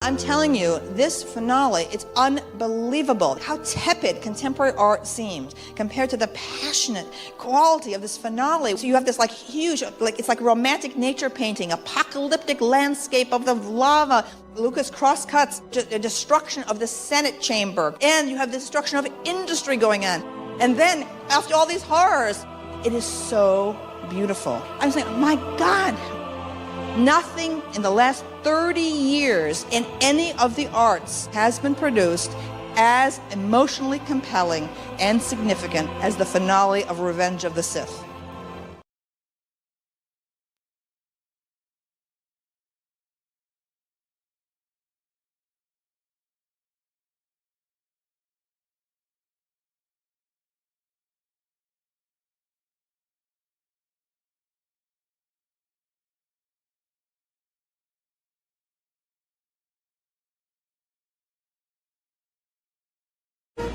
I'm telling you, this finale, it's unbelievable how tepid contemporary art seems compared to the passionate quality of this finale. So you have this like huge, like it's like romantic nature painting, apocalyptic landscape of the lava. Lucas crosscuts the destruction of the Senate chamber, and you have the destruction of industry going on. And then after all these horrors, it is so beautiful. I'm saying, my God, nothing in the last 30 years in any of the arts has been produced as emotionally compelling and significant as the finale of Revenge of the Sith.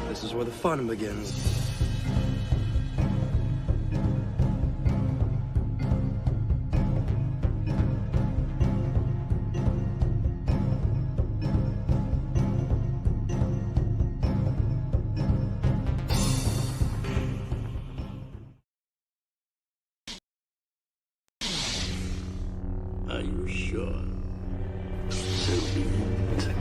This is where the fun begins. Are you sure? So be it.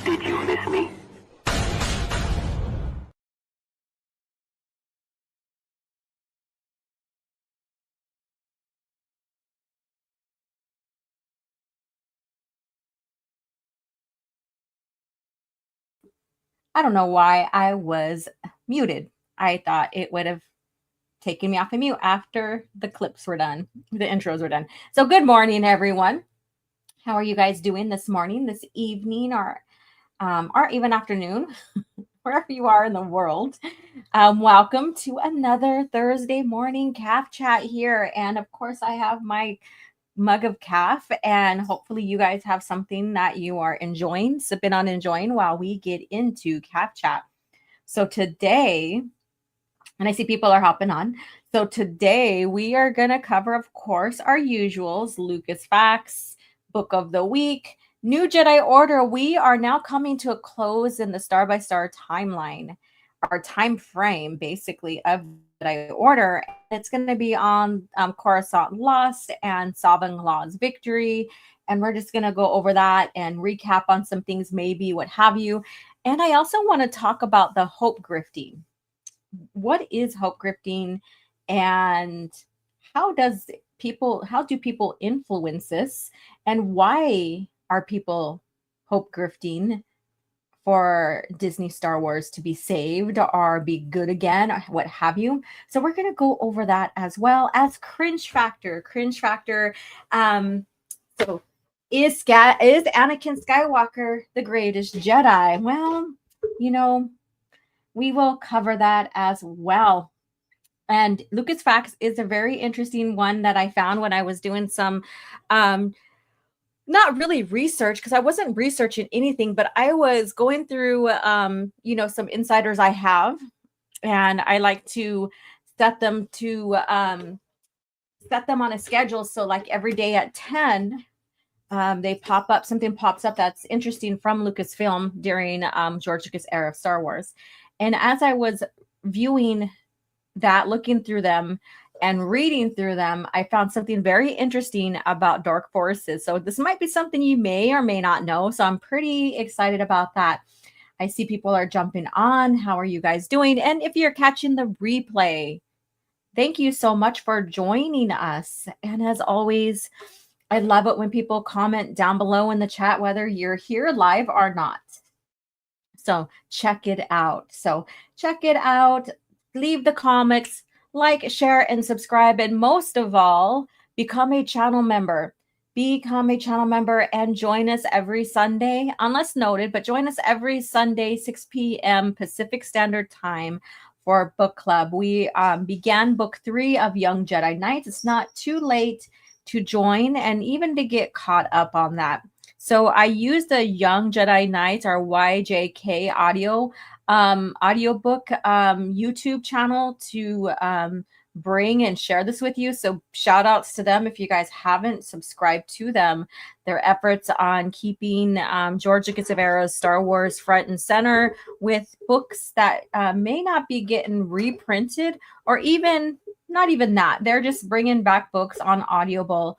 Did you miss me? I don't know why I was muted. I thought it would have taken me off of mute after the clips were done, the intros were done. So good morning, everyone. How are you guys doing this morning, this evening, or even afternoon, wherever you are in the world? Welcome to another Thursday morning CAF chat here. And of course, I have my mug of CAF, and hopefully you guys have something that you are sipping on enjoying while we get into CAF chat. So today, and I see people are hopping on. So today we are going to cover, of course, our usuals, Lucasfacts, Book of the Week, New Jedi Order. We are now coming to a close in the Star by Star timeline, our time frame, basically, of Jedi Order. It's going to be on Coruscant Lost and Saving Law's Victory. And we're just going to go over that and recap on some things, maybe what have you. And I also want to talk about the hope grifting. What is hope grifting, and how do people influence this, and why are people hope grifting for Disney Star Wars to be saved or be good again, or what have you? So we're going to go over that, as well as cringe factor. So is Anakin Skywalker the greatest Jedi? Well, we will cover that as well. And Lucasfacts is a very interesting one that I found when I was doing some not really research, because I wasn't researching anything, but I was going through some insiders I have, and I like to set them on a schedule. So like every day at 10, something pops up that's interesting from Lucasfilm during George Lucas' era of Star Wars. And as I was viewing that, looking through them and reading through them, I found something very interesting about dark forces. So this might be something you may or may not know. So I'm pretty excited about that. I see people are jumping on. How are you guys doing? And if you're catching the replay, thank you so much for joining us. And as always, I love it when people comment down below in the chat, whether you're here live or not. So check it out. Leave the comments, like, share, and subscribe. And most of all, become a channel member. Become a channel member and join us every Sunday, unless noted, but join us every Sunday, 6 p.m. Pacific Standard Time for book club. We began book 3 of Young Jedi Knights. It's not too late to join and even to get caught up on that. So I used the Young Jedi Knights, our YJK audiobook YouTube channel to bring and share this with you. So shout outs to them if you guys haven't subscribed to them. Their efforts on keeping George Lucas' Star Wars front and center with books that may not be getting reprinted, or even not even that. They're just bringing back books on Audible,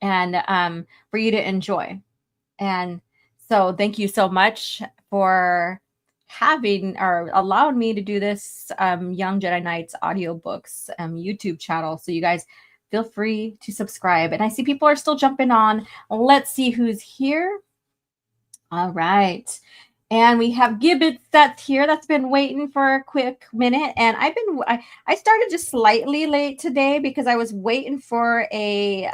and for you to enjoy. And so thank you so much for having or allowed me to do this Young Jedi Knights audiobooks YouTube channel. So you guys feel free to subscribe. And I see people are still jumping on. Let's see who's here. All right. And we have Gibbets that's here. That's been waiting for a quick minute. And I started just slightly late today because I was waiting for a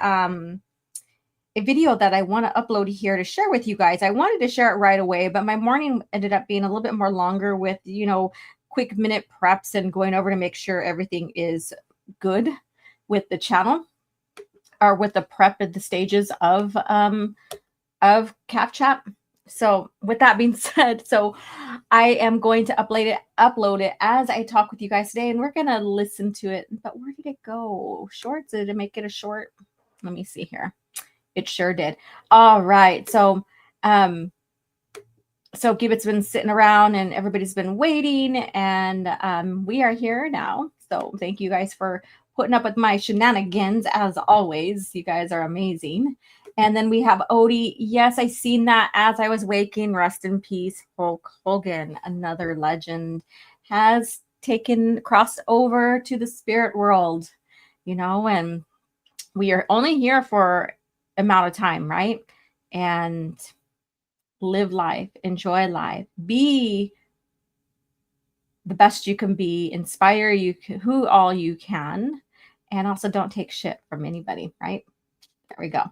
video that I want to upload here to share with you guys. I wanted to share it right away, but my morning ended up being a little bit more longer with, quick minute preps and going over to make sure everything is good with the channel, or with the prep at the stages of CAF chat. So with that being said, so I am going to upload it as I talk with you guys today, and we're going to listen to it. But where did it go? Shorts? Did it make it a short? Let me see here. It sure did. All right. So Gibbet's been sitting around and everybody's been waiting, and we are here now. So thank you guys for putting up with my shenanigans as always. You guys are amazing. And then we have Odie. Yes, I seen that as I was waking. Rest in peace, Hulk Hogan, another legend, has crossed over to the spirit world, and we are only here for amount of time, right? And live life, enjoy life, be the best you can be, inspire who all you can, and also don't take shit from anybody, right? There we go.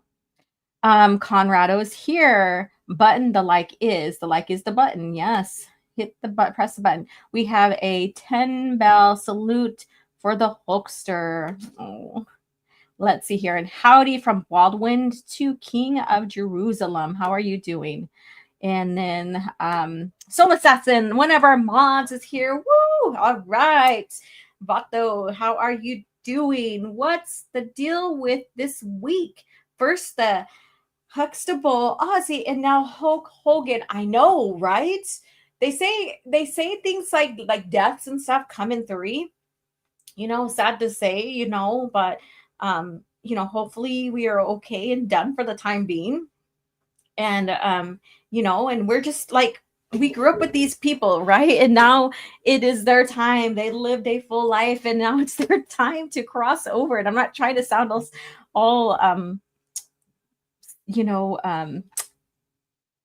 Conrado's here. Button, the like is the button. Yes, hit the button, press the button. We have a 10 bell salute for the Hulkster. Oh. Let's see here. And howdy from Baldwin to King of Jerusalem. How are you doing? And then Soul Assassin, one of our mods, is here. Woo! All right. Vato, how are you doing? What's the deal with this week? First, the Huxtable Ozzy, and now Hulk Hogan. I know, right? They say things like deaths and stuff come in 3. Sad to say, but hopefully we are okay and done for the time being. And and we're just like, we grew up with these people, right? And now it is their time. They lived a full life, and now it's their time to cross over. And I'm not trying to sound all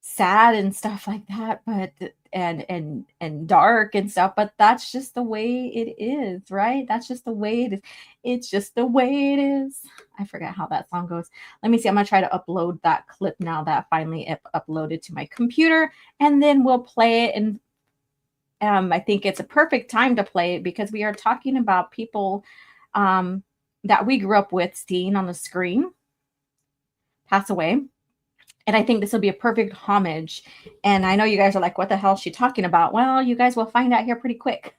sad and stuff like that, but and dark and stuff, but that's just the way it is, right? That's just the way it is. It's just the way it is. I forget how that song goes. Let me see. I'm gonna try to upload that clip now that finally uploaded to my computer, and then we'll play it. And I think it's a perfect time to play it because we are talking about people that we grew up with seeing on the screen pass away. And I think this will be a perfect homage. And I know you guys are like, what the hell is she talking about? Well, you guys will find out here pretty quick.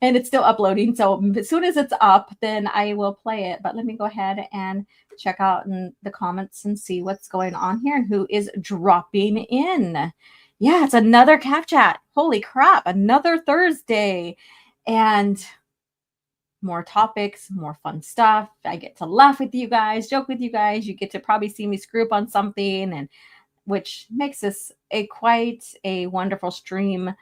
And it's still uploading. So as soon as it's up, then I will play it. But let me go ahead and check out in the comments and see what's going on here and who is dropping in. Yeah, it's another CAF chat. Holy crap, another Thursday. And more topics, more fun stuff. I get to laugh with you guys, joke with you guys. You get to probably see me screw up on something, and which makes this quite a wonderful stream,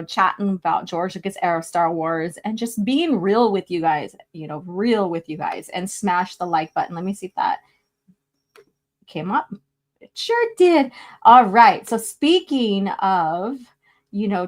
chatting about George Lucas era of Star Wars and just being real with you guys, real with you guys, and smash the like button. Let me see if that came up. It sure did. All right. So speaking of,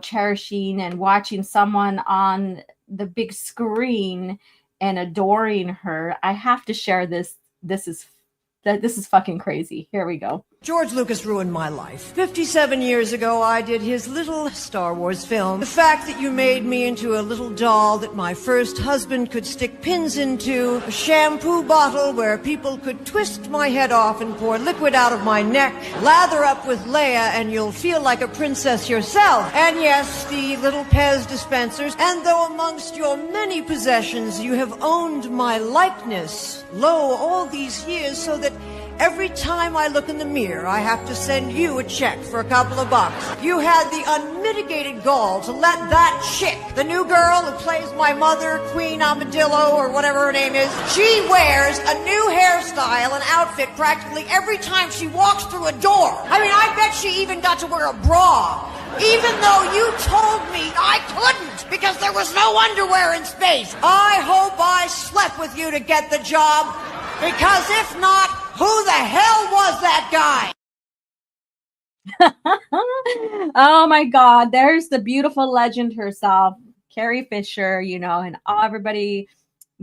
cherishing and watching someone on the big screen and adoring her. I have to share this. This is fucking crazy. Here we go. George Lucas ruined my life. 57 years ago, I did his little Star Wars film. The fact that you made me into a little doll that my first husband could stick pins into, a shampoo bottle where people could twist my head off and pour liquid out of my neck, lather up with Leia and you'll feel like a princess yourself. And yes, the little Pez dispensers. And though amongst your many possessions you have owned my likeness, lo, all these years, so that every time I look in the mirror, I have to send you a check for a couple of bucks. You had the unmitigated gall to let that chick, the new girl who plays my mother, Queen Armadillo, or whatever her name is, she wears a new hairstyle and outfit practically every time she walks through a door. I mean, I bet she even got to wear a bra, even though you told me I couldn't because there was no underwear in space. I hope I slept with you to get the job, because if not, who the hell was that guy? Oh my God, there's the beautiful legend herself, Carrie Fisher, and everybody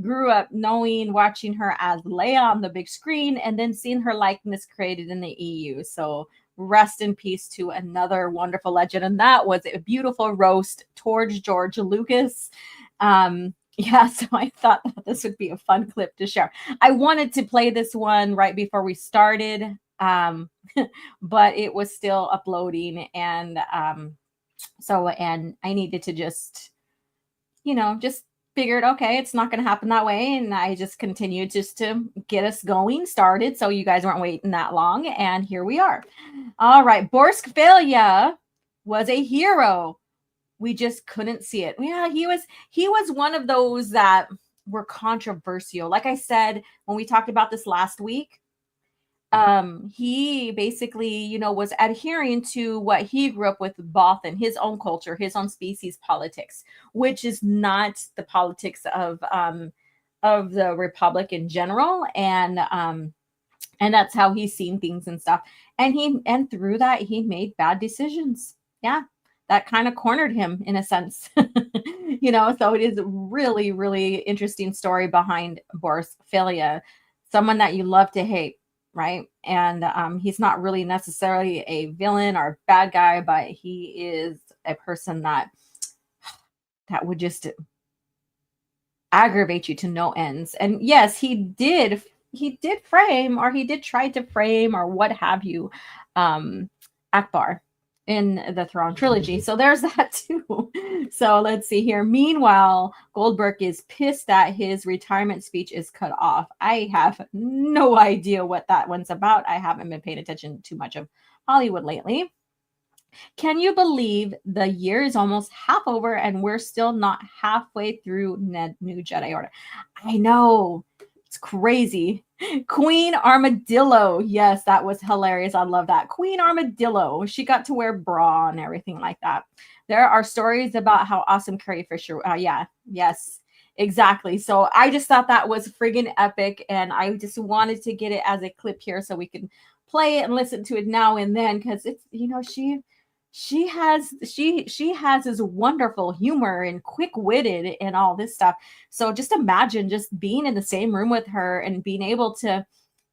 grew up watching her as Leia on the big screen and then seeing her likeness created in the EU. So rest in peace to another wonderful legend. And that was a beautiful roast towards George Lucas. Yeah, so I thought that this would be a fun clip to share. I wanted to play this one right before we started, but it was still uploading, and and I needed to just figured, okay, it's not going to happen that way, and I just continued just to get us started, so you guys weren't waiting that long, and here we are. All right, Borsk Failure was a hero. We just couldn't see it. Yeah, he was one of those that were controversial. Like I said, when we talked about this last week, he basically, was adhering to what he grew up with Bothan, his own culture, his own species politics, which is not the politics of the Republic in general. And that's how he's seen things and stuff. And through that, he made bad decisions. Yeah. That kind of cornered him in a sense, so it is a really, really interesting story behind Boris Filia, someone that you love to hate, right? And he's not really necessarily a villain or bad guy, but he is a person that would just aggravate you to no ends. And yes, he did frame, or he did try to frame, or what have you, Akbar in the Thrawn trilogy. So there's that too. So let's see here. Meanwhile, Goldberg is pissed that his retirement speech is cut off. I have no idea what that one's about. I haven't been paying attention too much of Hollywood lately. Can you believe the year is almost half over and we're still not halfway through New Jedi Order? I know. It's crazy. Queen Armadillo. Yes, that was hilarious. I love that. Queen Armadillo. She got to wear bra and everything like that. There are stories about how awesome Carrie Fisher. Yes, exactly. So I just thought that was friggin' epic, and I just wanted to get it as a clip here so we can play it and listen to it now and then, because it's she has this wonderful humor and quick-witted and all this stuff. So just imagine just being in the same room with her and being able to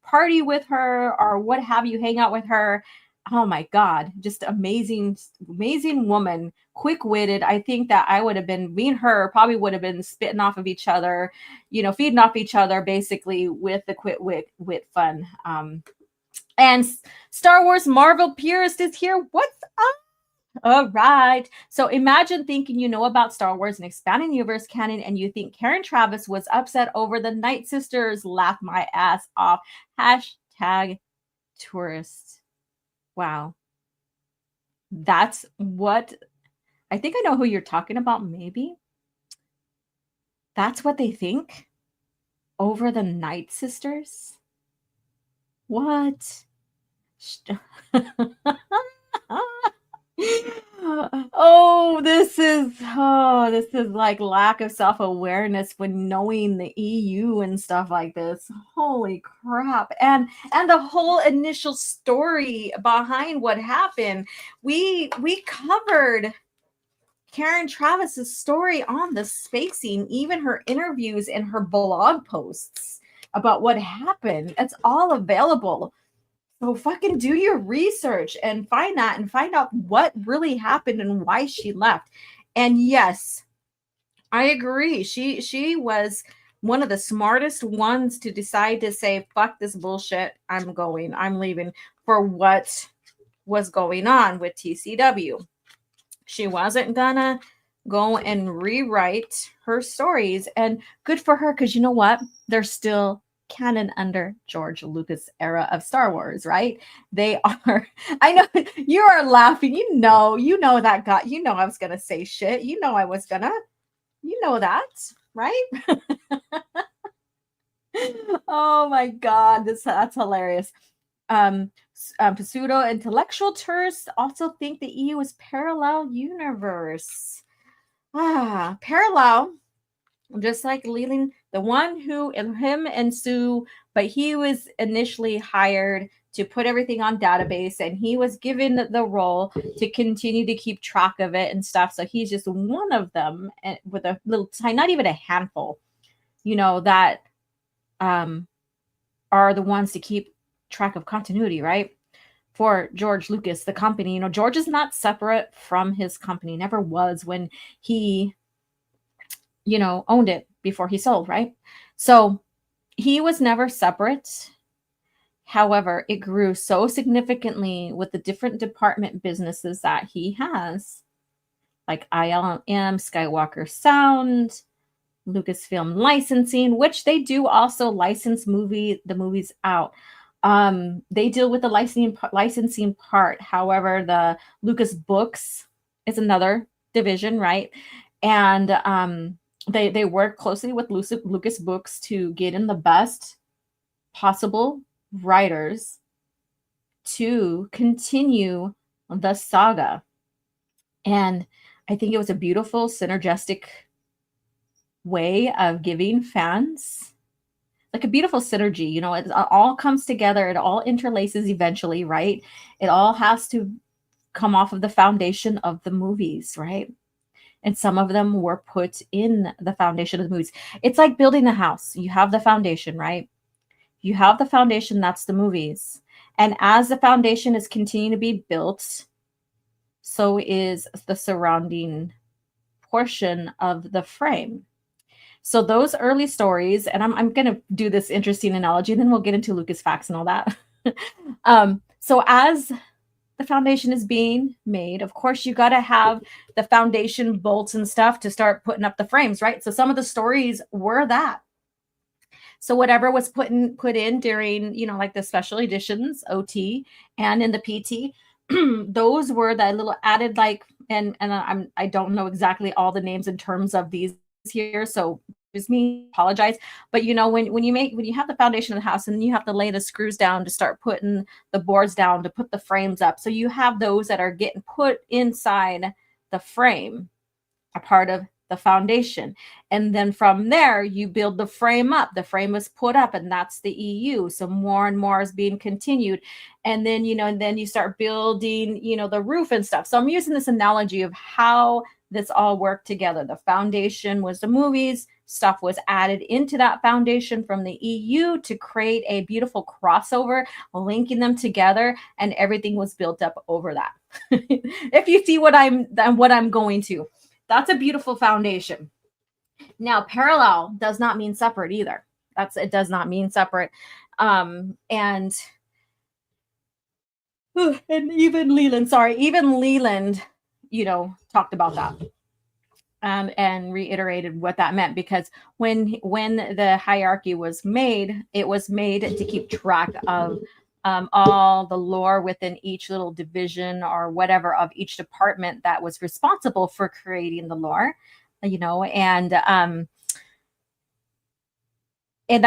party with her or what have you, hang out with her. Oh my God, just amazing woman, quick-witted. I think that I would have been, me and her probably would have been spitting off of each other, feeding off each other basically with the wit fun. And Star Wars Marvel Purist is here. What's up? All right. So imagine thinking you know about Star Wars and expanding universe canon, and you think Karen Travis was upset over the Night Sisters. Laugh my ass off. #tourist. Wow. That's what I think. I know who you're talking about. Maybe that's what they think over the Night Sisters. What? This is like lack of self-awareness when knowing the EU and stuff like this. Holy crap. And the whole initial story behind what happened. We covered Karen Travis's story on the spacing, even her interviews and her blog posts about what happened. It's all available. So fucking do your research and find that and find out what really happened and why she left. And yes, I agree. She was one of the smartest ones to decide to say, fuck this bullshit. I'm leaving for what was going on with TCW. She wasn't gonna go and rewrite her stories, and good for her, because you know what? They're still canon under George Lucas era of Star Wars, right? They are. I know you are laughing. You know that guy. You know I was gonna say shit. You know I was gonna. You know that, right? Oh my God, that's hilarious. Pseudo intellectual tourists also think the EU is parallel universe. Parallel, just like Leland, the one who him and Sue, but he was initially hired to put everything on database, and he was given the role to continue to keep track of it and stuff. So he's just one of them, and with a little tiny, not even a handful, that are the ones to keep track of continuity, right? For George Lucas, the company, George is not separate from his company, never was when he, owned it before he sold, right? So he was never separate. However, it grew so significantly with the different department businesses that he has, like ILM, Skywalker Sound, Lucasfilm licensing, which they do also license the movies out. They deal with the licensing part. However, the Lucas Books is another division, right? And they work closely with Lucas Books to get in the best possible writers to continue the saga. And I think it was a beautiful synergistic way of giving fans like a beautiful synergy. It all comes together. It all interlaces eventually, right? It all has to come off of the foundation of the movies, right? And some of them were put in the foundation of the movies. It's like building a house. You have the foundation, right? You have the foundation, that's the movies. And as the foundation is continuing to be built, so is the surrounding portion of the frame. So those early stories, and I'm going to do this interesting analogy, and then we'll get into Lucasfacts and all that. So as the foundation is being made, of course, you got to have the foundation bolts and stuff to start putting up the frames, right? So some of the stories were that. So whatever was put in during, like the special editions, OT, and in the PT, those were that little added, like, and I don't know exactly all the names in terms of these here, so just me apologize, but when you have the foundation of the house, and then you have to lay the screws down to start putting the boards down to put the frames up, so you have those that are getting put inside the frame, a part of the foundation, and then from there you build the frame up. The frame is put up, and that's the EU, so more and more is being continued, and then and then you start building the roof and stuff. So I'm using this analogy of how this all worked together. The foundation was the movies. Stuff was added into that foundation from the EU to create a beautiful crossover, linking them together, and everything was built up over that. If you see what I'm going to, that's a beautiful foundation. Now, parallel does not mean separate either. It does not mean separate. And even Leland, talked about that. And reiterated what that meant, because when the hierarchy was made, it was made to keep track of all the lore within each little division or whatever of each department that was responsible for creating the lore, and that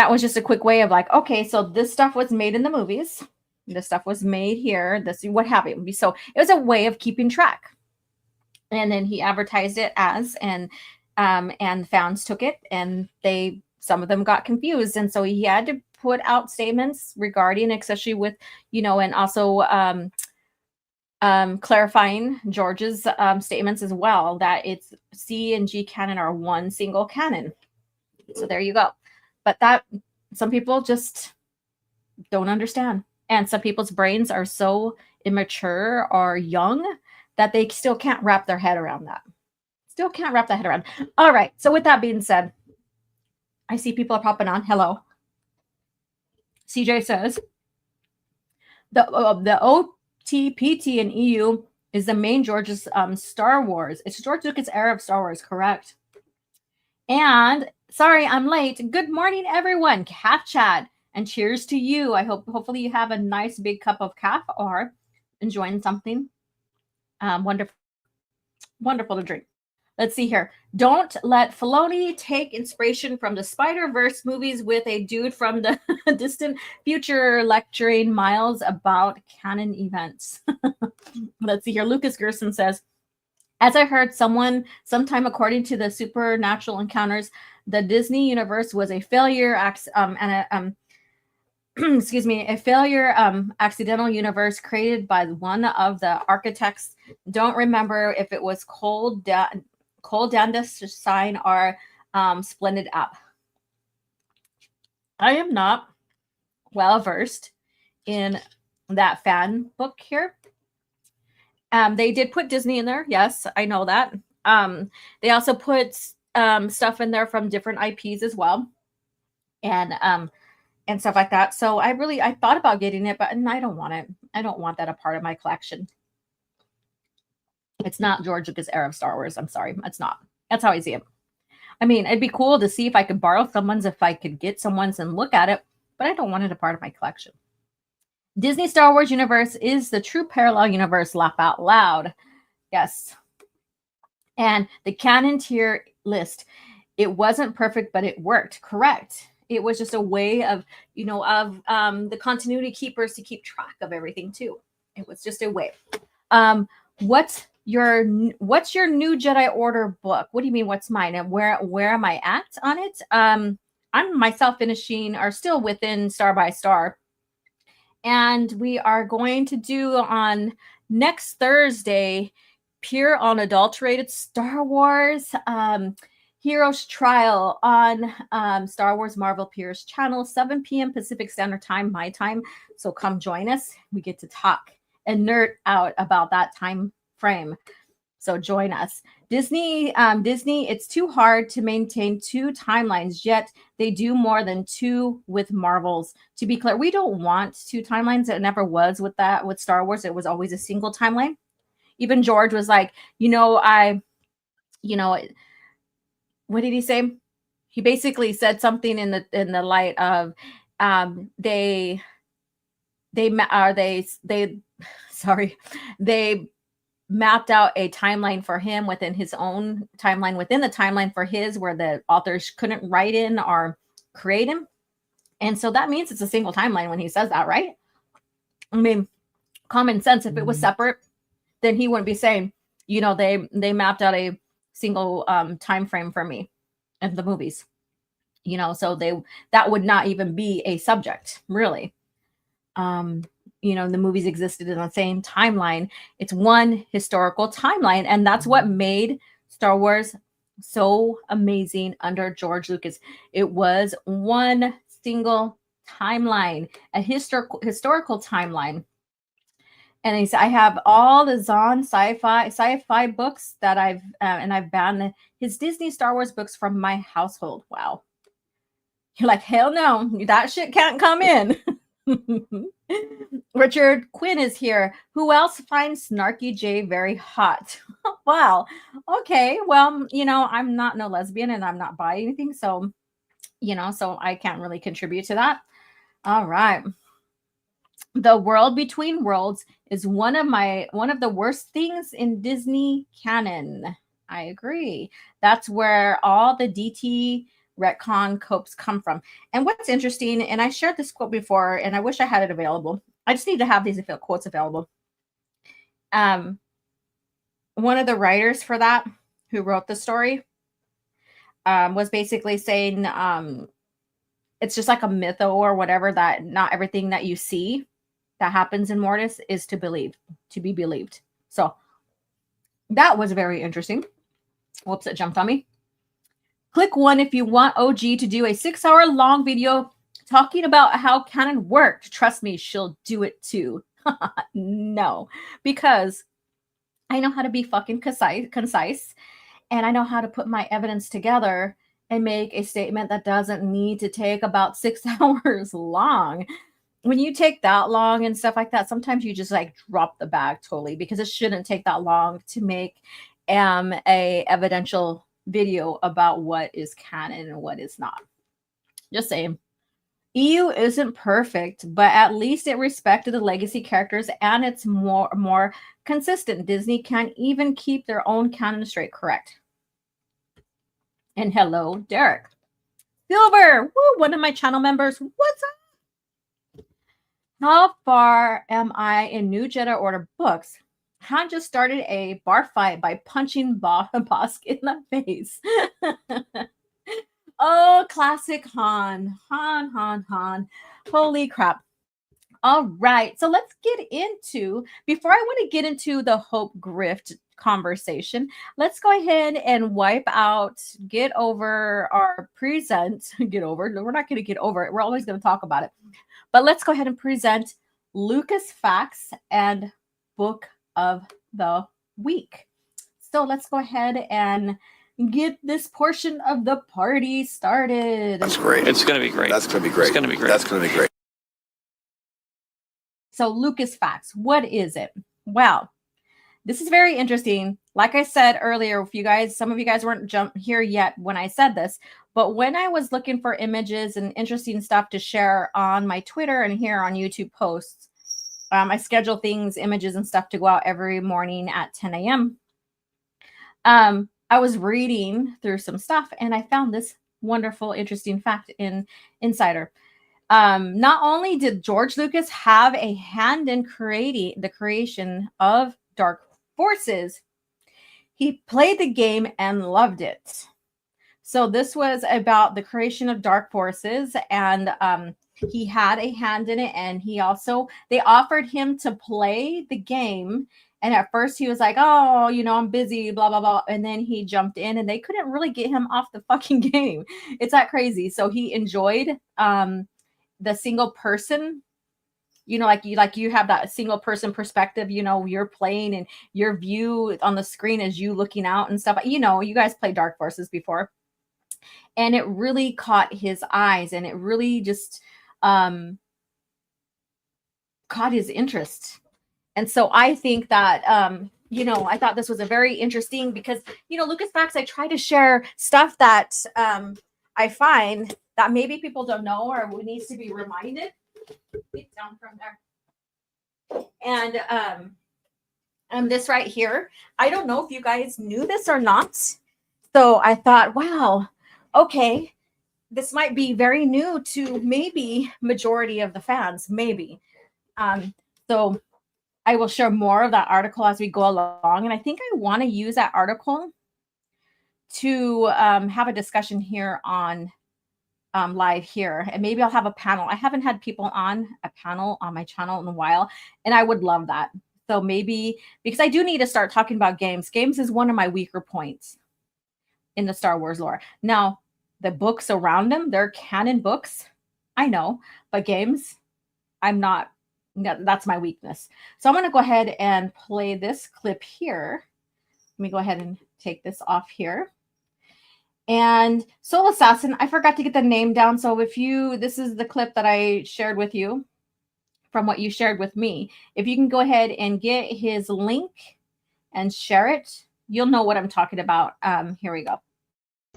was just a quick way of like, okay, so this stuff was made in the movies, this stuff was made here, this what happened. So it was a way of keeping track. And then he advertised it as, and fans took it, and some of them got confused. And so he had to put out statements regarding, especially with, and also clarifying George's statements as well, that it's C and G canon are one single canon. So there you go. But that some people just don't understand. And some people's brains are so immature or young that they still can't wrap their head around that. Still can't wrap their head around. All right. So with that being said, I see people are popping on. Hello. CJ says, the OTPT in EU is the main George's Star Wars. It's George Lucas' era of Star Wars, correct? And sorry, I'm late. Good morning, everyone. CAF chat. And cheers to you. Hopefully you have a nice big cup of CAF or enjoying something wonderful to drink. Let's see here. Don't let Filoni take inspiration from the Spider-Verse movies with a dude from the distant future lecturing Miles about canon events. Let's see here. Lucas Gerson says, as I heard sometime according to the supernatural encounters, the Disney universe was a failure excuse me, a failure accidental universe created by one of the architects. Don't remember if it was Cole Dandis or Splendid App. I am not well versed in that fan book here. They did put Disney in there. Yes, I know that. They also put stuff in there from different IPs as well. And stuff like that. So I thought about getting it, but I don't want it. I don't want that a part of my collection. It's not George Lucas' era of Star Wars. I'm sorry. It's not. That's how I see it. I mean, it'd be cool to see if I could borrow someone's, if I could get someone's and look at it, but I don't want it a part of my collection. Disney Star Wars universe is the true parallel universe. Laugh out loud. Yes. And the canon tier list, it wasn't perfect, but it worked. Correct. It was just a way of, the continuity keepers to keep track of everything too. It was just a way. What's your new Jedi Order book? What do you mean? What's mine? And where am I at on it? I'm myself finishing, or still within Star by Star, and we are going to do on next Thursday, pure unadulterated Star Wars. Hero's Trial on Star Wars Marvel Pierce channel, 7 p.m. Pacific Standard Time, my time. So come join us. We get to talk and nerd out about that time frame. So join us. Disney, it's too hard to maintain 2 timelines, yet they do more than 2 with Marvels. To be clear, we don't want 2 timelines. It never was with Star Wars. It was always a single timeline. Even George was like, what did he say? He basically said something in the light of they mapped out a timeline for him within his own timeline, within the timeline for his, where the authors couldn't write in or create him. And so that means it's a single timeline when he says that, right? I mean, common sense. If it was separate, then he wouldn't be saying, they mapped out a single time frame for me in the movies, so that would not even be a subject, really. The movies existed in the same timeline. It's one historical timeline, and that's what made Star Wars so amazing under George Lucas. It was one single timeline, a historical timeline. And he said, I have all the Zahn sci-fi books that I've banned his Disney Star Wars books from my household. Wow. You're like, hell no, that shit can't come in. Richard Quinn is here. Who else finds Snarky J very hot? Wow. Okay. Well, I'm not no lesbian and I'm not bi anything. So, so I can't really contribute to that. All right. The World Between Worlds is one of the worst things in Disney canon. I agree. That's where all the DT retcon copes come from. And what's interesting, and I shared this quote before, and I wish I had it available. I just need to have these quotes available. One of the writers for that, who wrote the story, was basically saying it's just like a mytho or whatever, that not everything that you see that happens in Mortis is to be believed. So that was very interesting. Whoops, it jumped on me. Click 1 if you want OG to do a 6-hour long video talking about how Canon worked. Trust me, she'll do it too. No, because I know how to be fucking concise, and I know how to put my evidence together and make a statement that doesn't need to take about 6 hours long. When you take that long and stuff like that, sometimes you just like drop the bag totally, because it shouldn't take that long to make a evidential video about what is canon and what is not. Just saying. EU isn't perfect, but at least it respected the legacy characters, and it's more consistent. Disney can't even keep their own canon straight. Correct. And hello, Derek. Silver, woo, one of my channel members. What's up? How far am I in new Jedi Order books? Han just started a bar fight by punching Bosk in the face. Oh, classic Han. Han. Holy crap. All right. So let's get into, before I want to get into the Hope Grift conversation, let's go ahead and get over our present. We're not going to get over it. We're always going to talk about it. But let's go ahead and present Lucasfacts and Book of the Week. So let's go ahead and get this portion of the party started. That's great. It's going to be great. That's going to be great. It's going to be great. That's going to be great. So Lucasfacts, what is it? Well, this is very interesting. Like I said earlier, some of you guys weren't here yet when I said this, but when I was looking for images and interesting stuff to share on my Twitter and here on YouTube posts, I schedule images and stuff to go out every morning at 10 a.m. I was reading through some stuff and I found this wonderful, interesting fact in Insider. Not only did George Lucas have a hand in creating the creation of Dark Forces, he played the game and loved it. So this was about the creation of Dark Forces, and he had a hand in it, and they offered him to play the game. And at first he was like, oh, I'm busy, blah, blah, blah. And then he jumped in and they couldn't really get him off the fucking game. It's that crazy. So he enjoyed the single person, like you have that single person perspective, you're playing and your view on the screen is you looking out and stuff. You guys played Dark Forces before. And it really caught his eyes, and it really just caught his interest. And so I think that, I thought this was a very interesting, because, Lucasfacts, I try to share stuff that I find that maybe people don't know or needs to be reminded. Get down from there. And this right here, I don't know if you guys knew this or not. So I thought, wow, okay, this might be very new to maybe majority of the fans, maybe. So I will share more of that article as we go along. And I think I want to use that article to have a discussion here on live here. And maybe I'll have a panel. I haven't had people on a panel on my channel in a while, and I would love that. So maybe, because I do need to start talking about games. Games is one of my weaker points in the Star Wars lore. Now, the books around them, they're canon books. I know, but games, I'm not. That's my weakness. So I'm going to go ahead and play this clip here. Let me go ahead and take this off here. And Soul Assassin, I forgot to get the name down. So this is the clip that I shared with you from what you shared with me. If you can go ahead and get his link and share it, you'll know what I'm talking about. Here we go.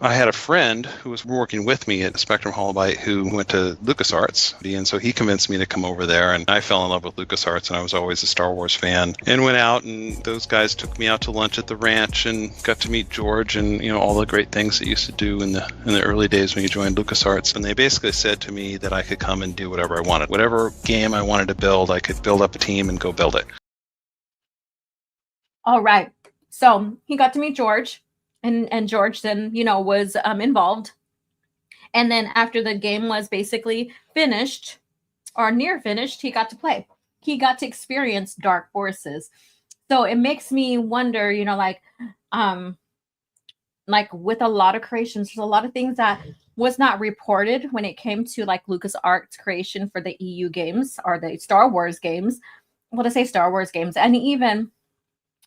I had a friend who was working with me at Spectrum Holobyte who went to LucasArts, and so he convinced me to come over there, and I fell in love with LucasArts, and I was always a Star Wars fan, and went out, and those guys took me out to lunch at the ranch and got to meet George and all the great things they used to do in the early days when you joined LucasArts. And they basically said to me that I could come and do whatever I wanted. Whatever game I wanted to build, I could build up a team and go build it. All right. So he got to meet George. And George then, was involved. And then after the game was basically finished or near finished, he got to play. he got to experience dark forces. So it makes me wonder, like with a lot of creations, there's a lot of things that was not reported when it came to like LucasArts creation for the EU games or the Star Wars games. Well, to say Star Wars games, and even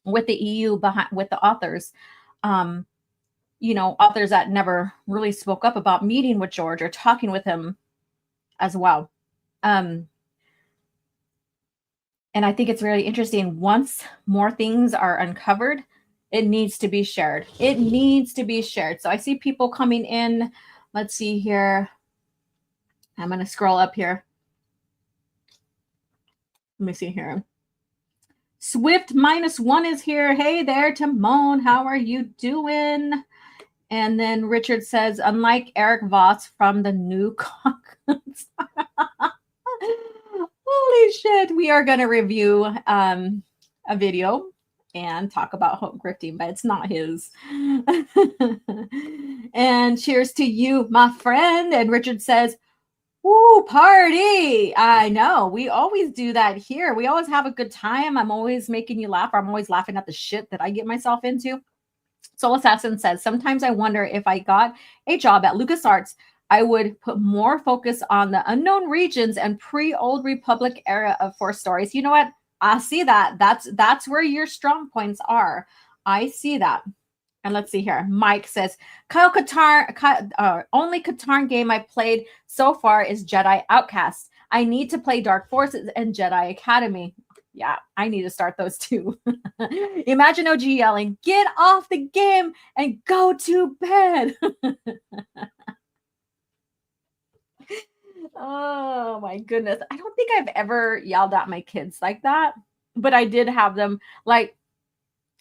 with the EU behind with the authors, authors that never really spoke up about meeting with George or talking with him as well. And I think it's really interesting. Once more things are uncovered, it needs to be shared. It needs to be shared. So I see people coming in. Let's see here. I'm going to scroll up here. Let me see here. Swift -1 is here. Hey there, Timon. How are you doing? And then Richard says, unlike Eric Voss from the new Conquest. Holy shit. We are going to review a video and talk about home grifting, but it's not his. And cheers to you, my friend. And Richard says, woo, party. I know. We always do that here. We always have a good time. I'm always making you laugh. Or I'm always laughing at the shit that I get myself into. Soul Assassin says, sometimes I wonder if I got a job at LucasArts, I would put more focus on the unknown regions and pre-Old Republic era of Force stories. You know what? I see that. That's where your strong points are. I see that. And let's see here. Mike says, Kyle Katarn, only Katarn game I played so far is Jedi Outcast. I need to play Dark Forces and Jedi Academy. Yeah, I need to start those too. Imagine OG yelling, get off the game and go to bed. Oh my goodness. I don't think I've ever yelled at my kids like that, but I did have them like,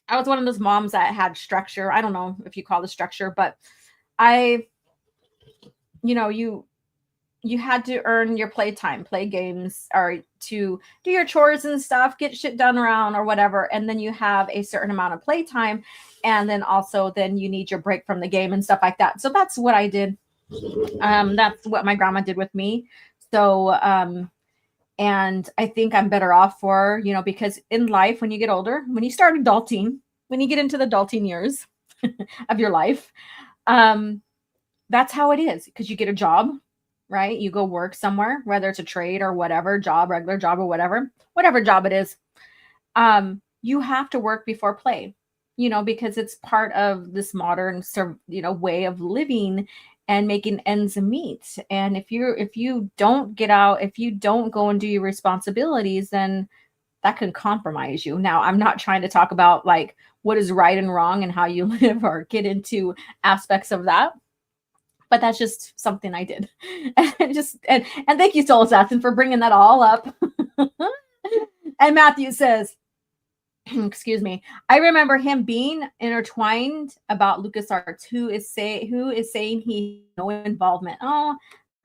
I was one of those moms that had structure. I don't know if you call it structure, but you had to earn your playtime, play games, or to do your chores and stuff, get shit done around or whatever. And then you have a certain amount of playtime. And then also then you need your break from the game and stuff like that. So that's what I did. That's what my grandma did with me. So, and I think I'm better off for, because in life, when you get older, when you start adulting, when you get into the adulting years of your life, that's how it is, because you get a job, right? You go work somewhere, whether it's a trade or whatever job, regular job or whatever job it is. You have to work before play, because it's part of this modern, way of living and making ends meet. And if you don't get out, if you don't go and do your responsibilities, then that can compromise you. Now, I'm not trying to talk about like what is right and wrong and how you live or get into aspects of that, but that's just something I did. And thank you, Soul Assassin, for bringing that all up. And Matthew says, excuse me, I remember him being intertwined about LucasArts, who is saying he no involvement. Oh,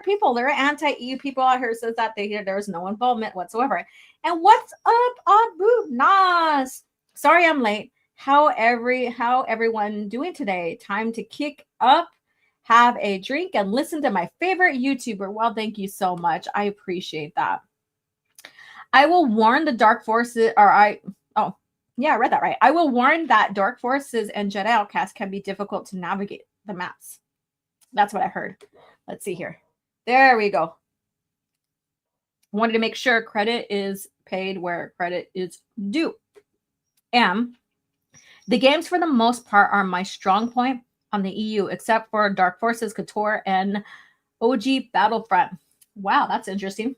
people, there are anti-EU people out here says that there's no involvement whatsoever. And what's up on Boot Nas? Sorry I'm late. How everyone doing today? Time to kick up, have a drink, and listen to my favorite YouTuber. Well, thank you so much. I appreciate that. I will warn the Dark Forces, yeah, I read that right. I will warn that Dark Forces and Jedi Outcast can be difficult to navigate the maps. That's what I heard. Let's see here. There we go. Wanted to make sure credit is paid where credit is due. And the games, for the most part, are my strong point on the EU, except for Dark Forces, KOTOR, and OG Battlefront. Wow, that's interesting.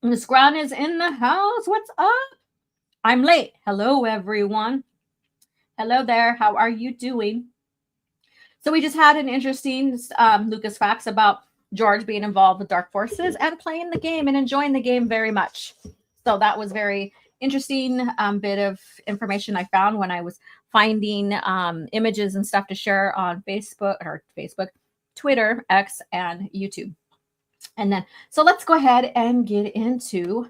Miss Ground is in the house. What's up? I'm late. Hello, everyone. Hello there. How are you doing? So we just had an interesting Lucasfacts about George being involved with Dark Forces and playing the game and enjoying the game very much. So that was very interesting bit of information I found when I was finding images and stuff to share on Facebook, Twitter, X, and YouTube. And then, so let's go ahead and get into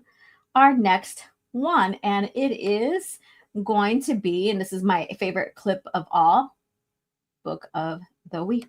our next one. And it is going to be, and this is my favorite clip of all, Book of the Week.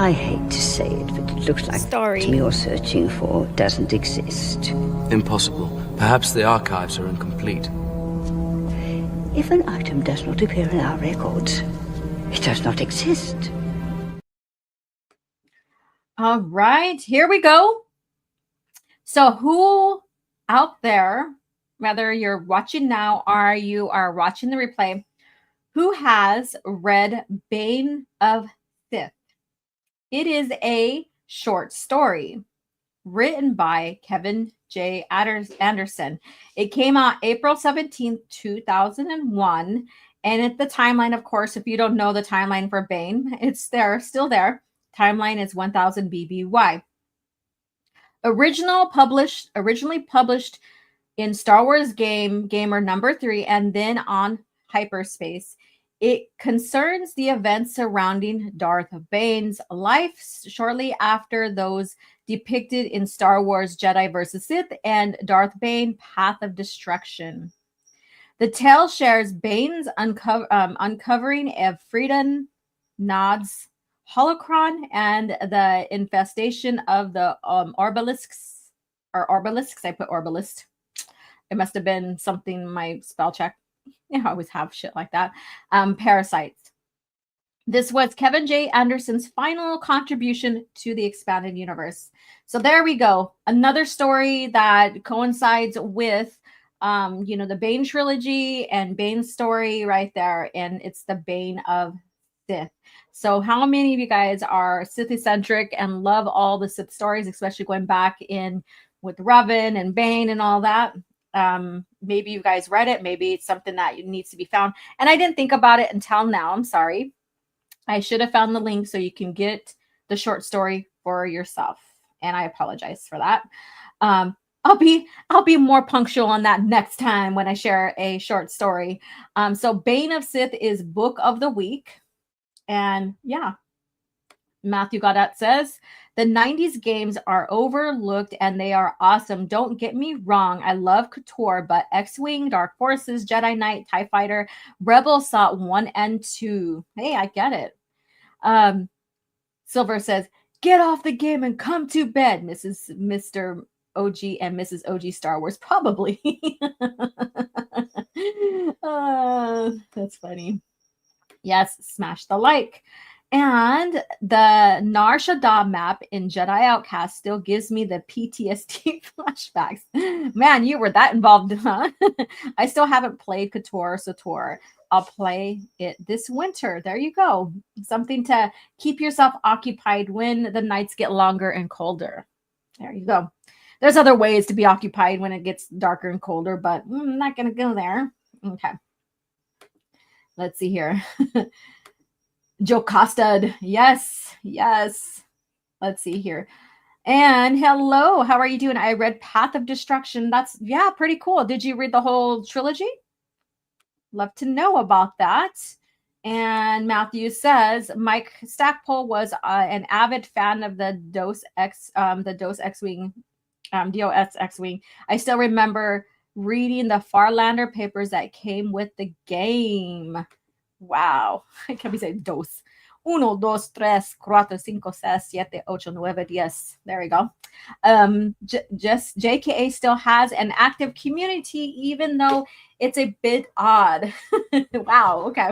I hate to say it, but it looks like Story. the item you're searching for doesn't exist. Impossible. Perhaps the archives are incomplete. If an item does not appear in our records, it does not exist. All right, here we go. So who out there, whether you're watching now or you are watching the replay, who has read Bane of Sith? It is a short story written by Kevin J. Anderson. It came out April 17th, 2001. And at the timeline, of course, if you don't know the timeline for Bane, it's there, still there. Timeline is 1000 BBY. Originally published in Star Wars Gamer number 3 and then on Hyperspace. It concerns the events surrounding Darth Bane's life shortly after those depicted in Star Wars Jedi vs. Sith and Darth Bane Path of Destruction. The tale shares Bane's uncovering of Freedom Nod's holocron and the infestation of the obelisks. I put obelisk. It must have been something my spell check. I always have shit like that. Parasites. This was Kevin J. Anderson's final contribution to the expanded universe. So there we go. Another story that coincides with, the Bane trilogy and Bane's story right there. And it's the Bane of Sith. So how many of you guys are Sith-eccentric and love all the Sith stories, especially going back in with Revan and Bane and all that? Maybe you guys read it. Maybe it's something that needs to be found. And I didn't think about it until now. I'm sorry. I should have found the link so you can get the short story for yourself. And I apologize for that. I'll be more punctual on that next time when I share a short story. So Bane of Sith is book of the week. And yeah, Matthew Goddard says, the 90s games are overlooked and they are awesome. Don't get me wrong. I love KOTOR, but X-Wing, Dark Forces, Jedi Knight, TIE Fighter, Rebel Assault 1 and 2. Hey, I get it. Silver says, get off the game and come to bed, Mr. OG and Mrs. OG Star Wars. Probably. That's funny. Yes, smash the like. And the Nar Shaddaa map in Jedi Outcast still gives me the PTSD flashbacks. Man, you were that involved, huh? I still haven't played KOTOR SATOR. I'll play it this winter. There you go. Something to keep yourself occupied when the nights get longer and colder. There you go. There's other ways to be occupied when it gets darker and colder, but I'm not going to go there. Okay. Let's see here. Joe Costa. Yes. Let's see here. And hello, how are you doing? I read Path of Destruction. That's, yeah, pretty cool. Did you read the whole trilogy? Love to know about that. And Matthew says, Mike Stackpole was an avid fan of the DOS X-Wing. I still remember reading the Farlander papers that came with the game. Wow. I can't be saying dos. 1, 2, 3, 4, 5, 6, 7, 8, 9, 10. There we go. Just JKA still has an active community, even though it's a bit odd. Wow. Okay.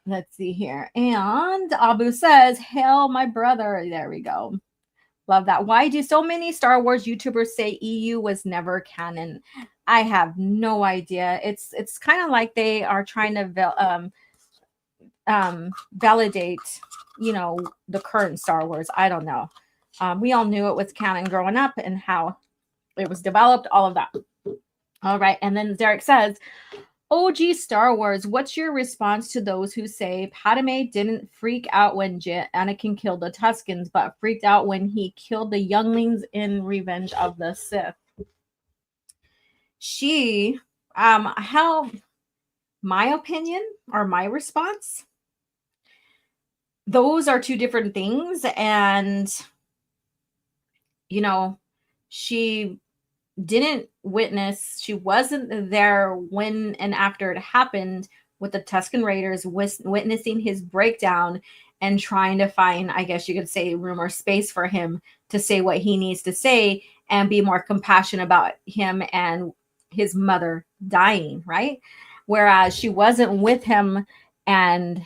Let's see here. And Abu says, hail my brother. There we go. Love that. Why do so many Star Wars YouTubers say EU was never canon? I have no idea. It's kind of like they are trying to validate, the current Star Wars. I don't know. We all knew it was canon growing up and how it was developed, all of that. All right. And then Derek says, OG Star Wars, what's your response to those who say Padme didn't freak out when Anakin killed the Tuscans, but freaked out when he killed the younglings in Revenge of the Sith? My opinion or my response, those are two different things. And, she didn't witness, she wasn't there when and after it happened with the Tusken Raiders, witnessing his breakdown and trying to find, I guess you could say, room or space for him to say what he needs to say and be more compassionate about him and his mother dying, right? Whereas she wasn't with him and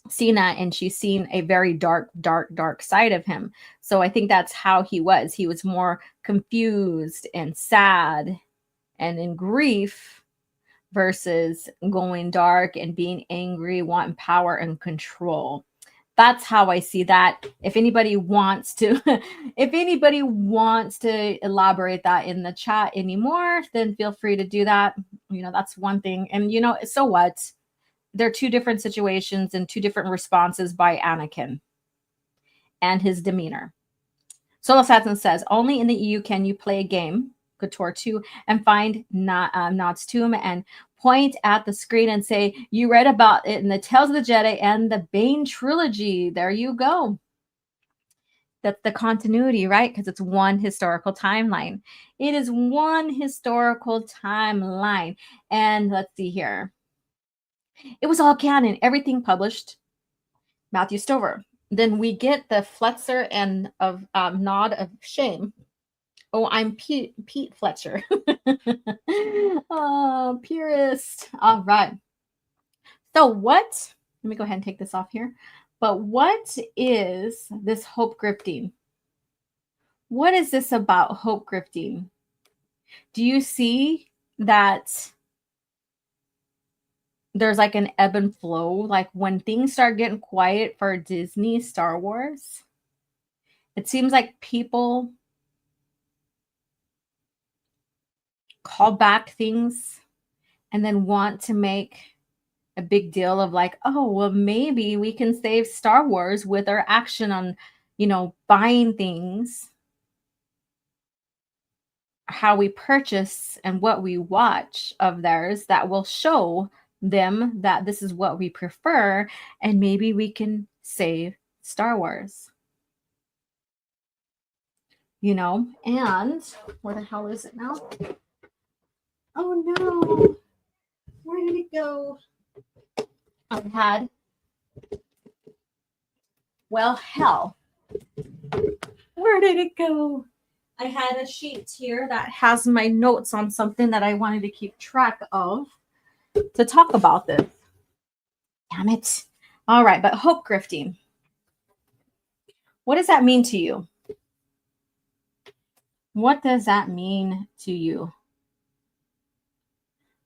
seen that, and she's seen a very dark side of him. So I think that's how he was. He was more confused and sad and in grief versus going dark and being angry, wanting power and control. That's how I see that. If anybody wants to, elaborate that in the chat anymore, then feel free to do that. That's one thing. And so what? They're two different situations and two different responses by Anakin and his demeanor. Solo Satin says, only in the EU can you play a game, Couture 2, and find Nod's tomb and point at the screen and say, you read about it in the Tales of the Jedi and the Bane trilogy. There you go. That's the continuity, right? Because it's one historical timeline. It is one historical timeline. And let's see here. It was all canon, everything published. Matthew Stover. Then we get the Fletcher and of nod of shame. Oh, I'm Pete Fletcher. Oh, purist. All right. So what? Let me go ahead and take this off here. But what is this hope grifting? What is this about hope grifting? Do you see that there's like an ebb and flow? Like when things start getting quiet for Disney, Star Wars, it seems like people call back things and then want to make a big deal of like, oh, well, maybe we can save Star Wars with our action on, buying things, how we purchase and what we watch of theirs that will show them that this is what we prefer, and maybe we can save Star Wars. And where the hell is it now? Oh no, where did it go? I had, well, hell, where did it go? I had a sheet here that has my notes on something that I wanted to keep track of to talk about this. Damn it. All right, but hope grifting. What does that mean to you? What does that mean to you?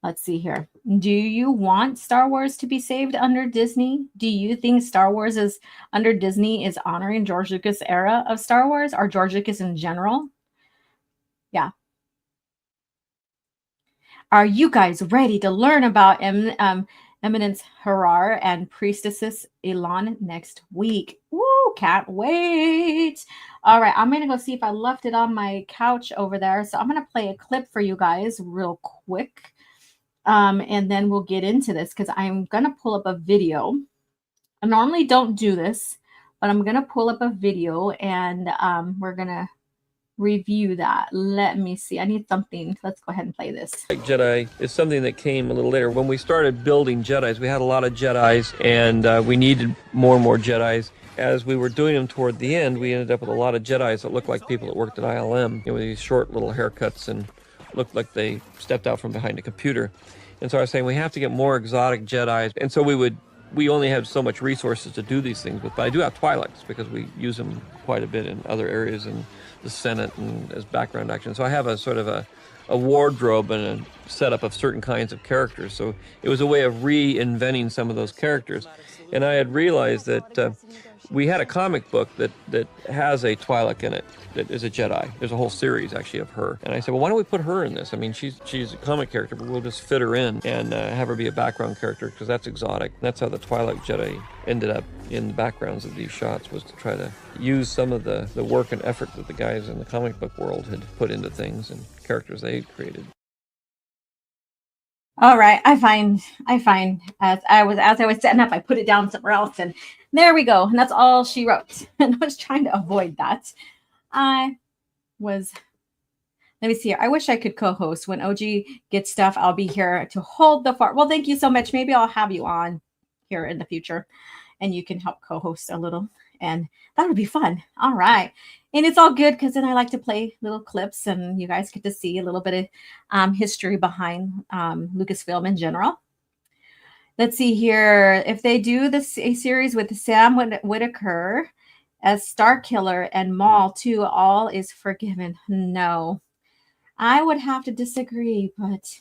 Let's see here. Do you want Star Wars to be saved under Disney? Do you think Star Wars is under Disney is honoring George Lucas' era of Star Wars, or George Lucas in general? Yeah. Are you guys ready to learn about Eminence Harar and Priestess Elan next week? Woo, can't wait. All right, I'm going to go see if I left it on my couch over there. So I'm going to play a clip for you guys real quick. And then we'll get into this because I'm going to pull up a video. I normally don't do this, but I'm going to pull up a video and we're going to review that. Let me see. I need something. Let's go ahead and play this. Jedi is something that came a little later. When we started building Jedis, we had a lot of Jedis, and we needed more and more Jedis. As we were doing them toward the end, we ended up with a lot of Jedis that looked like people that worked at ILM, with these short little haircuts and looked like they stepped out from behind a computer. And so I was saying we have to get more exotic Jedis. And so we only have so much resources to do these things with, but I do have Twi'leks because we use them quite a bit in other areas in the Senate and as background action. So I have a sort of a wardrobe and a setup of certain kinds of characters. So it was a way of reinventing some of those characters. And I had realized that we had a comic book that has a Twi'lek in it that is a Jedi. There's a whole series actually of her. And I said, well, why don't we put her in this? I mean, she's a comic character, but we'll just fit her in and have her be a background character because that's exotic. That's how the Twi'lek Jedi ended up in the backgrounds of these shots, was to try to use some of the work and effort that the guys in the comic book world had put into things and characters they had created. All right, I find as I was setting up, I put it down somewhere else, and there we go. And that's all she wrote. And I was trying to avoid that. Let me see here. I wish I could co-host. When OG gets stuff, I'll be here to hold the fort. Well, thank you so much. Maybe I'll have you on here in the future. and you can help co-host a little, and that would be fun. All right. And it's all good because then I like to play little clips and you guys get to see a little bit of history behind Lucasfilm in general. Let's see here. If they do this a series with Sam Whitaker as Star Killer and Maul too, all is forgiven. No, I would have to disagree, but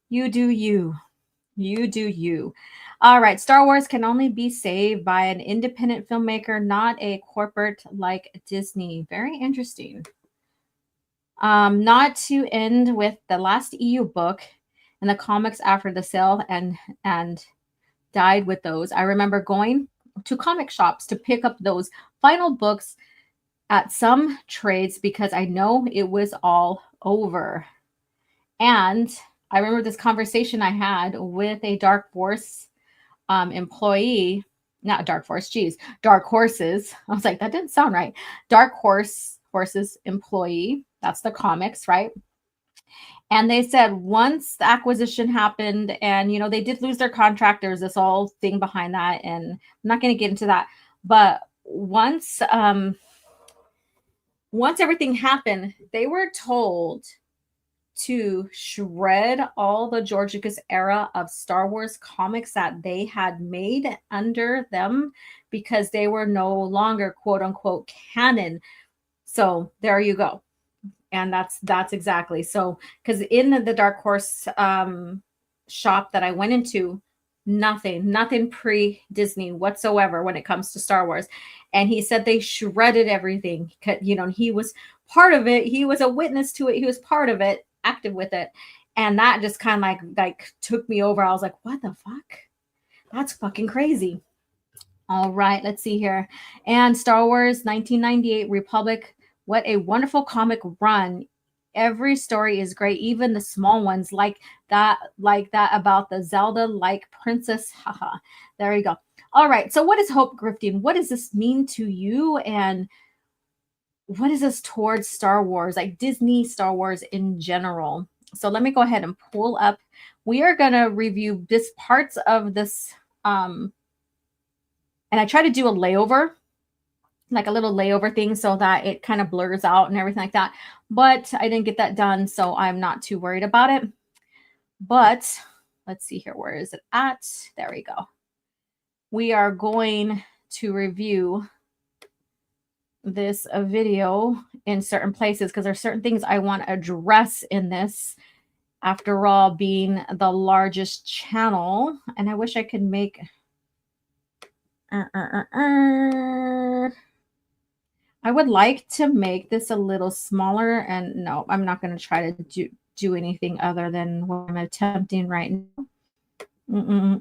you do you. You do you. All right. Star Wars can only be saved by an independent filmmaker, not a corporate like Disney. Very interesting. Not to end with the last EU book and the comics after the sale and died with those. I remember going to comic shops to pick up those final books at some trades because I know it was all over. And I remember this conversation I had with a Dark Force employee, not Dark Force, geez, Dark Horses. I was like, that didn't sound right. Dark Horses employee. That's the comics, right? And they said once the acquisition happened and, you know, they did lose their contract, there's this whole thing behind that. And I'm not going to get into that. But once everything happened, they were told to shred all the George Lucas era of Star Wars comics that they had made under them because they were no longer quote unquote canon. So there you go. And that's exactly so, because in the Dark Horse shop that I went into, nothing pre-Disney whatsoever when it comes to Star Wars. And he said they shredded everything. You know, he was part of it. He was a witness to it. He was part of it, active with it. And that just kind of like took me over. I was like, what the fuck? That's fucking crazy. All right, let's see here. And Star Wars 1998 Republic. What a wonderful comic run. Every story is great, even the small ones like that about the Zelda-like princess. Haha. There you go. All right. So what is hope grifting? What does this mean to you? And what is this towards Star Wars, like Disney Star Wars in general? So let me go ahead and pull up. We are going to review this parts of this. And I try to do a layover, like a little layover thing so that it kind of blurs out and everything like that. But I didn't get that done, so I'm not too worried about it. But let's see here. Where is it at? There we go. We are going to review this video in certain places because there's certain things I want to address in this. After all, being the largest channel. And I wish I could make... I would like to make this a little smaller, and no, I'm not going to try to do anything other than what I'm attempting right now.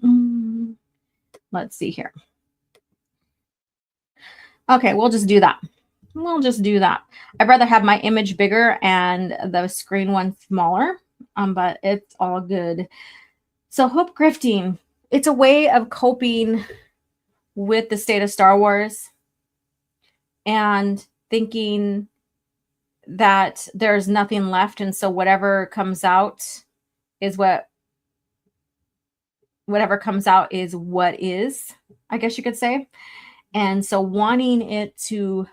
Let's see here. Okay, we'll just do that. We'll just do that. I'd rather have my image bigger and the screen one smaller, but it's all good. So hope grifting, it's a way of coping with the state of Star Wars and thinking that there's nothing left. And so whatever comes out is whatever comes out is what is, I guess you could say. And so wanting it to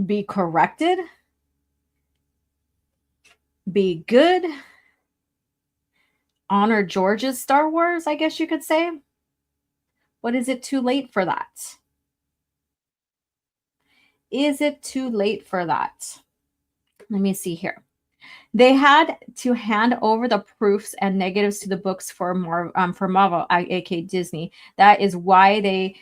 be corrected, be good, honor George's Star Wars, I guess you could say. But is it too late for that? Is it too late for that? Let me see here. They had to hand over the proofs and negatives to the books for Marvel, aka Disney. That is why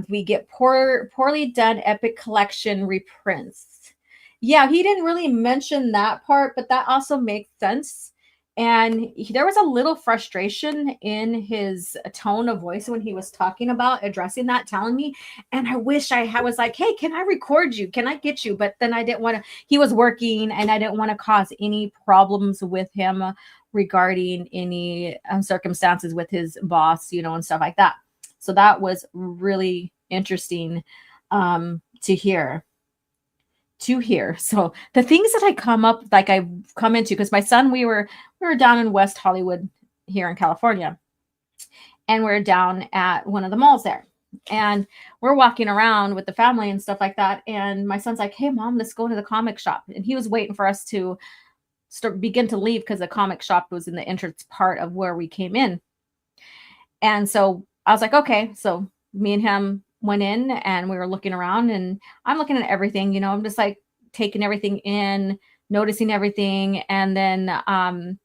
we get poorly done epic collection reprints. Yeah, he didn't really mention that part, but that also makes sense. And there was a little frustration in his tone of voice when he was talking about addressing that, telling me. And I wish I was like, hey, can I record you? Can I get you? But then I didn't want to. He was working and I didn't want to cause any problems with him regarding any circumstances with his boss, and stuff like that. So that was really interesting to hear. So the things that I've come into, because my son, we were down in West Hollywood here in California, and we're down at one of the malls there. And we're walking around with the family and stuff like that. And my son's like, hey, Mom, let's go to the comic shop. And he was waiting for us to begin to leave because the comic shop was in the entrance part of where we came in. And so I was like, okay. So me and him went in and we were looking around, and I'm looking at everything, you know, I'm just like taking everything in, noticing everything. And then,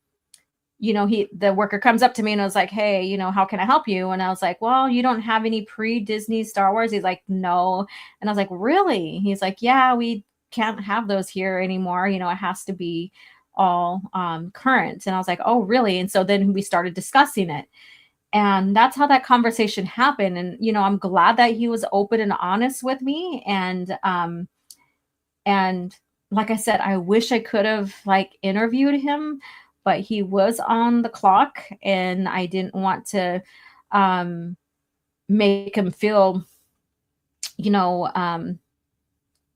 you know, the worker comes up to me and was like, hey, you know, how can I help you? And I was like, well, you don't have any pre-Disney Star Wars? He's like, no. And I was like, really? He's like, yeah, we can't have those here anymore. You know, it has to be all current. And I was like, oh, really? And so then we started discussing it. And that's how that conversation happened. And, you know, I'm glad that he was open and honest with me. And like I said, I wish I could have like interviewed him, but he was on the clock and I didn't want to make him feel, you know,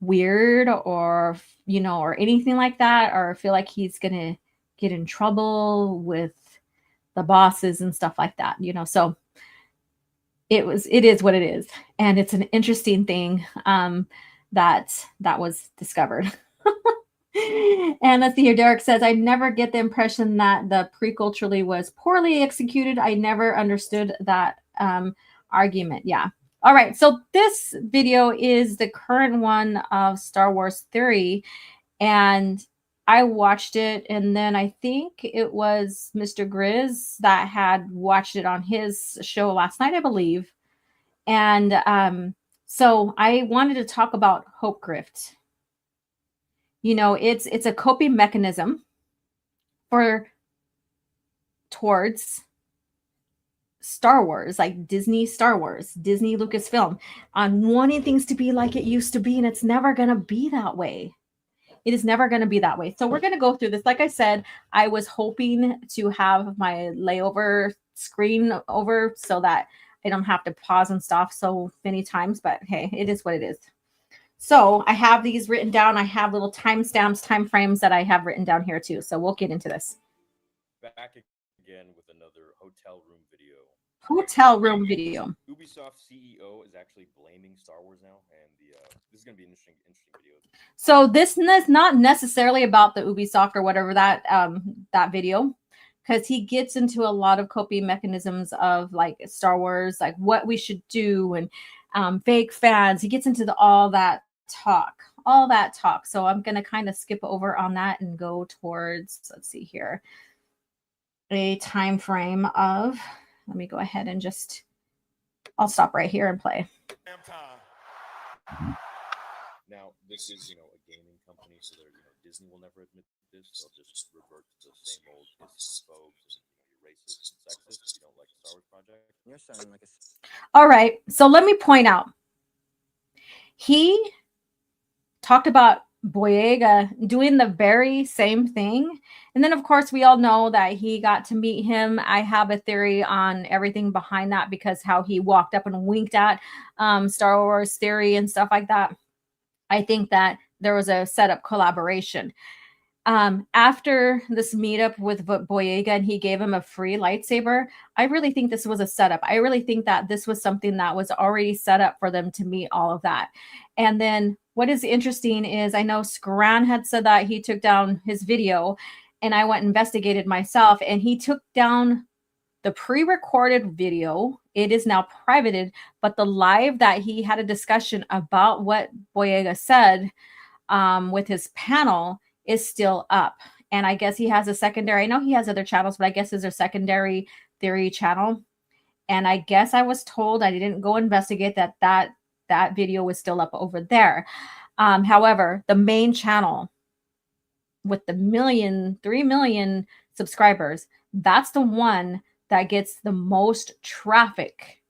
weird or, you know, or anything like that, or feel like he's going to get in trouble with the bosses and stuff like that, you know. So it is what it is. And it's an interesting thing that was discovered. And let's see here. Derek says, I never get the impression that the prequel trilogy was poorly executed. I never understood that argument. Yeah. All right. So this video is the current one of Star Wars Theory. And I watched it. And then I think it was Mr. Grizz that had watched it on his show last night, I believe. And so I wanted to talk about Hope Grift. You know, it's a coping mechanism towards Star Wars, like Disney Star Wars, Disney Lucasfilm, on wanting things to be like it used to be, and it's never going to be that way. It is never going to be that way. So we're going to go through this. Like I said, I was hoping to have my layover screen over so that I don't have to pause and stop so many times, but hey, it is what it is. So I have these written down. I have little timestamps, time frames that I have written down here too. So we'll get into this. Back again with another hotel room video. Hotel room video. Ubisoft CEO is actually blaming Star Wars now, and this is going to be an interesting video. So this is not necessarily about the Ubisoft or whatever that video, because he gets into a lot of coping mechanisms of like Star Wars, like what we should do, and fake fans. He gets into all that talk. So I'm going to kind of skip over on that and go towards, let's see here, a time frame of, let me go ahead and I'll stop right here and play. Now, this is, you know, a gaming company, so they're, you know, Disney will never admit this. They'll just revert to the same old phobes and, you know, racist and sexist. You don't like the Star Wars project? You're sounding like a... All right. So let me point out, he talked about Boyega doing the very same thing. And then, of course, we all know that he got to meet him. I have a theory on everything behind that, because how he walked up and winked at Star Wars Theory and stuff like that. I think that there was a setup collaboration. After this meetup with Boyega and he gave him a free lightsaber, I really think this was a setup. I really think that this was something that was already set up for them to meet all of that. And then what is interesting is, I know Scran had said that he took down his video, and I went and investigated myself, and he took down the pre-recorded video. It is now privated, but the live that he had a discussion about what Boyega said with his panel is still up. And I guess he has a secondary, I know he has other channels, but I guess there's a secondary theory channel. And I guess I was told, I didn't go investigate, that video was still up over there. However, the main channel with the 3 million subscribers, that's the one that gets the most traffic.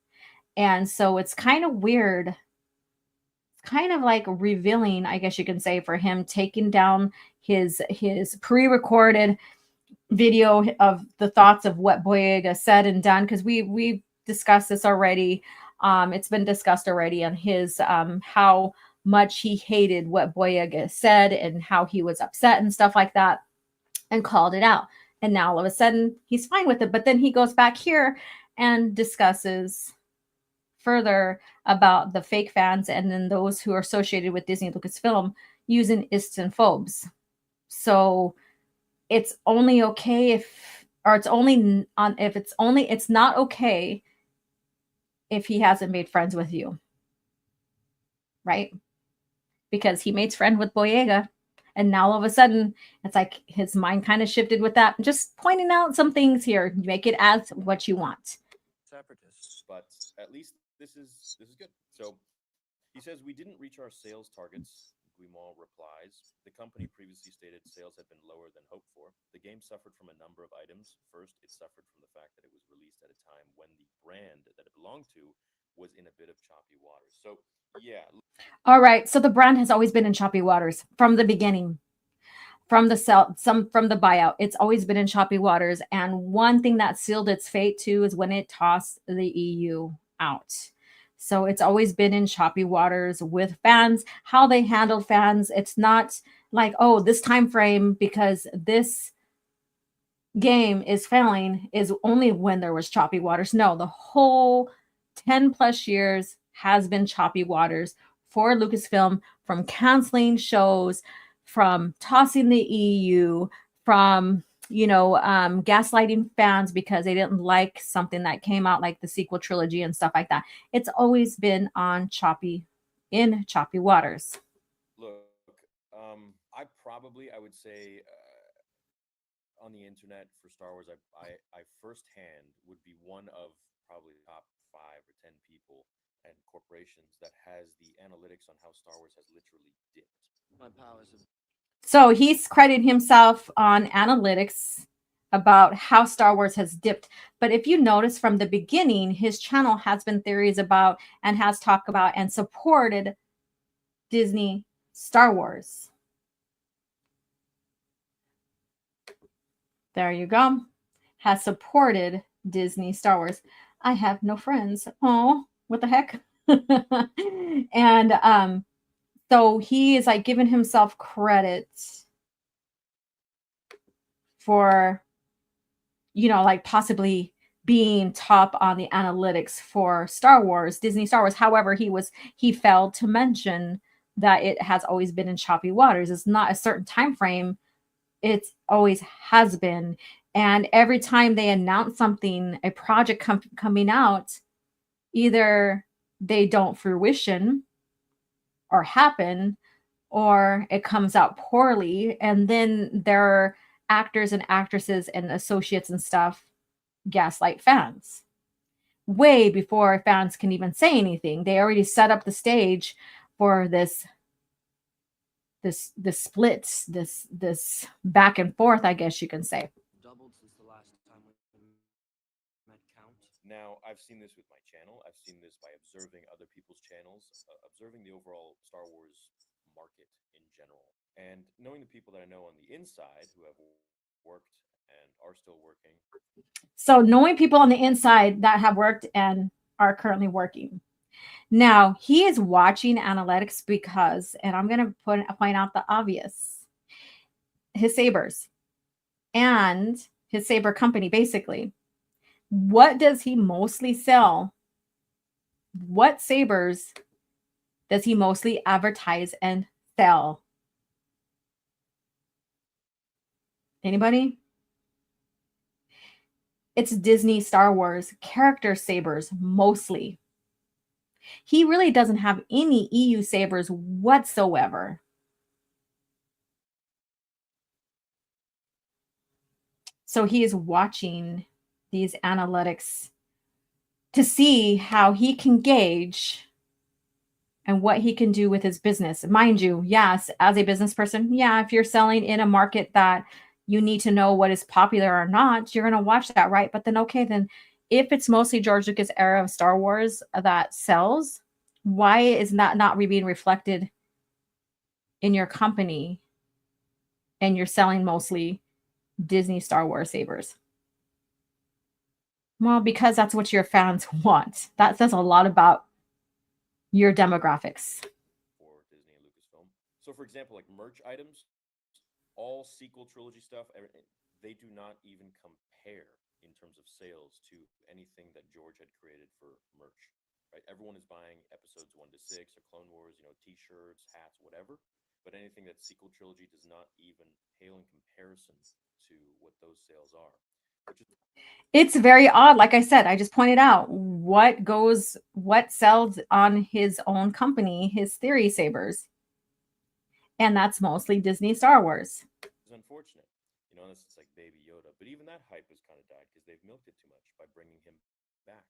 And so it's kind of weird, kind of like revealing, I guess you can say, for him taking down his pre-recorded video of the thoughts of what Boyega said and done, because we discussed this already. It's been discussed already on his how much he hated what Boyega said and how he was upset and stuff like that, and called it out. And now all of a sudden he's fine with it. But then he goes back here and discusses further about the fake fans and then those who are associated with Disney Lucasfilm using ists and phobes. So it's only okay if, or it's only on, if it's only, it's not okay if he hasn't made friends with you, right? Because he made friends with Boyega. And now all of a sudden, it's like his mind kind of shifted with that. Just pointing out some things here. Make it as what you want. Separatists, but at least this is good. So he says we didn't reach our sales targets. Guimont replies, the company previously stated sales had been lower than hoped for. The game suffered from a number of items. First, it suffered from the fact that it was released at a time when the brand that it belonged to was in a bit of choppy waters. So, yeah. All right. So the brand has always been in choppy waters from the beginning. From the buyout, it's always been in choppy waters. And one thing that sealed its fate too is when it tossed the EU out. So it's always been in choppy waters with fans, how they handled fans. It's not like, oh, this time frame because this game is failing is only when there was choppy waters. No, the whole 10 plus years has been choppy waters for Lucasfilm, from canceling shows, from tossing the EU, from gaslighting fans because they didn't like something that came out, like the sequel trilogy and stuff like that. It's always been in choppy waters. Look, I would say on the internet for Star Wars, I firsthand would be one of probably top 5 or 10 people and corporations that has the analytics on how Star Wars has literally dipped. My powers have... So he's credited himself on analytics about how Star Wars has dipped. But if you notice from the beginning, his channel has been theories about and has talked about and supported Disney Star Wars. There you go. Has supported Disney Star Wars. I have no friends. Oh, what the heck? And so he is like giving himself credit for, like possibly being top on the analytics for Star Wars, Disney Star Wars. However, he failed to mention that it has always been in choppy waters. It's not a certain time frame. It always has been. And every time they announce something, a project coming out, either they don't fruition or happen, or it comes out poorly. And then their actors and actresses and associates and stuff gaslight fans way before fans can even say anything. They already set up the stage for this splits, this back and forth, I guess you can say. doubled since the last time we met count. Now, I've seen this with my channel. I've seen this by observing other people's channels, observing the overall Star Wars market in general, and knowing the people that I know on the inside who have worked and are still working. So knowing people on the inside that have worked and are currently working. Now, he is watching analytics because, and I'm going to point out the obvious, his sabers and his saber company, basically. What does he mostly sell? What sabers does he mostly advertise and sell? Anybody? It's Disney Star Wars character sabers mostly. He really doesn't have any EU sabers whatsoever. So he is watching these analytics to see how he can gauge and what he can do with his business. Mind you, yes, as a business person, yeah, if you're selling in a market that you need to know what is popular or not, you're going to watch that, right? But then, okay, then if it's mostly George Lucas era of Star Wars that sells, why is that not being reflected in your company and you're selling mostly Disney Star Wars sabers? Well, because that's what your fans want. That says a lot about your demographics. For Disney and Lucasfilm. So, for example, like merch items, all sequel trilogy stuff, they do not even compare in terms of sales to anything that George had created for merch. Right? Everyone is buying episodes 1 to 6 or Clone Wars, T-shirts, hats, whatever. But anything that's sequel trilogy does not even pale in comparison to what those sales are. It's very odd. Like I said, I just pointed out what sells on his own company, his Theory Sabers. And that's mostly Disney Star Wars. It's unfortunate. Unless it's like Baby Yoda. But even that hype has kind of died because they've milked it too much by bringing him back.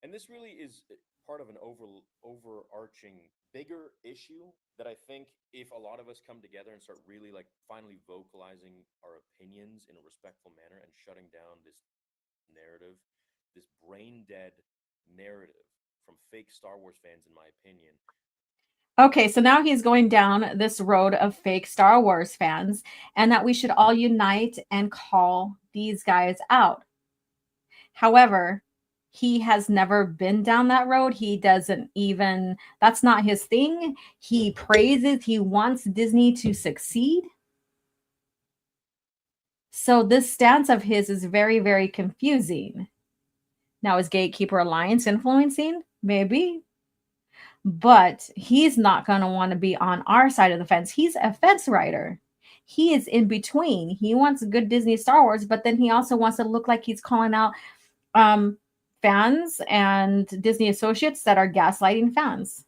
And this really is part of an overarching, bigger issue that I think if a lot of us come together and start really finally vocalizing our opinions in a respectful manner and shutting down this narrative, this brain dead narrative from fake Star Wars fans, in my opinion. Okay, so now he's going down this road of fake Star Wars fans, and that we should all unite and call these guys out. However, he has never been down that road. He doesn't even, that's not his thing. He praises, he wants Disney to succeed. So this stance of his is very, very confusing. Now, is Gatekeeper Alliance influencing? Maybe. But he's not going to want to be on our side of the fence. He's a fence rider. He is in between. He wants good Disney Star Wars, but then he also wants to look like he's calling out fans and Disney associates that are gaslighting fans.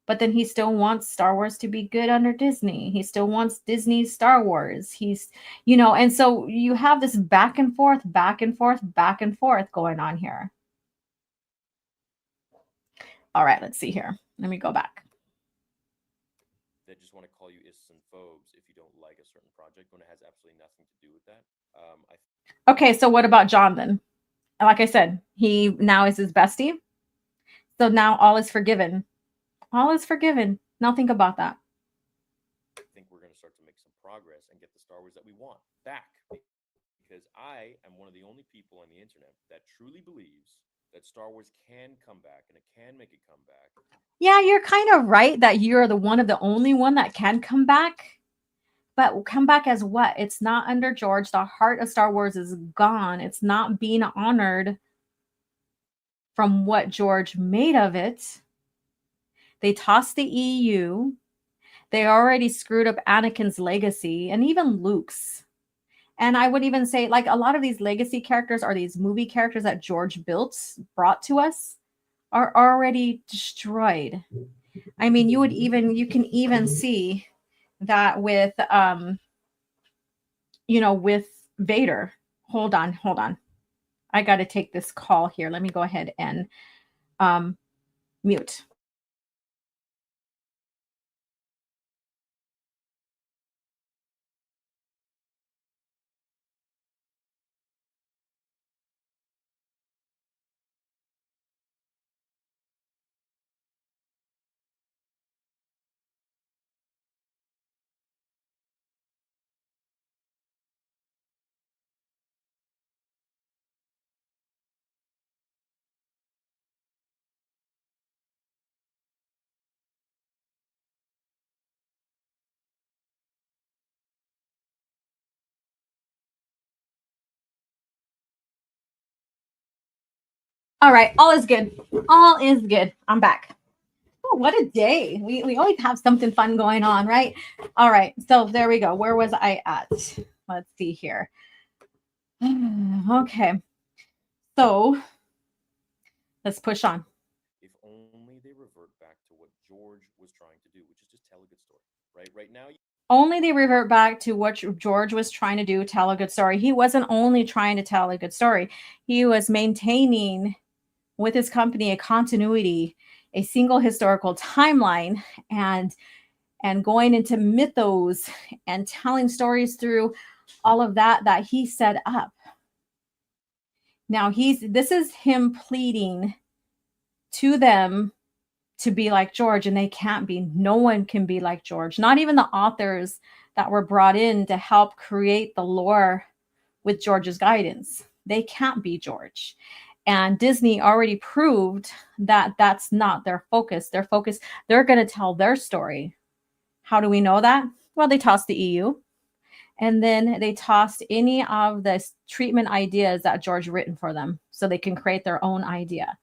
But then he still wants Star Wars to be good under Disney. He still wants Disney Star Wars. He's, and so you have this back and forth going on here. All right, let's see here. Let me go back. They just want to call you ists and phobes if you don't like a certain project when it has absolutely nothing to do with that. Okay, so what about John then? Like I said, he now is his bestie. So now all is forgiven. All is forgiven. Now think about that. I think we're going to start to make some progress and get the Star Wars that we want back. Because I am one of the only people on the internet that truly believes that Star Wars can come back and it can make it come back. Yeah, you're kind of right that you're the only one that can come back. But come back as what? It's not under George. The heart of Star Wars is gone. It's not being honored from what George made of it. They tossed the EU. They already screwed up Anakin's legacy and even Luke's. And I would even say, a lot of these legacy characters are these movie characters that George brought to us are already destroyed. I mean, you can even see that with, with Vader. Hold on. I got to take this call here. Let me go ahead and mute. All right, all is good. All is good. I'm back. Oh, what a day. We always have something fun going on, right? All right, so there we go. Where was I at? Let's see here. Okay. So let's push on. If only they revert back to what George was trying to do, which is just tell a good story, right? Right now, only they revert back to what George was trying to do, tell a good story. He wasn't only trying to tell a good story. He was maintaining with his company a continuity, a single historical timeline, and going into mythos and telling stories through all of that he set up. Now this is him pleading to them to be like George, and they can't be. No one can be like George. Not even the authors that were brought in to help create the lore with George's guidance. They can't be George. And Disney already proved that that's not their focus. Their focus, they're going to tell their story. How do we know that? Well, they tossed the EU. and then they tossed any of the treatment ideas that George written for them so they can create their own idea.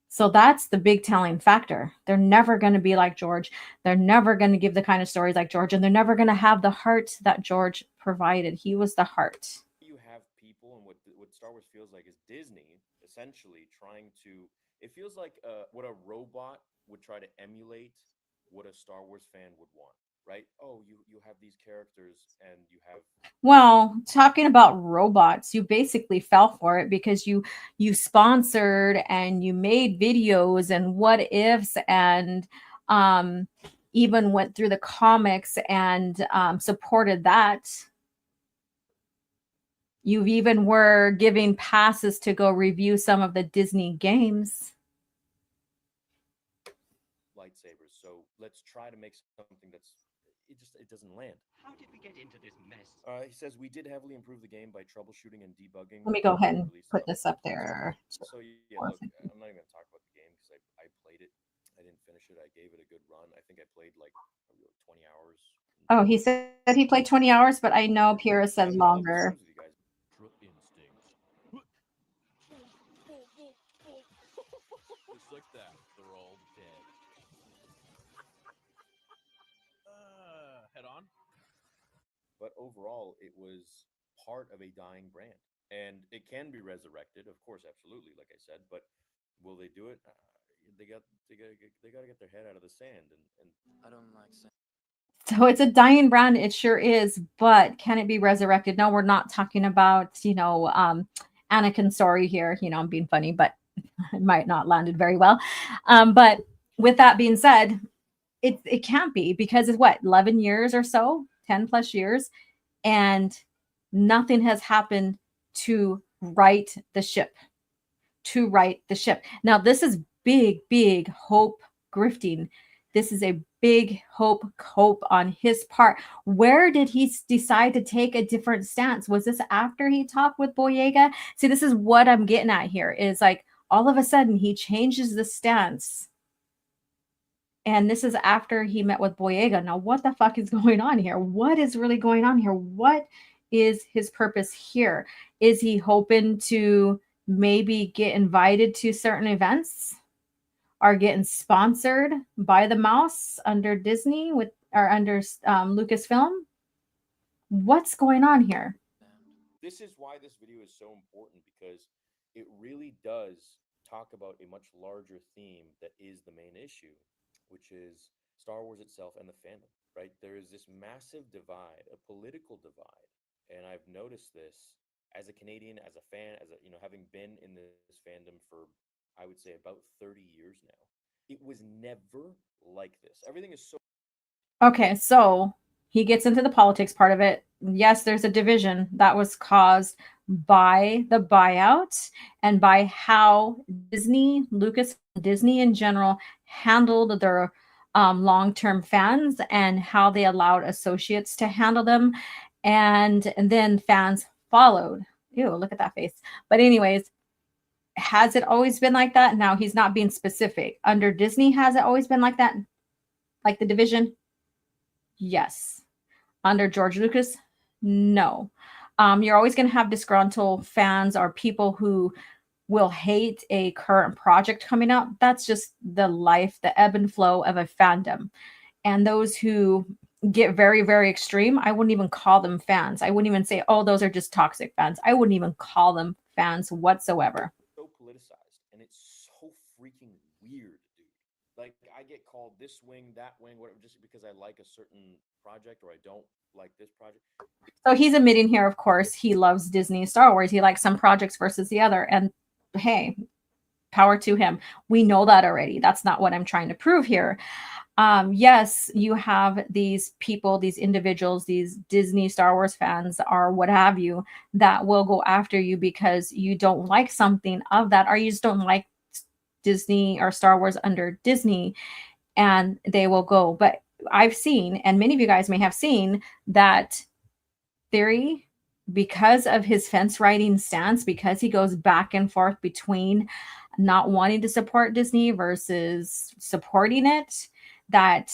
So that's the big telling factor. They're never going to be like George. They're never going to give the kind of stories like George, and they're never going to have the heart that George provided. He was the heart. You have people, and what Star Wars feels like is Disney essentially trying to. It feels like what a robot would try to emulate what a Star Wars fan would want, right? Oh, you have these characters, and you have. Well, talking about robots, you basically fell for it because you sponsored and you made videos and what ifs and even went through the comics and supported that. You even were giving passes to go review some of the Disney games. Lightsabers. So let's try to make something that's it doesn't land. How did we get into this mess? He says we did heavily improve the game by troubleshooting and debugging. Let me go ahead and put this up there. So yeah, look, I'm not even gonna talk about the game because I played it. I didn't finish it. I gave it a good run. I think I played like 20 hours. Oh, he said he played 20 hours, but I know Pira said longer. Just like that, they're all dead. Head on. But overall, it was part of a dying brand, and it can be resurrected, of course, absolutely, like I said. But will they do it? They got to get their head out of the sand, and I don't like sand. So it's a dying brand. It sure is, but can it be resurrected? No, we're not talking about, Anakin's story here. I'm being funny, but it might not landed very well. But with that being said, it can't be because it's what, 11 years or so, 10 plus years, and nothing has happened to right the ship. Now, this is big hope grifting. This is a big hope on his part. Where did he decide to take a different stance? Was this after he talked with Boyega? See, this is what I'm getting at here is like all of a sudden he changes the stance. And this is after he met with Boyega. Now, what the fuck is going on here? What is really going on here? What is his purpose here? Is he hoping to maybe get invited to certain events? Are getting sponsored by the mouse under Disney or under Lucasfilm? What's going on here? This is why this video is so important, because it really does talk about a much larger theme that is the main issue, which is Star Wars itself and the fandom, right? There is this massive divide, a political divide. And I've noticed this as a Canadian, as a fan, having been in this fandom for, I would say, about 30 years now. It was never like this. Everything is so... Okay, so he gets into the politics part of it. Yes, there's a division that was caused by the buyout and by how Disney, Lucas, Disney in general handled their long-term fans and how they allowed associates to handle them. And then fans followed. Ew, look at that face. But anyways, has it always been like that? Now, he's not being specific. Under Disney, has it always been like that? Like the division? Yes. Under George Lucas? No. You're always going to have disgruntled fans or people who will hate a current project coming up. That's just the life, the ebb and flow of a fandom. And those who get very, very extreme, I wouldn't even call them fans. I wouldn't even say, oh, those are just toxic fans. I wouldn't even call them fans whatsoever. So politicized, and it's so freaking weird, dude. Like, I get called this wing, that wing, whatever, just because I like a certain project or I don't like this project. So he's admitting here, of course, he loves Disney Star Wars. He likes some projects versus the other. And hey, power to him. We know that already. That's not what I'm trying to prove here. Yes, you have these people, these individuals, these Disney Star Wars fans or what have you that will go after you because you don't like something of that, or you just don't like Disney or Star Wars under Disney, and they will go. But I've seen, and many of you guys may have seen, that Theory, because of his fence riding stance, because he goes back and forth between not wanting to support Disney versus supporting it, that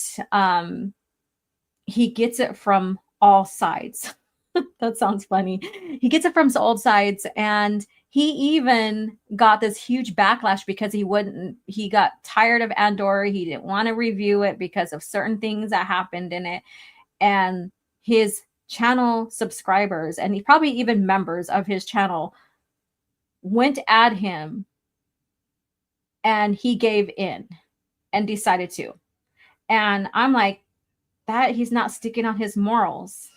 he gets it from all sides. That sounds funny. He gets it from old sites, and he even got this huge backlash because he got tired of Andor. He didn't want to review it because of certain things that happened in it. And his channel subscribers, and he probably even members of his channel, went at him, and he gave in and decided to. And I'm like, that he's not sticking on his morals.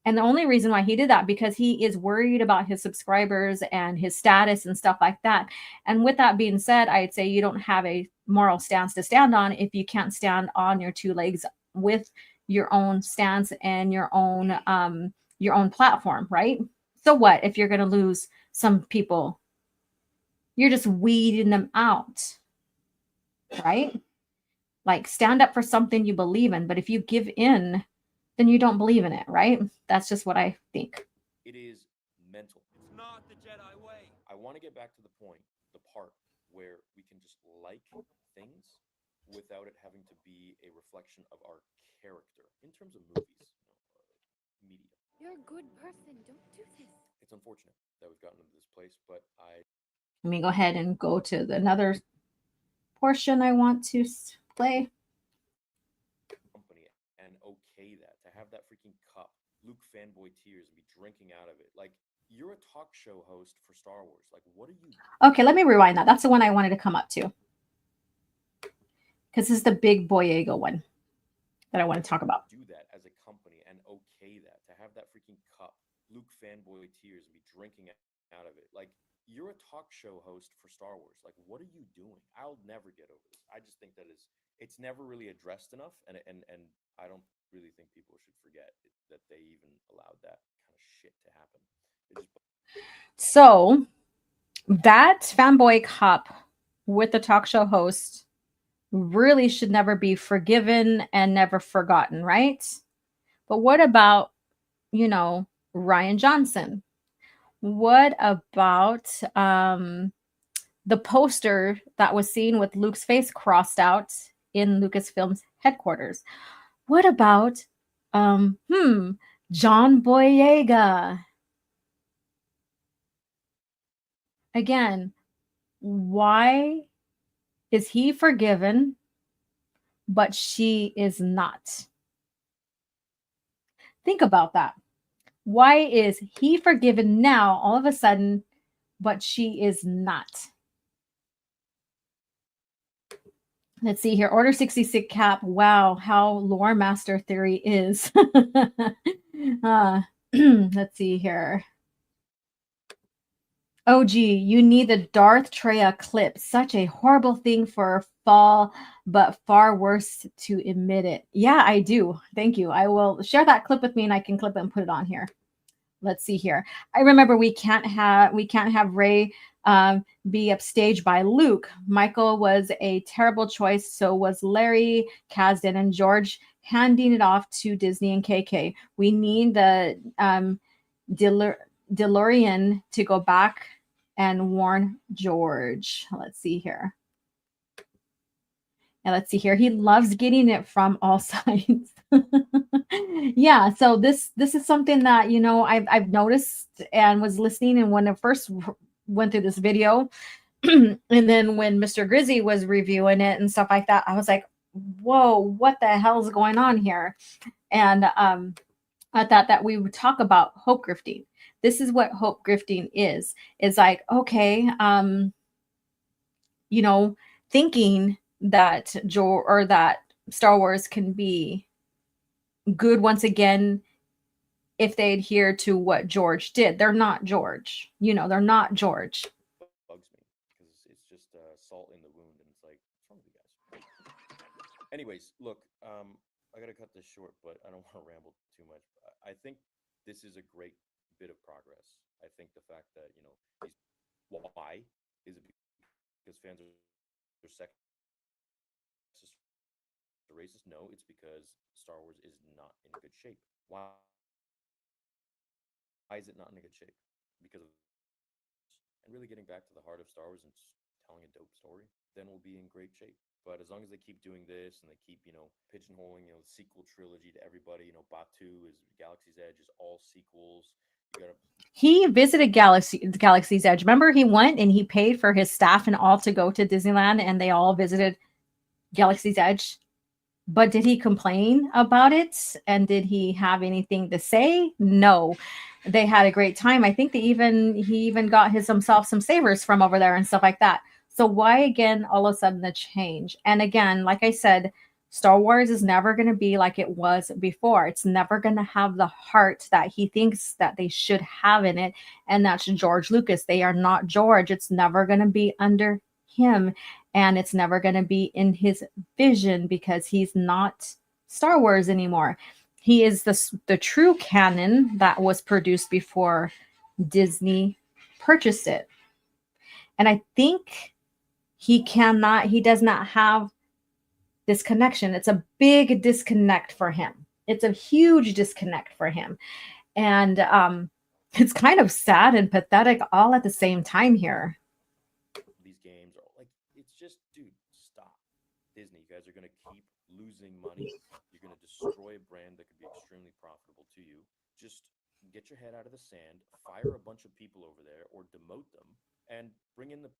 And the only reason why he did that, because he is worried about his subscribers and his status and stuff like that. And with that being said, I'd say you don't have a moral stance to stand on if you can't stand on your two legs with your own stance and your own platform, right? So what if you're going to lose some people? You're just weeding them out, right? Like, stand up for something you believe in, but if you give in, then you don't believe in it, right? That's just what I think. It is mental. It's not the Jedi way. I want to get back to the point, the part where we can just like things without it having to be a reflection of our character in terms of movies, media. You're a good person. Don't do this. It's unfortunate that we've gotten to this place, but Let me go ahead and go to another portion I want to play. Company and okay that, to have that freaking cup, Luke fanboy tears, and be drinking out of it. Like, you're a talk show host for Star Wars. Like, what are you? Okay, let me rewind that. That's the one I wanted to come up to, because this is the big Boyega one that I want to talk about. Do that as a company and okay that, to have that freaking cup, Luke fanboy tears, and be drinking out of it. Like, you're a talk show host for Star Wars. Like, what are you doing? I'll never get over this. I just think it's never really addressed enough, and I don't really think people should forget that they even allowed that kind of shit to happen. So that fanboy cup with the talk show host really should never be forgiven and never forgotten, right? But what about, Rian Johnson? What about the poster that was seen with Luke's face crossed out in Lucasfilm's headquarters? What about John Boyega? Again, why is he forgiven, but she is not? Think about that. Why is he forgiven now all of a sudden, but she is not? Let's see here. Order 66 Cap. Wow, how lore master theory is. Let's see here. Oh, gee, you need the Darth Treya clip. Such a horrible thing for fall, but far worse to admit it. Yeah, I do. Thank you. I will share that clip with me, and I can clip it and put it on here. Let's see here. I remember we can't have Rey be upstaged by Luke. Michael was a terrible choice. So was Larry, Kasdan, and George, handing it off to Disney and KK. We need the DeLorean to go back and warn George. Let's see here. And let's see here. He loves getting it from all sides. Yeah. So this is something that, I've noticed and was listening. And when I first went through this video, and then when Mr. Grizzy was reviewing it and stuff like that, I was like, whoa, what the hell is going on here? And I thought that we would talk about hope grifting. This is what hope grifting is. It's like, okay, thinking that that Star Wars can be good once again if they adhere to what George did. They're not George. They're not George. Bugs me because it's just salt in the wound, and it's like, what's wrong with you guys? Anyways, look, I gotta cut this short, but I don't want to ramble too much. I think this is a great bit of progress. I think the fact that why is it because fans are sexist or racist? No, it's because Star Wars is not in good shape. Why is it not in a good shape? Because of, and really getting back to the heart of Star Wars and just telling a dope story, then we'll be in great shape. But as long as they keep doing this and they keep, pigeonholing, the sequel trilogy to everybody, Batu is Galaxy's Edge is all sequels. You gotta. He visited Galaxy's Edge. Remember, he went and he paid for his staff and all to go to Disneyland, and they all visited Galaxy's Edge. But did he complain about it? And did he have anything to say? No. They had a great time. I think he even got himself some savers from over there and stuff like that. So why again all of a sudden the change? And again, like I said, Star Wars is never going to be like it was before. It's never going to have the heart that he thinks that they should have in it. And that's George Lucas. They are not George. It's never going to be under him. And it's never going to be in his vision because he's not Star Wars anymore. He is the true canon that was produced before Disney purchased it. And I think he does not have this connection. It's a big disconnect for him. It's a huge disconnect for him. And it's kind of sad and pathetic all at the same time here. These games are like, it's just, dude, stop. Disney, you guys are going to keep losing money. You're going to destroy a brand that could be extremely profitable to you. Just get your head out of the sand, fire a bunch of people over there or demote them and bring in the...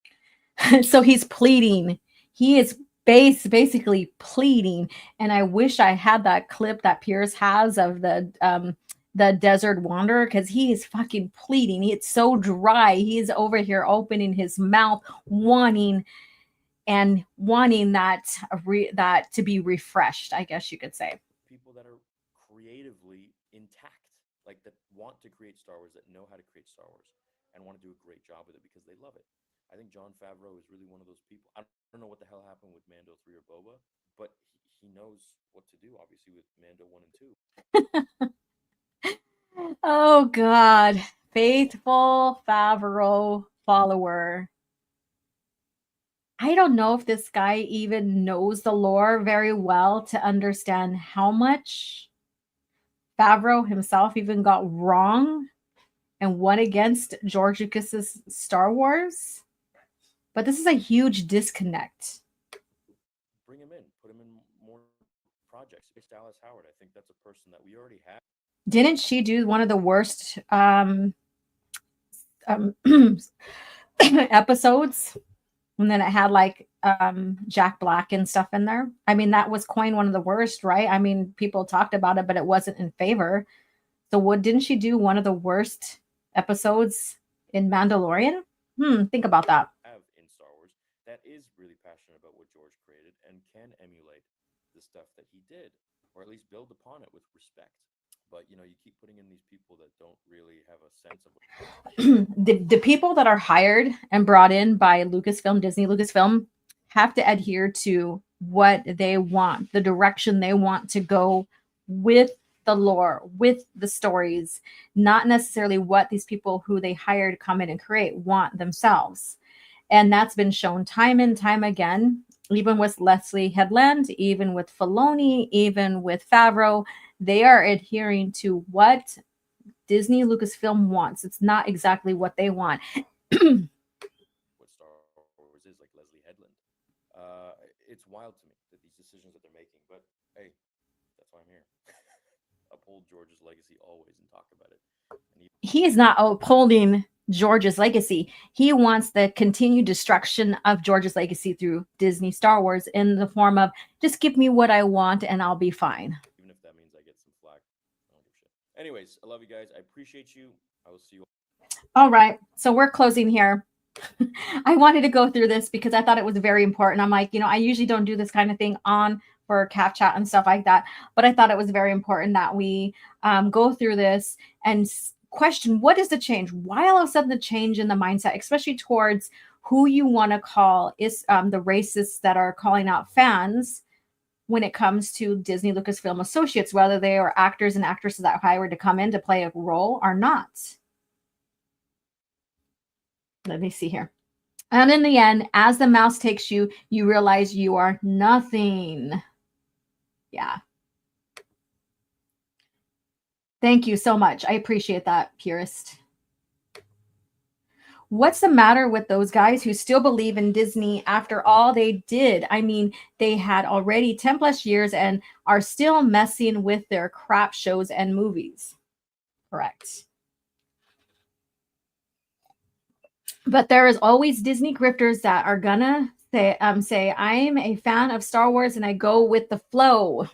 So he's pleading. He is basically pleading. And I wish I had that clip that Pierce has of the Desert Wanderer, because he is fucking pleading. It's so dry. He is over here opening his mouth, wanting that that to be refreshed, I guess you could say. People that are creatively intact, like that want to create Star Wars, that know how to create Star Wars and want to do a great job with it because they love it. I think Jon Favreau is really one of those people. I don't know what the hell happened with Mando 3 or Boba, but he knows what to do, obviously, with Mando 1 and 2. Oh, God. Faithful Favreau follower. I don't know if this guy even knows the lore very well to understand how much Favreau himself even got wrong and went against George Lucas's Star Wars. But this is a huge disconnect. Bring him in. Put him in more projects. It's Dallas Howard. I think that's a person that we already have. Didn't she do one of the worst episodes? And then it had like Jack Black and stuff in there. I mean, that was coined one of the worst, right? I mean, people talked about it, but it wasn't in favor. So didn't she do one of the worst episodes in Mandalorian? Think about that. In Star Wars that is really passionate about what George created and can emulate the stuff that he did, or at least build upon it with respect. But you keep putting in these people that don't really have a sense of the people that are hired and brought in by Disney Lucasfilm have to adhere to what they want, the direction they want to go with the lore, with the stories, not necessarily what these people who they hired come in and create want themselves. And that's been shown time and time again, even with Leslie Headland, even with Filoni, even with Favreau. They are adhering to what Disney Lucasfilm wants. It's not exactly what they want. What Star Wars is, like Leslie Headland. It's wild to me that these decisions that they're making, but hey, that's why I'm here. Uphold George's legacy always and talk about it. He is not upholding George's legacy. He wants the continued destruction of George's legacy through Disney Star Wars in the form of just give me what I want and I'll be fine. Even if that means I get some flack. I don't give a shit. Anyways, I love you guys. I appreciate you. I will see you. All right. So we're closing here. I wanted to go through this because I thought it was very important. I'm like, I usually don't do this kind of thing for CAF chat and stuff like that. But I thought it was very important that we go through this and question what is the change? Why all of a sudden the change in the mindset, especially towards who you want to call is the racists that are calling out fans when it comes to Disney Lucasfilm associates, whether they are actors and actresses that are hired to come in to play a role or not. Let me see here. And in the end, as the mouse takes you, you realize you are nothing. Yeah. Thank you so much. I appreciate that, purist. What's the matter with those guys who still believe in Disney after all they did? I mean, they had already 10 plus years and are still messing with their crap shows and movies. Correct. But there is always Disney grifters that are gonna say, I'm a fan of Star Wars and I go with the flow.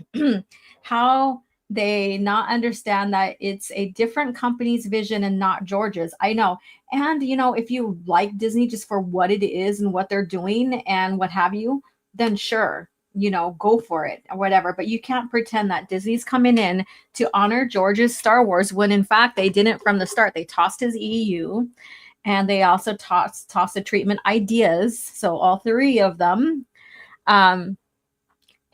How they not understand that it's a different company's vision and not George's. I know. And, you know, if you like Disney just for what it is and what they're doing and what have you, then sure, you know, go for it or whatever. But you can't pretend that Disney's coming in to honor George's Star Wars when, in fact, they didn't from the start. They tossed his EU and they also tossed the treatment ideas. So all three of them.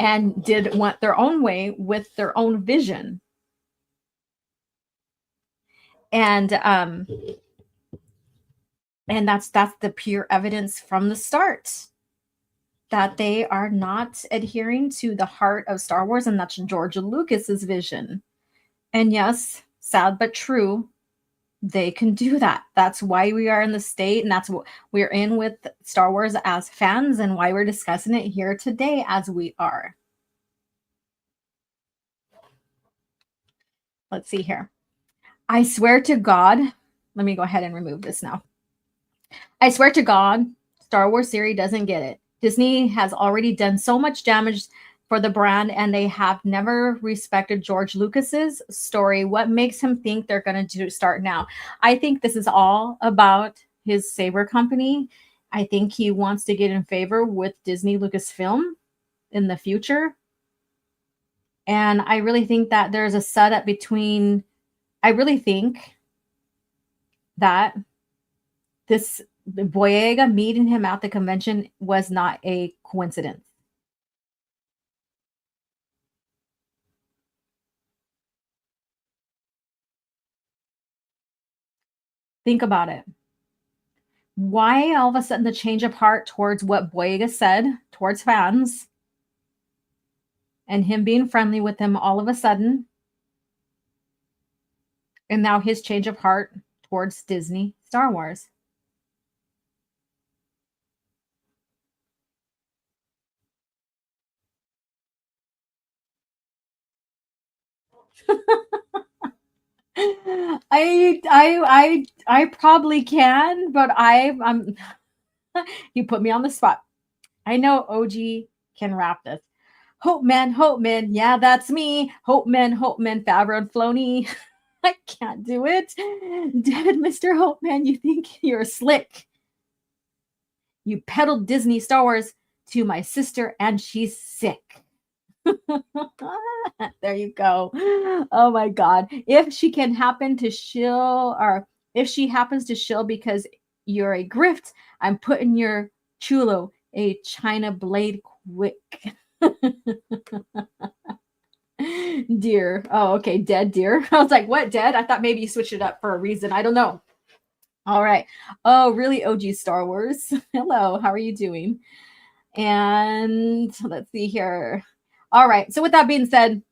And did want their own way with their own vision. And that's the pure evidence from the start that they are not adhering to the heart of Star Wars, and that's George Lucas's vision. And yes, sad but true, they can do that. That's why we are in the state, and that's what we're in with Star Wars as fans, and why we're discussing it here today as we are. Let's see here. I swear to God, let me go ahead and remove this now. I swear to God, Star Wars series doesn't get it. Disney has already done so much damage for the brand, and they have never respected George Lucas's story. What makes him think they're going to start now? I think this is all about his Saber company. I think he wants to get in favor with Disney Lucasfilm in the future. And I really think that there's a setup between, I really think that this Boyega meeting him at the convention was not a coincidence. Think about it. Why all of a sudden the change of heart towards what Boyega said towards fans and him being friendly with them all of a sudden, and now his change of heart towards Disney Star Wars? I probably can, but I'm you put me on the spot. I know OG can rap this. Hope man, yeah, that's me. Hope man, Favreau and Filoni. I can't do it. David, Mr. Hope man, you think you're slick. You peddled Disney Star Wars to my sister and she's sick. There you go. Oh my God. If she can happen to shill, or if she happens to shill because you're a grift, I'm putting your chulo a China blade quick. Dear. Oh, okay. Dead dear. I was like, what, dead? I thought maybe you switched it up for a reason. I don't know. All right. Oh, really? OG Star Wars. Hello. How are you doing? And let's see here. All right. So with that being said,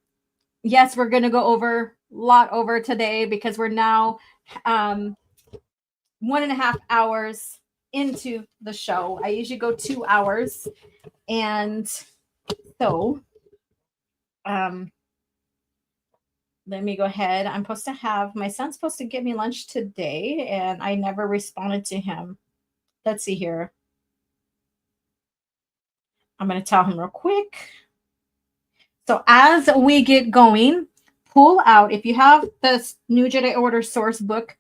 yes, we're going to go over a lot over today because we're now 1.5 hours into the show. I usually go 2 hours. And so let me go ahead. I'm supposed to have, my son's supposed to get me lunch today, and I never responded to him. Let's see here. I'm going to tell him real quick. So as we get going, pull out, if you have this new Jedi Order source book,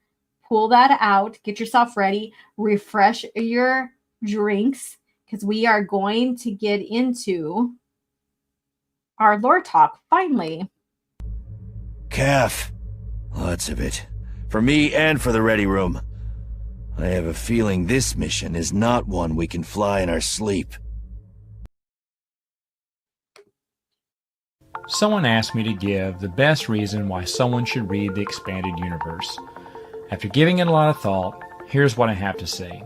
pull that out, get yourself ready, refresh your drinks, because we are going to get into our lore talk finally. CAF. Lots of it. For me and for the ready room. I have a feeling this mission is not one we can fly in our sleep. Someone asked me to give the best reason why someone should read the expanded universe. After giving it a lot of thought, here's what I have to say.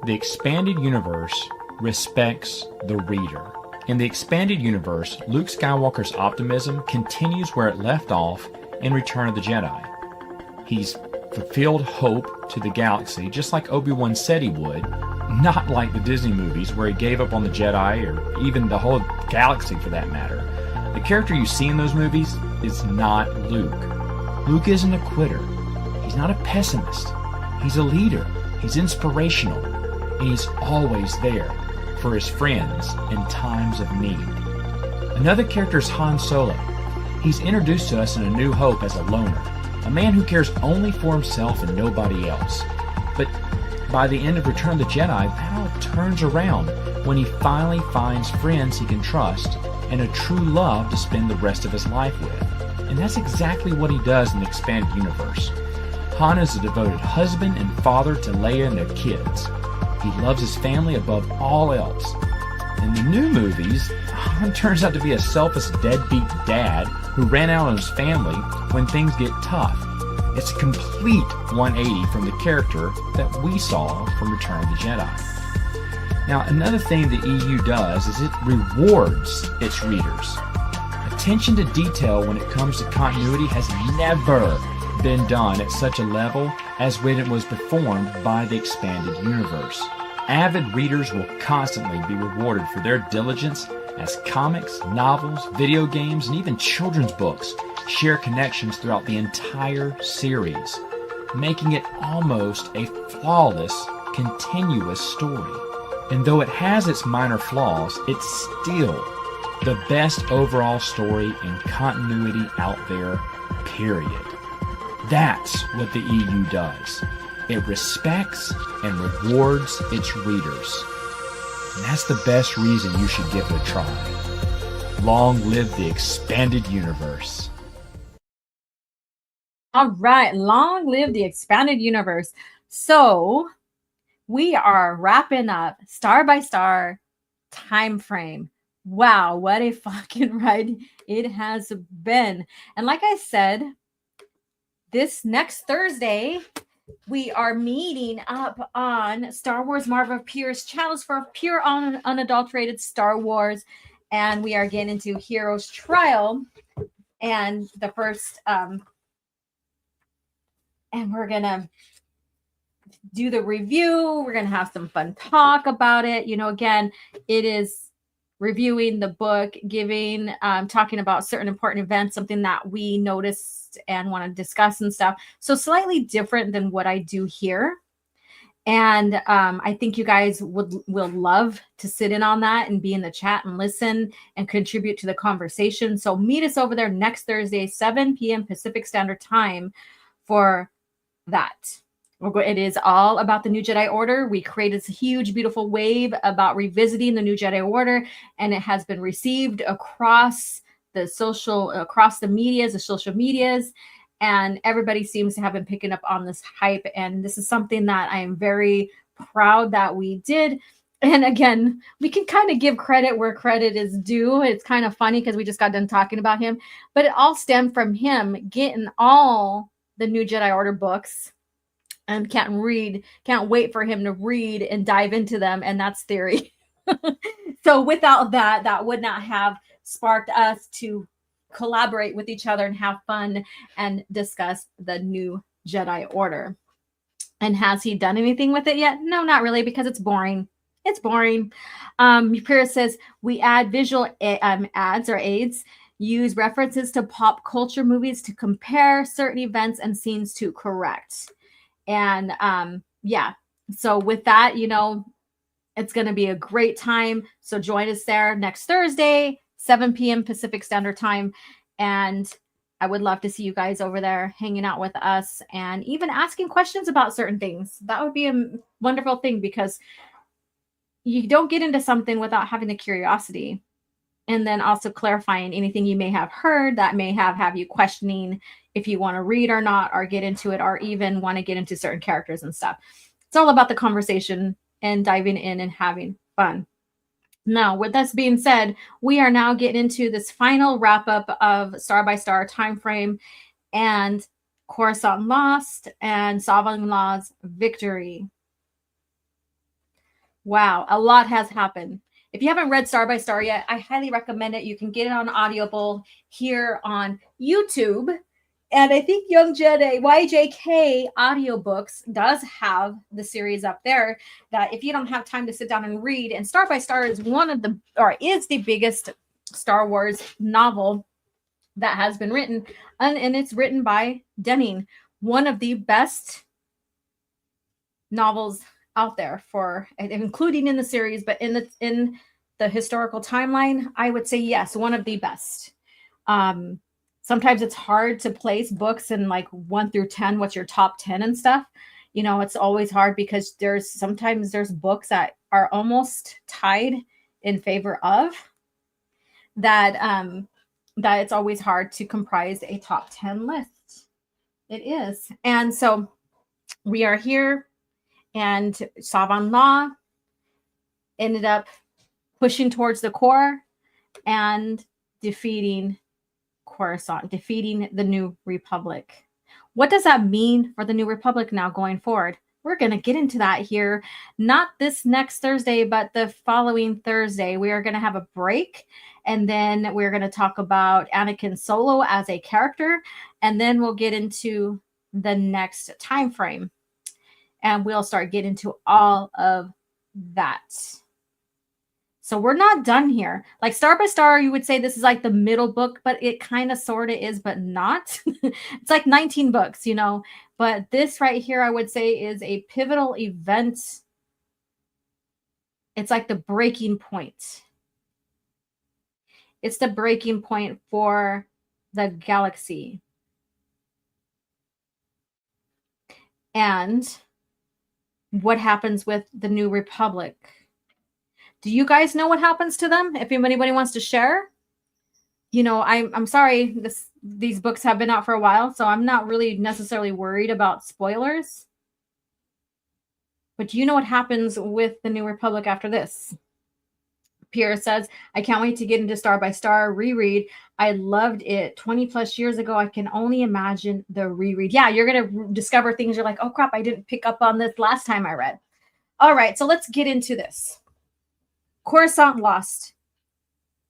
The expanded universe respects the reader. In the expanded universe, Luke Skywalker's optimism continues where it left off in Return of the Jedi. He's fulfilled hope to the galaxy, just like Obi-Wan said he would, not like the Disney movies where he gave up on the Jedi or even the whole galaxy for that matter. The character you see in those movies is not Luke. Luke isn't a quitter. He's not a pessimist. He's a leader. He's inspirational. And he's always there for his friends in times of need. Another character is Han Solo. He's introduced to us in A New Hope as a loner, a man who cares only for himself and nobody else. But by the end of Return of the Jedi, that all turns around when he finally finds friends he can trust and a true love to spend the rest of his life with. And that's exactly what he does in the expanded universe. Han is a devoted husband and father to Leia and their kids. He loves his family above all else. In the new movies, Han turns out to be a selfish deadbeat dad who ran out on his family when things get tough. It's a complete 180 from the character that we saw from Return of the Jedi. Now, another thing the EU does is it rewards its readers. Attention to detail when it comes to continuity has never been done at such a level as when it was performed by the expanded universe. Avid readers will constantly be rewarded for their diligence as comics, novels, video games, and even children's books share connections throughout the entire series, making it almost a flawless, continuous story. And though it has its minor flaws, it's still the best overall story and continuity out there, period. That's what the EU does. It respects and rewards its readers. And that's the best reason you should give it a try. Long live the expanded universe. All right, long live the expanded universe. So we are wrapping up Star by Star time frame. Wow, what a fucking ride it has been. And like I said, this next Thursday, we are meeting up on Star Wars Marvel Pierce channels for pure unadulterated Star Wars. And we are getting into Hero's Trial and the first, and we're going to do the review. We're going to have some fun talk about it. You know, again, it is reviewing the book, giving, talking about certain important events, something that we noticed and want to discuss and stuff. So slightly different than what I do here. And I think you guys will love to sit in on that and be in the chat and listen and contribute to the conversation. So meet us over there next Thursday, 7 p.m. Pacific Standard Time for that. It is all about the new Jedi Order. We created this huge, beautiful wave about revisiting the new Jedi Order, and it has been received across the social medias, and everybody seems to have been picking up on this hype. And this is something that I am very proud that we did. And again, we can kind of give credit where credit is due. It's kind of funny because we just got done talking about him, but it all stemmed from him getting all the new Jedi Order books. And can't wait for him to read and dive into them. And that's theory. So without that, that would not have sparked us to collaborate with each other and have fun and discuss the new Jedi Order. And has he done anything with it yet? No, not really, because it's boring. It's boring. Pierce says, we add visual ads or aids, use references to pop culture movies to compare certain events and scenes to correct. And yeah, so with that, you know, it's going to be a great time. So join us there next Thursday, 7 p.m. Pacific Standard Time. And I would love to see you guys over there hanging out with us and even asking questions about certain things. That would be a wonderful thing, because you don't get into something without having the curiosity. And then also clarifying anything you may have heard that may have you questioning if you want to read or not, or get into it, or even want to get into certain characters and stuff. It's all about the conversation and diving in and having fun. Now, with that being said, we are now getting into this final wrap up of Star by Star time frame and Coruscant lost and Sovereign Law's victory. Wow, a lot has happened. If you haven't read Star by Star yet, I highly recommend it. You can get it on Audible here on YouTube. And I think Young Jedi YJK audiobooks does have the series up there that if you don't have time to sit down and read, and Star by Star is is the biggest Star Wars novel that has been written, and it's written by Denning, one of the best novels out there, for including in the series, but in the historical timeline, I would say yes, one of the best. Sometimes it's hard to place books in like 1 through 10, what's your top 10 and stuff. You know, it's always hard because sometimes there's books that are almost tied in favor of that, that it's always hard to comprise a top 10 list. It is. And so we are here, and Savan Law ended up pushing towards the core and defeating Coruscant, defeating the New Republic. What does that mean for the New Republic now going forward? We're going to get into that here, not this next Thursday, but the following Thursday. We are going to have a break, and then we're going to talk about Anakin Solo as a character, and then we'll get into the next time frame, and we'll start getting into all of that. So we're not done here. Like Star by Star, you would say this is like the middle book, but it kind of sort of is, but not. It's like 19 books, you know. But this right here, I would say, is a pivotal event. It's like the breaking point. It's the breaking point for the galaxy. And what happens with the New Republic? Do you guys know what happens to them? If anybody wants to share, you know, I'm sorry, these books have been out for a while, so I'm not really necessarily worried about spoilers. But do you know what happens with the New Republic after this? Pierre says, I can't wait to get into Star by Star reread. I loved it 20 plus years ago. I can only imagine the reread. Yeah, you're going to discover things. You're like, oh crap, I didn't pick up on this last time I read. All right, so let's get into this. Coruscant lost.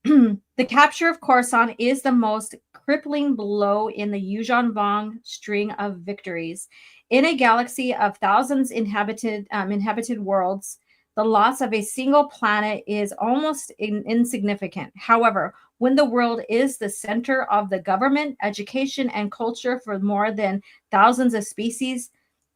The capture of Coruscant is the most crippling blow in the Yuuzhan Vong string of victories. In a galaxy of thousands inhabited worlds, the loss of a single planet is almost insignificant. However, when the world is the center of the government, education, and culture for more than thousands of species,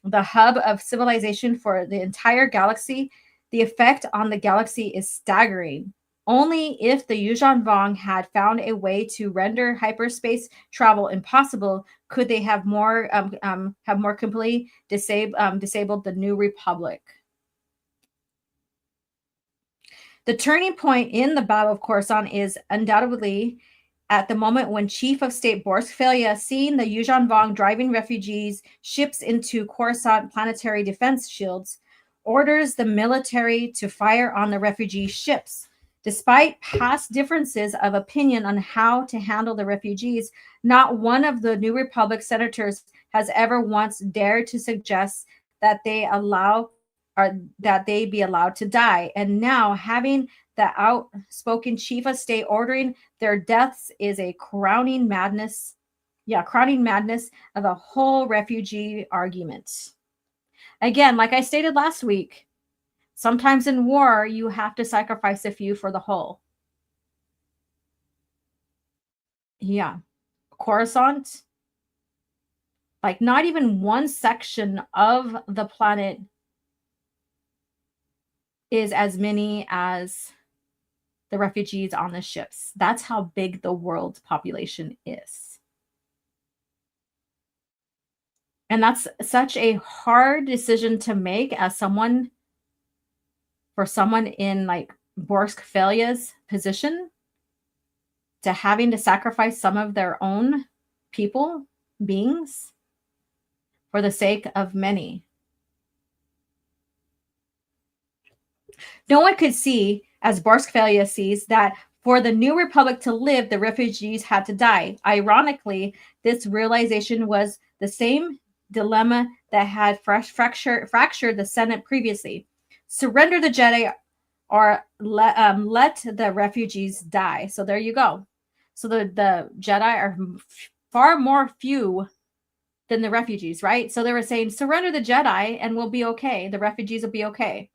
the hub of civilization for the entire galaxy, the effect on the galaxy is staggering. Only if the Yuuzhan Vong had found a way to render hyperspace travel impossible could they have more completely disabled the New Republic. The turning point in the Battle of Coruscant is undoubtedly at the moment when Chief of State Borskfelia, seeing the Yuuzhan Vong driving refugees ships into Coruscant planetary defense shields, orders the military to fire on the refugee ships. Despite past differences of opinion on how to handle the refugees, not one of the New Republic senators has ever once dared to suggest that they be allowed to die. And now having the outspoken chief of state ordering their deaths is a crowning madness of the whole refugee argument. Again, like I stated last week, sometimes in war, you have to sacrifice a few for the whole. Yeah. Coruscant, like not even one section of the planet is as many as the refugees on the ships. That's how big the world's population is. And that's such a hard decision to make as someone in like Borskfelia's position, to having to sacrifice some of their own beings for the sake of many. No one could see, as Borskfelia sees, that for the New Republic to live, the refugees had to die. Ironically, this realization was the same dilemma that had fractured the Senate previously. Surrender the Jedi or let the refugees die. So there you go. So the Jedi are far more few than the refugees, right? So they were saying, surrender the Jedi and we'll be okay. The refugees will be okay.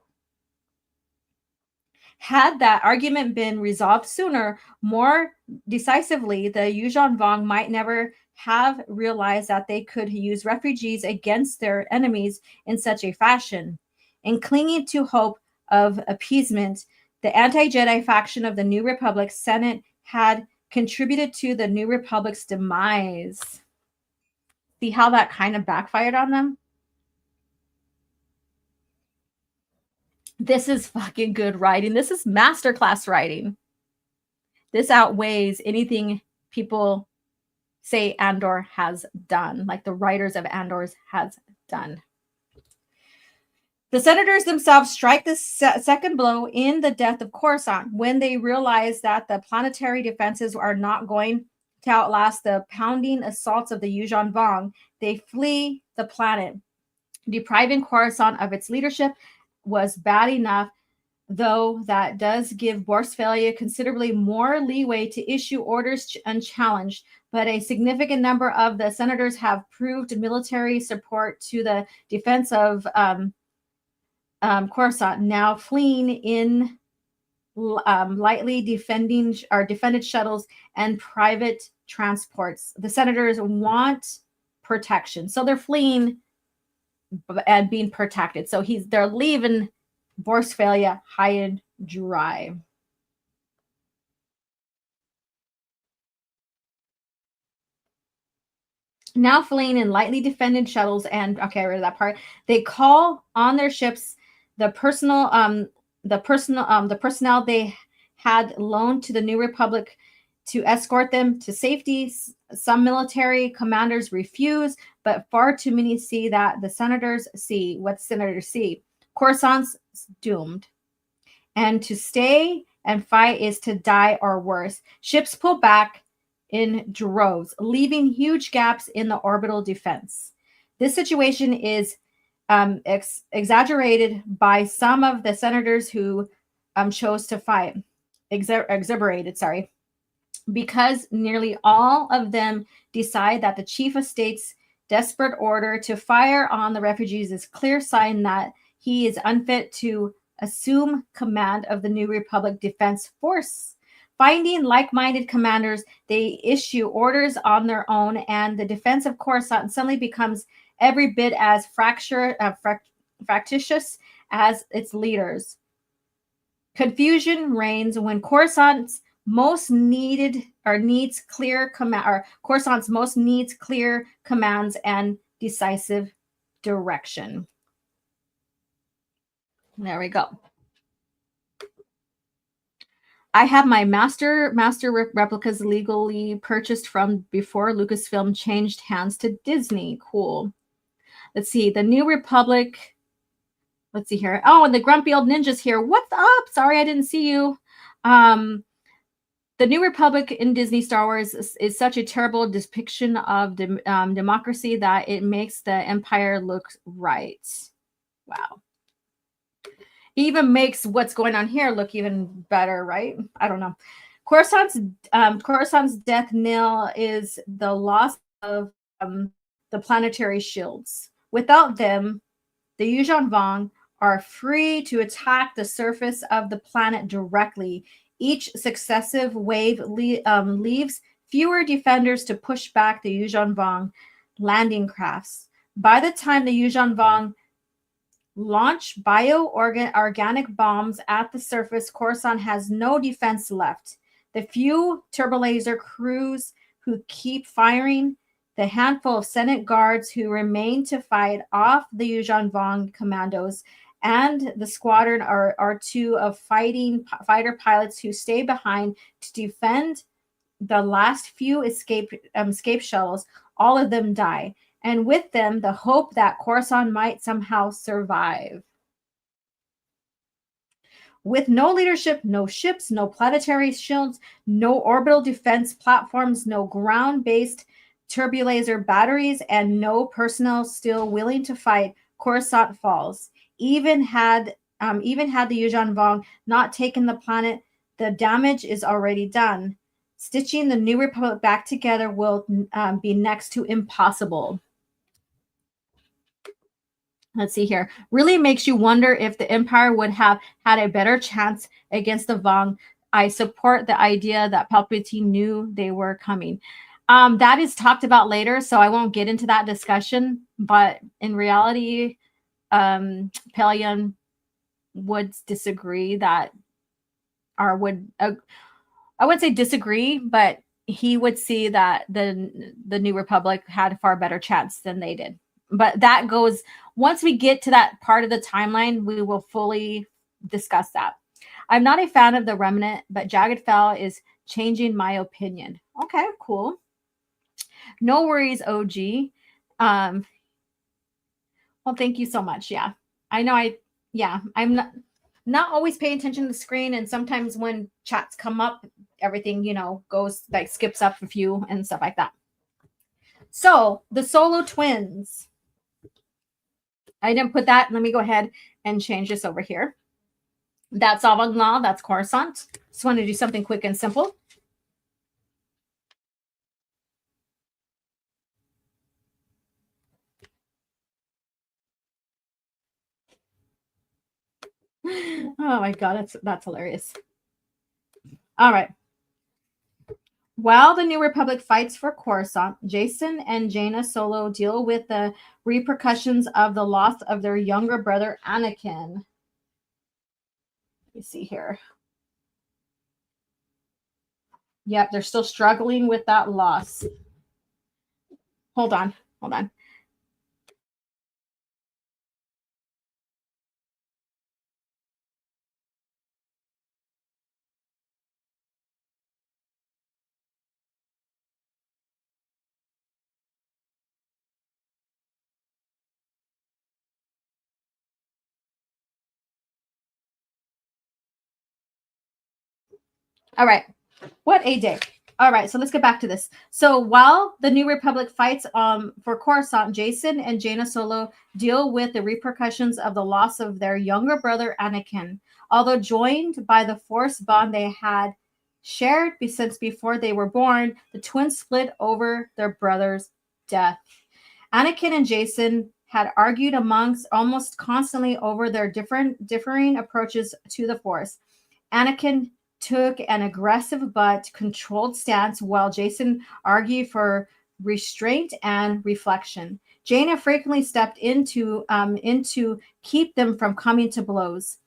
Had that argument been resolved sooner, more decisively, the Yuuzhan Vong might never have realized that they could use refugees against their enemies in such a fashion. In clinging to hope of appeasement, the anti-Jedi faction of the New Republic Senate had contributed to the New Republic's demise. See how that kind of backfired on them? This is fucking good writing. This is masterclass writing. This outweighs anything people say Andor has done, like the writers of Andor's has done. The senators themselves strike the second blow in the death of Coruscant when they realize that the planetary defenses are not going to outlast the pounding assaults of the Yuuzhan Vong. They flee the planet. Depriving Coruscant of its leadership was bad enough, though that does give Borskfellia considerably more leeway to issue orders unchallenged, but a significant number of the senators have proved military support to the defense of Coruscant, now fleeing in lightly defended shuttles and private transports. The senators want protection, so they're fleeing and being protected. So they're leaving Borskfellia high and dry. Now fleeing in lightly defended shuttles, and okay, I read that part. They call on their ships the personnel they had loaned to the New Republic to escort them to safety. Some military commanders refuse, but far too many see that the senators see what senators see. Coruscant's doomed, and to stay and fight is to die or worse. Ships pull back in droves, leaving huge gaps in the orbital defense. This situation is exaggerated by some of the senators who chose to fight. Exaggerated, sorry. Because nearly all of them decide that the chief of state's desperate order to fire on the refugees is clear sign that he is unfit to assume command of the New Republic Defense Force. Finding like-minded commanders, they issue orders on their own, and the defense of Coruscant suddenly becomes every bit as fractious as its leaders. Confusion reigns when Coruscant's most needs clear commands and decisive direction. There we go. I have my master replicas legally purchased from before Lucasfilm changed hands to Disney. Cool. Let's see. The New Republic. Let's see here. Oh, and the Grumpy Old Ninja's here. What's up? Sorry, I didn't see you. The New Republic in Disney Star Wars is such a terrible depiction of democracy that it makes the Empire look right. Wow. Even makes what's going on here look even better, right? I don't know. Coruscant's death knell is the loss of the planetary shields. Without them, the Yuuzhan Vong are free to attack the surface of the planet directly. Each successive wave leaves fewer defenders to push back the Yuuzhan Vong landing crafts. By the time the Yuuzhan Vong launch organic bombs at the surface, Coruscant has no defense left. The few turbolaser crews who keep firing, the handful of Senate guards who remain to fight off the Yuuzhan Vong commandos, and the squadron are two of fighter pilots who stay behind to defend the last few escape shuttles. All of them die, and with them the hope that Coruscant might somehow survive. With no leadership, no ships, no planetary shields, no orbital defense platforms, no ground-based turbolaser batteries, and no personnel still willing to fight, Coruscant falls. Even had the Yuuzhan Vong not taken the planet, the damage is already done. Stitching the New Republic back together will be next to impossible. Let's see here. Really makes you wonder if the Empire would have had a better chance against the Vong. I support the idea that Palpatine knew they were coming. That is talked about later, so I won't get into that discussion. But in reality, Pelion would disagree that, or would I would say disagree, but he would see that the New Republic had a far better chance than they did. But that goes, once we get to that part of the timeline, we will fully discuss that. I'm not a fan of the Remnant, but Jagged Fell is changing my opinion. Okay, cool. No worries, OG. Well, thank you so much. Yeah, I know. I'm not always paying attention to the screen, and sometimes when chats come up, everything goes like skips up a few and stuff like that. So the Solo twins. I didn't put that. Let me go ahead and change this over here. That's Avangla. That's Coruscant. Just want to do something quick and simple. Oh my God, that's hilarious. All right. While the New Republic fights for Coruscant, Jacen and Jaina Solo deal with the repercussions of the loss of their younger brother, Anakin. Let me see here. Yep, they're still struggling with that loss. Hold on. All right. What a day. All right, so let's get back to this. So while the New Republic fights for Coruscant, Jacen and Jaina Solo deal with the repercussions of the loss of their younger brother, Anakin. Although joined by the Force bond they had shared since before they were born, the twins split over their brother's death. Anakin and Jacen had argued amongst almost constantly over their differing approaches to the Force. Anakin took an aggressive but controlled stance, while Jacen argued for restraint and reflection. Jaina frequently stepped in to keep them from coming to blows.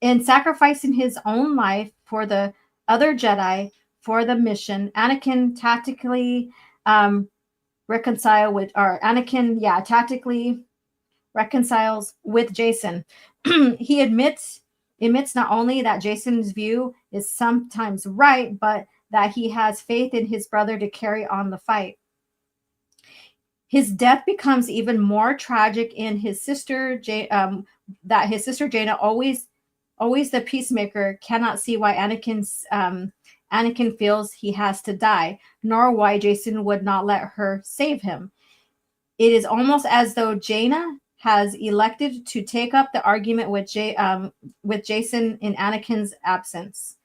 In sacrificing his own life for the other Jedi for the mission, Anakin tactically reconciles with Jacen. He admits not only that Jacen's view is sometimes right, but that he has faith in his brother to carry on the fight. His death becomes even more tragic in his sister, that his sister Jaina, always the peacemaker, cannot see why Anakin feels he has to die, nor why Jacen would not let her save him. It is almost as though Jaina has elected to take up the argument with Jacen in Anakin's absence.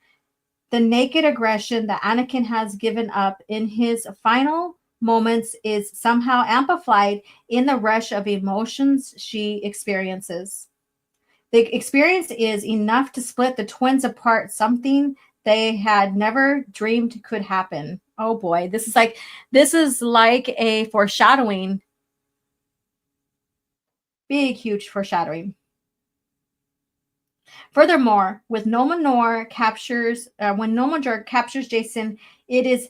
The naked aggression that Anakin has given up in his final moments is somehow amplified in the rush of emotions she experiences. The experience is enough to split the twins apart, something they had never dreamed could happen. Oh boy, this is like a foreshadowing. Big, huge foreshadowing. Furthermore, when Nomenor captures Jacen, it is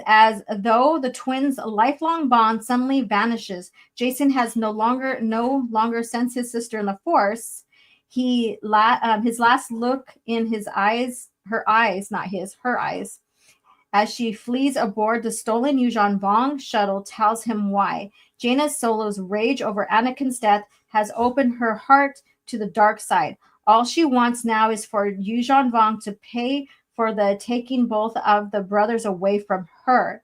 as though the twins' lifelong bond suddenly vanishes. Jacen has no longer sensed his sister in the Force. His last look in her eyes, as she flees aboard the stolen Yuuzhan Vong shuttle, tells him why. Jaina Solo's rage over Anakin's death has opened her heart to the dark side. All she wants now is for Yuuzhan Vong to pay for the taking both of the brothers away from her.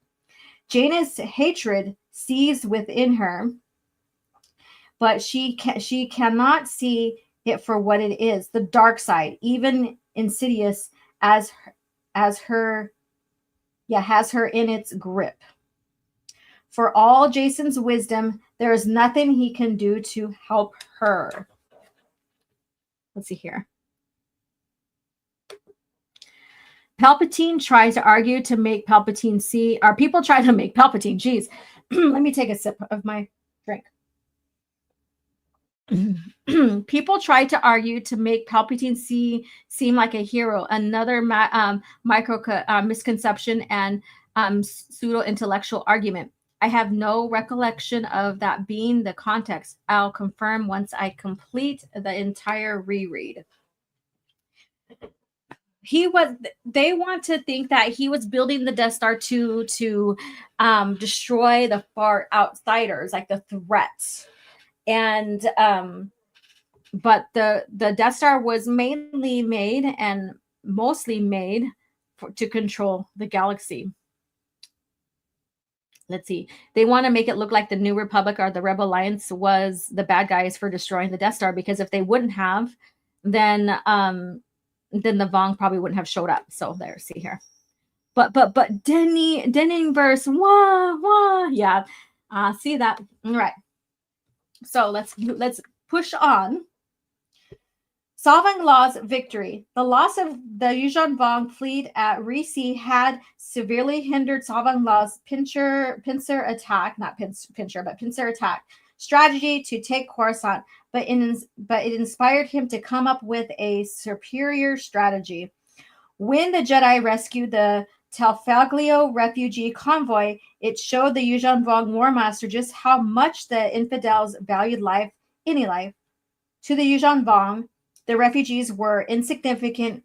Jaina's hatred seethes within her, but she cannot see it for what it is, the dark side, even insidious has her in its grip. For all Jacen's wisdom, There is nothing he can do to help her. Let's see here. Palpatine tries to argue to make Palpatine see, or people try to make Palpatine, geez. Let me take a sip of my drink. People try to argue to make Palpatine seem like a hero. Another misconception and pseudo-intellectual argument. I have no recollection of that being the context. I'll confirm once I complete the entire reread. They want to think that he was building the Death Star to destroy the far outsiders, like the threats. And but the Death Star was mainly made and mostly made to control the galaxy. Let's see. They want to make it look like the New Republic or the Rebel Alliance was the bad guys for destroying the Death Star, because if they wouldn't have, then the Vong probably wouldn't have showed up. So there, see here. But Denning verse, wah, yeah. See that? All right. So let's push on. Solving Law's victory. The loss of the Yuuzhan Vong fleet at Risi had severely hindered Solving Law's pincer attack strategy to take Coruscant, but it inspired him to come up with a superior strategy. When the Jedi rescued the Talfaglio refugee convoy, it showed the Yuuzhan Vong War Master just how much the infidels valued life, any life. To the Yuuzhan Vong, the refugees were insignificant,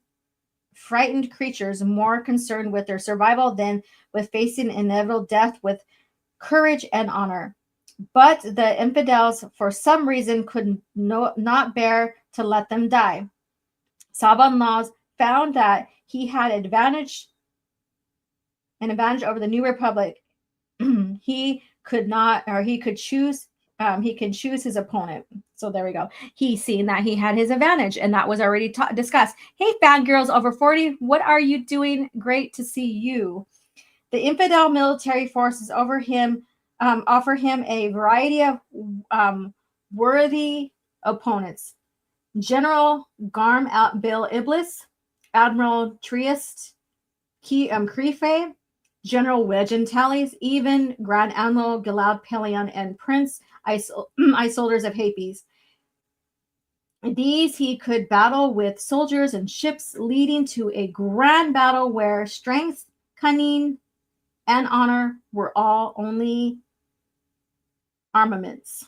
frightened creatures more concerned with their survival than with facing inevitable death with courage and honor. But the infidels, for some reason, could not bear to let them die. Saban Laws found that he had an advantage over the New Republic. He can choose his opponent. So there we go. He's seen that he had his advantage, and that was already discussed. Hey, fangirls over 40, what are you doing? Great to see you. The infidel military forces offer him a variety of worthy opponents. General Garm Bill Iblis, Admiral Trieste Krife, General Wedge Tallies, even Grand Admiral Gilad Pelion and Prince Isolders of Hapes. These he could battle with soldiers and ships, leading to a grand battle where strength, cunning, and honor were all only armaments.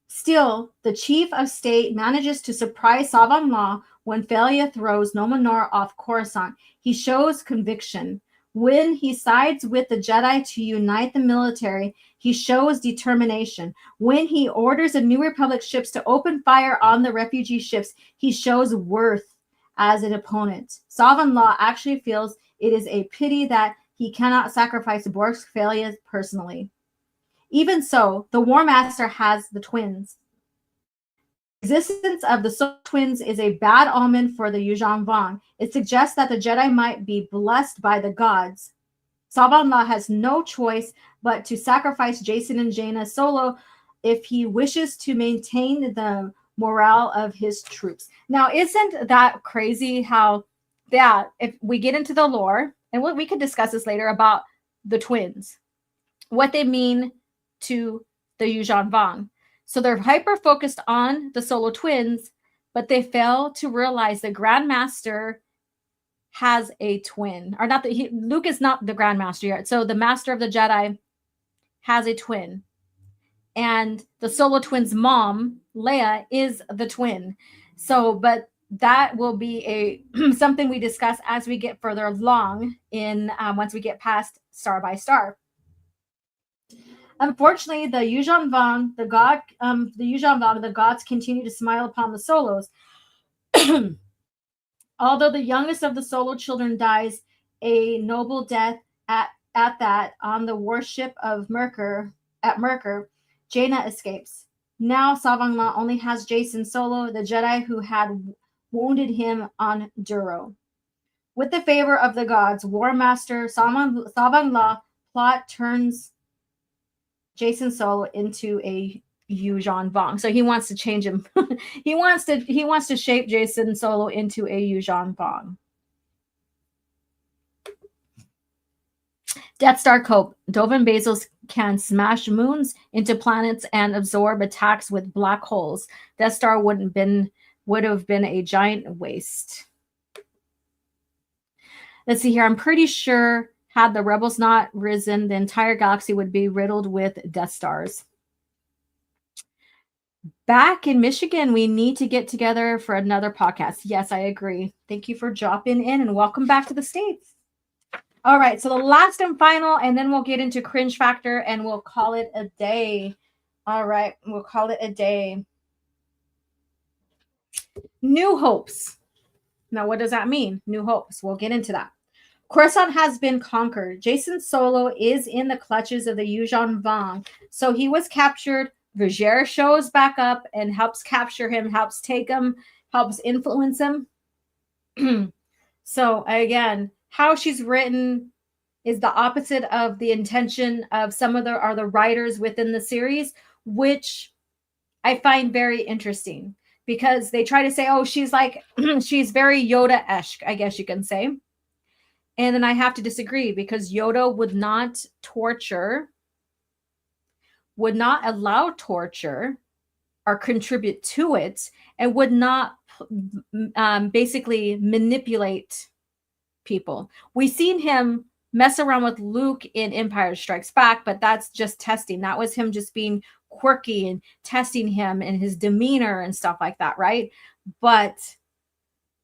Still, the chief of state manages to surprise Saban Law when Felia throws Nomenor off Coruscant. He shows conviction. When he sides with the Jedi to unite the military, he shows determination. When he orders the New Republic ships to open fire on the refugee ships, he shows worth as an opponent. Saban Law actually feels it is a pity that he cannot sacrifice Bork's failures personally. Even so, the War Master has the twins. The existence of the Soul Twins is a bad omen for the Yuuzhan Vong. It suggests that the Jedi might be blessed by the gods. Saban Law has no choice but to sacrifice Jason and Jaina Solo if he wishes to maintain the morale of his troops. Now, isn't that crazy how that, if we get into the lore, and we could discuss this later about the twins, what they mean to the Yuuzhan Vong. So they're hyper-focused on the Solo twins, but they fail to realize the Grand Master has a twin. Or not that Luke is not the Grand Master yet. So the Master of the Jedi has a twin. And the Solo twins' mom, Leia, is the twin. So, but that will be a something we discuss as we get further along in once we get past Star by Star. Unfortunately, the Yuuzhan Vong, the gods continue to smile upon the Solos. Although the youngest of the Solo children dies a noble death at that on the warship of Merkur, Jaina escapes. Now Saban Law only has Jason Solo, the Jedi who had wounded him on Duro. With the favor of the gods, War Master Saban Law plot turns Jason Solo into a Yuuzhan Vong. So he wants to change him. he wants to shape Jason Solo into a Yuuzhan Vong. Death Star Cope. Dovin Bezos can smash moons into planets and absorb attacks with black holes. Death Star would have been a giant waste. Let's see here. I'm pretty sure had the rebels not risen, the entire galaxy would be riddled with Death Stars. Back in Michigan, we need to get together for another podcast. Yes, I agree. Thank you for dropping in and welcome back to the States. All right, so the last and final, and then we'll get into cringe factor and we'll call it a day. All right, we'll call it a day. New hopes. Now, what does that mean? New hopes. We'll get into that. Coruscant has been conquered. Jason Solo is in the clutches of the Yuuzhan Vong. So he was captured. Viger shows back up and helps capture him, helps take him, helps influence him. So again, how she's written is the opposite of the intention of some of the writers within the series, which I find very interesting because they try to say, oh, she's like, she's very Yoda-esque, I guess you can say. And then I have to disagree because Yoda would not torture, would not allow torture or contribute to it, and would not basically manipulate people. We've seen him mess around with Luke in Empire Strikes Back, but that's just testing. That was him just being quirky and testing him and his demeanor and stuff like that, right? But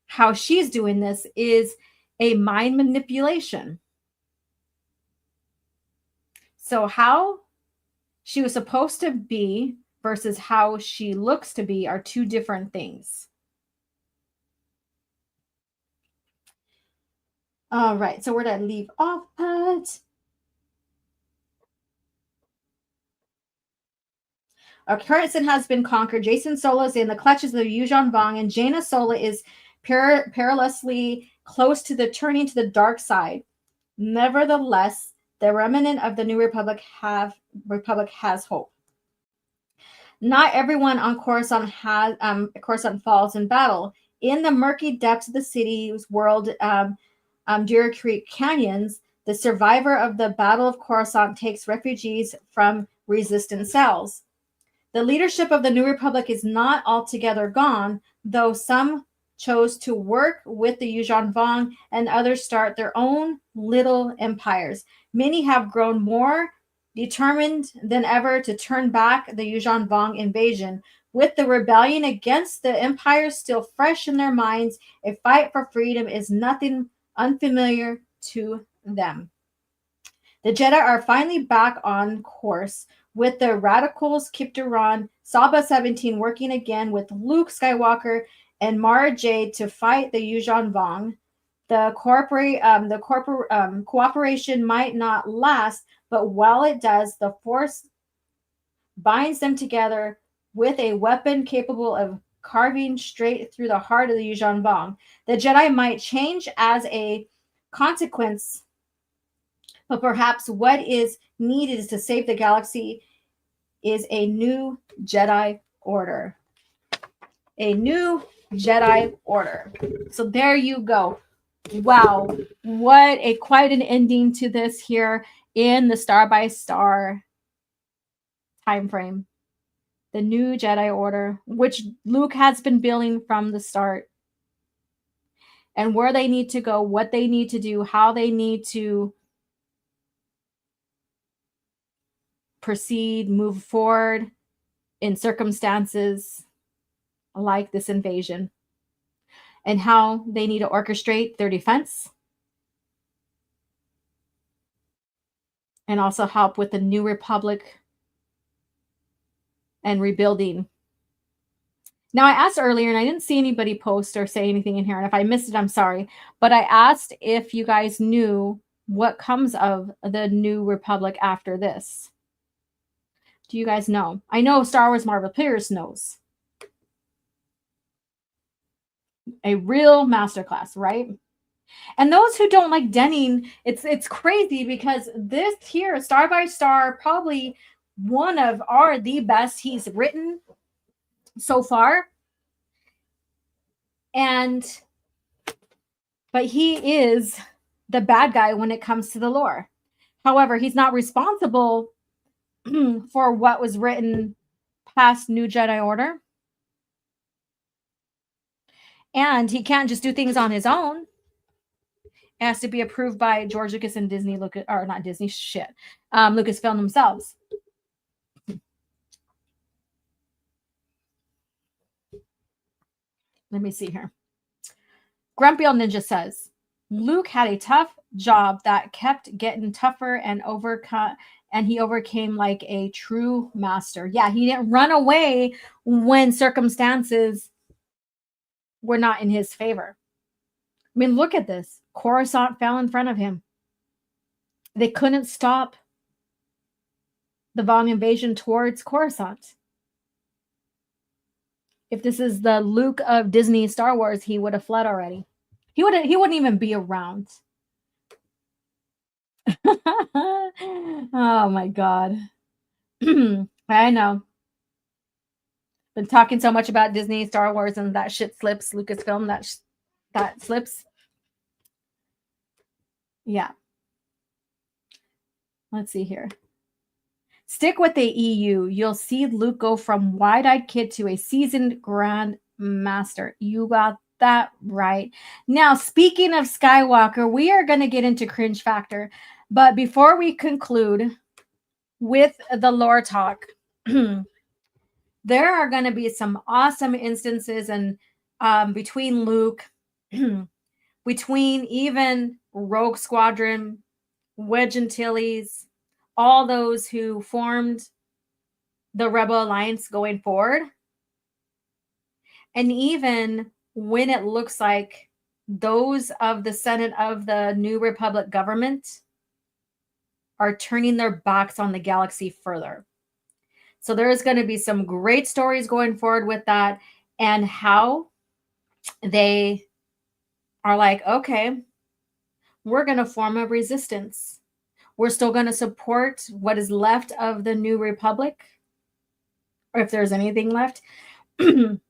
how she's doing this is a mind manipulation. So how she was supposed to be versus how she looks to be are two different things. All right, so where did I leave off at? Coruscant has been conquered. Jason Solo is in the clutches of Yuuzhan Vong, and Jaina Solo is perilously close to the turning to the dark side. Nevertheless, the remnant of the New Republic has hope. Not everyone on Coruscant falls in battle. In the murky depths of the city's world, Deer Creek Canyons, the survivor of the Battle of Coruscant takes refugees from resistant cells. The leadership of the New Republic is not altogether gone, though some chose to work with the Yuuzhan Vong and others start their own little empires. Many have grown more determined than ever to turn back the Yuuzhan Vong invasion. With the rebellion against the empire still fresh in their minds, a fight for freedom is nothing unfamiliar to them. The Jedi are finally back on course, with the radicals Kipteron, Saba 17 working again with Luke Skywalker and Mara Jade to fight the Yuuzhan Vong. The cooperation might not last, but while it does, the Force binds them together with a weapon capable of carving straight through the heart of the Yuuzhan Vong. The Jedi might change as a consequence, but perhaps what is needed is to save the galaxy is a new Jedi Order. A new Jedi Order. So there you go. Wow, what a quite an ending to this here in the Star by Star time frame. The new Jedi Order, which Luke has been building from the start, and where they need to go, what they need to do, how they need to proceed, move forward in circumstances like this invasion, and how they need to orchestrate their defense and also help with the New Republic and rebuilding. Now, I asked earlier, and I didn't see anybody post or say anything in here, and if I missed it, I'm sorry, but I asked if you guys knew what comes of the New Republic after this. Do you guys know? I know Star Wars Marvel Pierce knows. A real masterclass, right? And those who don't like Denning, it's crazy because this here, Star by Star, probably the best he's written so far. But he is the bad guy when it comes to the lore. However, he's not responsible for what was written past New Jedi Order. And he can't just do things on his own. It has to be approved by George Lucas and Disney, Lucasfilm themselves. Let me see here. Grumpy Old Ninja says, Luke had a tough job that kept getting tougher and he overcame like a true master. Yeah, he didn't run away when circumstances were not in his favor. I mean, look at this. Coruscant fell in front of him. They couldn't stop the Vong invasion towards Coruscant. If this is the Luke of Disney Star Wars, he would have fled already. He wouldn't even be around. Oh my God. I know. Been talking so much about Disney, Star Wars, and that shit slips. Lucasfilm, that slips. Yeah. Let's see here. Stick with the EU. You'll see Luke go from wide-eyed kid to a seasoned Grand Master. You got that right. Now, speaking of Skywalker, we are going to get into cringe factor. But before we conclude with the lore talk, there are going to be some awesome instances and between Luke, between even Rogue Squadron, Wedge Antilles, all those who formed the Rebel Alliance going forward. And even when it looks like those of the Senate of the New Republic government are turning their backs on the galaxy further. So there's going to be some great stories going forward with that and how they are like, okay, we're going to form a resistance. We're still going to support what is left of the New Republic, or if there's anything left. Then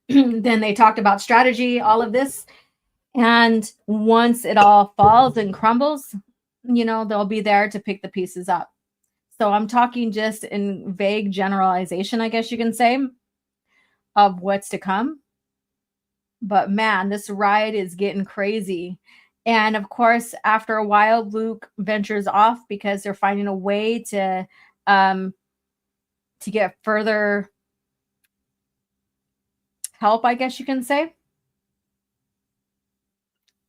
they talked about strategy, all of this. And once it all falls and crumbles, you know, they'll be there to pick the pieces up. So I'm talking just in vague generalization, I guess you can say, of what's to come. But man, this ride is getting crazy. And of course, after a while, Luke ventures off because they're finding a way to get further help, I guess you can say.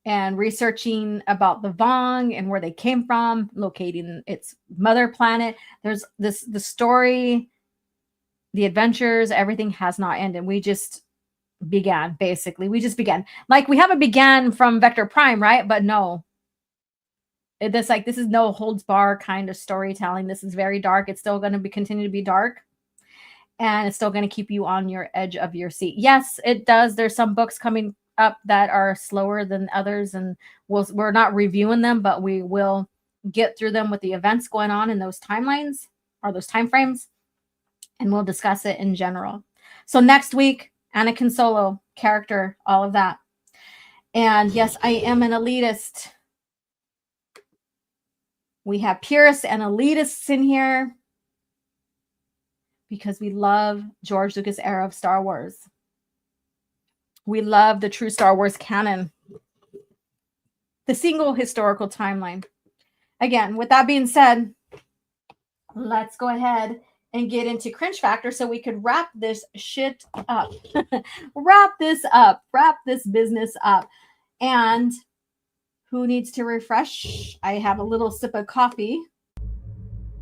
And researching about the Vong and where they came from, locating its mother planet. There's the story, the adventures, everything has not ended. We just began, basically. We just began. Like, we haven't began from Vector Prime, right? But no. This is no holds bar kind of storytelling. This is very dark. It's still going to continue to be dark. And it's still going to keep you on your edge of your seat. Yes, it does. There's some books coming up that are slower than others, and we're not reviewing them, but we will get through them with the events going on in those timelines or those time frames, and we'll discuss it in general. So next week, Anakin Solo character, all of that. And yes, I am an elitist. We have purists and elitists in here because we love George Lucas era of Star Wars. We love the true Star Wars canon, the single historical timeline. Again, with that being said, let's go ahead and get into cringe factor so we could wrap this shit up. Wrap this up. Wrap this business up. And who needs to refresh? I have a little sip of coffee.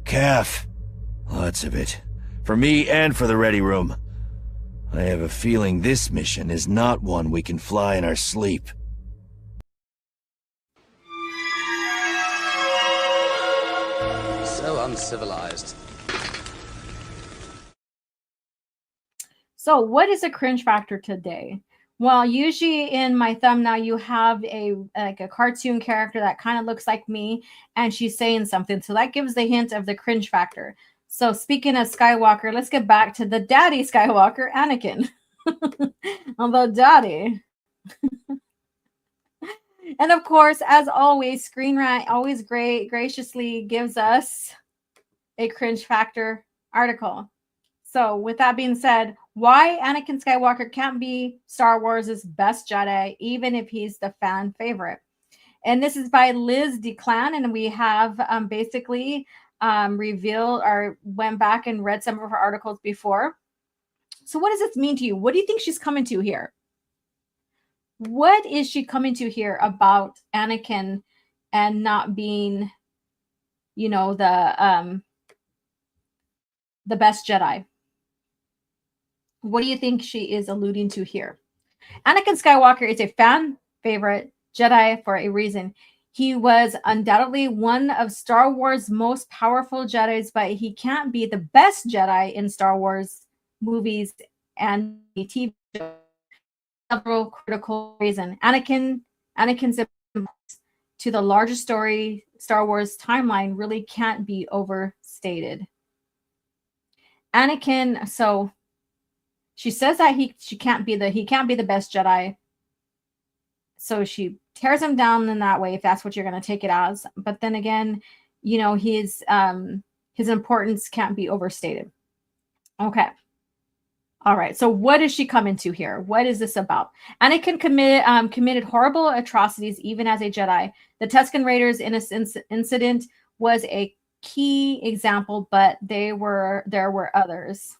CAF. Lots of it. For me and for the ready room. I have a feeling this mission is not one we can fly in our sleep. So uncivilized. So what is a cringe factor today? Well, usually in my thumbnail, you have a cartoon character that kind of looks like me, and she's saying something. So that gives the hint of the cringe factor. So speaking of Skywalker, let's get back to the daddy Skywalker, Anakin. Although daddy. And of course, as always, Screen Rant always graciously gives us a cringe factor article. So with that being said, why Anakin Skywalker can't be Star Wars' best Jedi, even if he's the fan favorite. And this is by Liz DeClan, and we have basically revealed or went back and read some of her articles before. So what does this mean to you? What do you think she's coming to here? What is she coming to here about Anakin and not being, you know, the best Jedi? What do you think she is alluding to here? Anakin Skywalker is a fan favorite Jedi for a reason. He was undoubtedly one of Star Wars' most powerful Jedis, but he can't be the best Jedi in Star Wars movies and TV shows. Several critical reasons. Anakin's importance to the larger story Star Wars timeline really can't be overstated. Anakin, so she says that he can't be the best Jedi. So she tears him down in that way, if that's what you're going to take it as. But then again, you know, his importance can't be overstated. Okay. All right. So what is she coming to here? What is this about? Anakin committed horrible atrocities even as a Jedi. The Tusken Raiders incident was a key example, but there were others.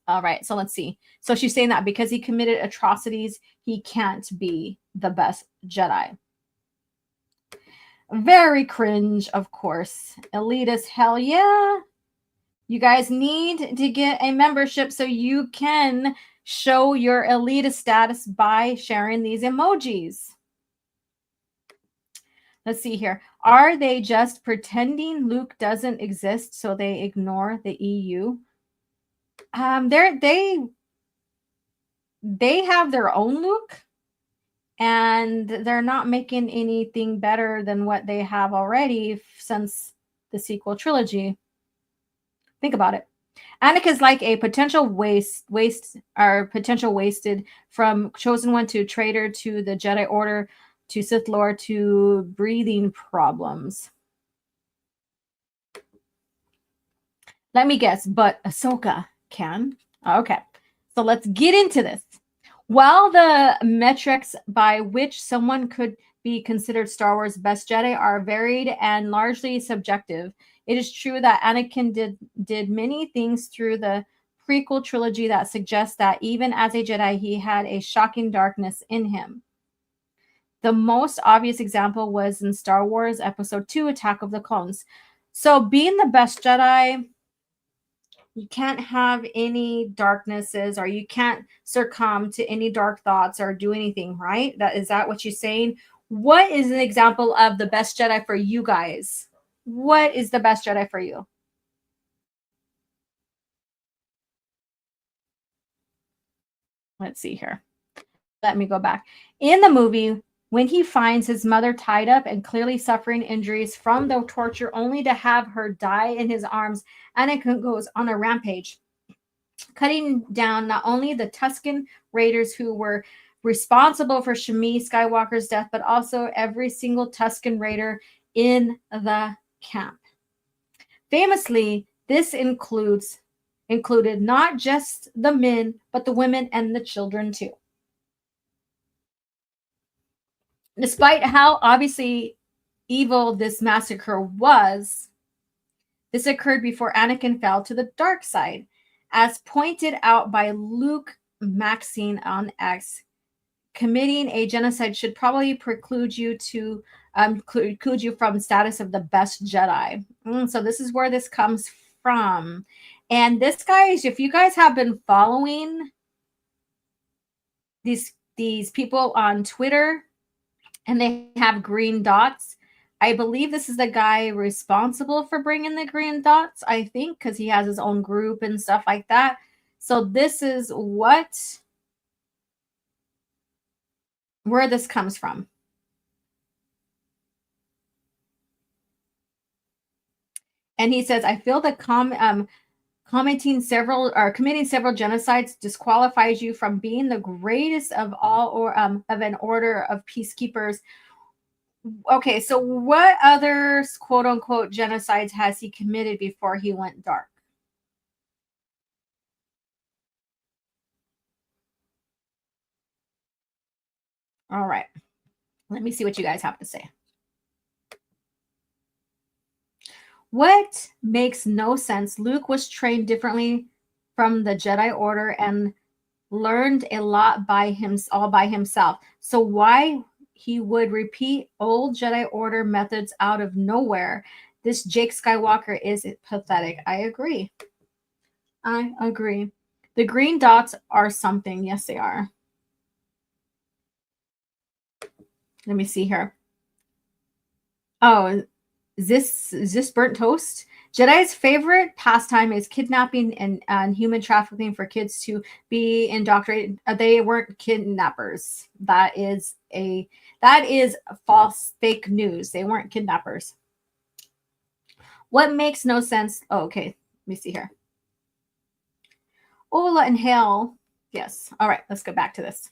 All right, so let's see. So she's saying that because he committed atrocities, he can't be the best Jedi. Very cringe, of course. Elitist, hell yeah. You guys need to get a membership so you can show your elitist status by sharing these emojis. Let's see here. Are they just pretending Luke doesn't exist so they ignore the EU? They have their own Luke, and they're not making anything better than what they have already since the sequel trilogy. Think about it. Anakin's like a potential potential wasted, from chosen one to traitor to the Jedi Order to Sith Lord to breathing problems. Let me guess, but Ahsoka can. Okay, so let's get into this. While the metrics by which someone could be considered Star Wars' best Jedi are varied and largely subjective, it is true that Anakin did many things through the prequel trilogy that suggest that even as a Jedi, he had a shocking darkness in him. The most obvious example was in Star Wars Episode 2, Attack of the Clones. So being the best Jedi, you can't have any darknesses, or you can't succumb to any dark thoughts or do anything, right? Is that what you're saying? What is an example of the best Jedi for you guys? What is the best Jedi for you? Let's see here. Let me go back. In the movie, when he finds his mother tied up and clearly suffering injuries from the torture only to have her die in his arms, Anakin goes on a rampage, cutting down not only the Tusken Raiders who were responsible for Shmi Skywalker's death, but also every single Tusken Raider in the camp. Famously, this included not just the men, but the women and the children too. Despite how obviously evil this massacre was, this occurred before Anakin fell to the dark side. As pointed out by Luke Maxine on X, committing a genocide should probably preclude you from status of the best Jedi. So this is where this comes from. And this, guys, if you guys have been following these people on Twitter, and they have green dots, I believe this is the guy responsible for bringing the green dots, I think, because he has his own group and stuff like that. So this is what where this comes from. And he says, I feel that committing several genocides disqualifies you from being the greatest of all, or of an order of peacekeepers. Okay, so what other quote unquote genocides has he committed before he went dark? All right, let me see what you guys have to say. What makes no sense? Luke was trained differently from the Jedi Order and learned a lot all by himself. So why he would repeat old Jedi Order methods out of nowhere? This Jake Skywalker is pathetic. I agree. The green dots are something. Yes, they are. Let me see here. Oh, is this burnt toast? Jedi's favorite pastime is kidnapping and human trafficking for kids to be indoctrinated. They weren't kidnappers. That is false, fake news. They weren't kidnappers. What makes no sense? Oh, okay. Let me see here. Ola and Hale. Yes. All right. Let's go back to this.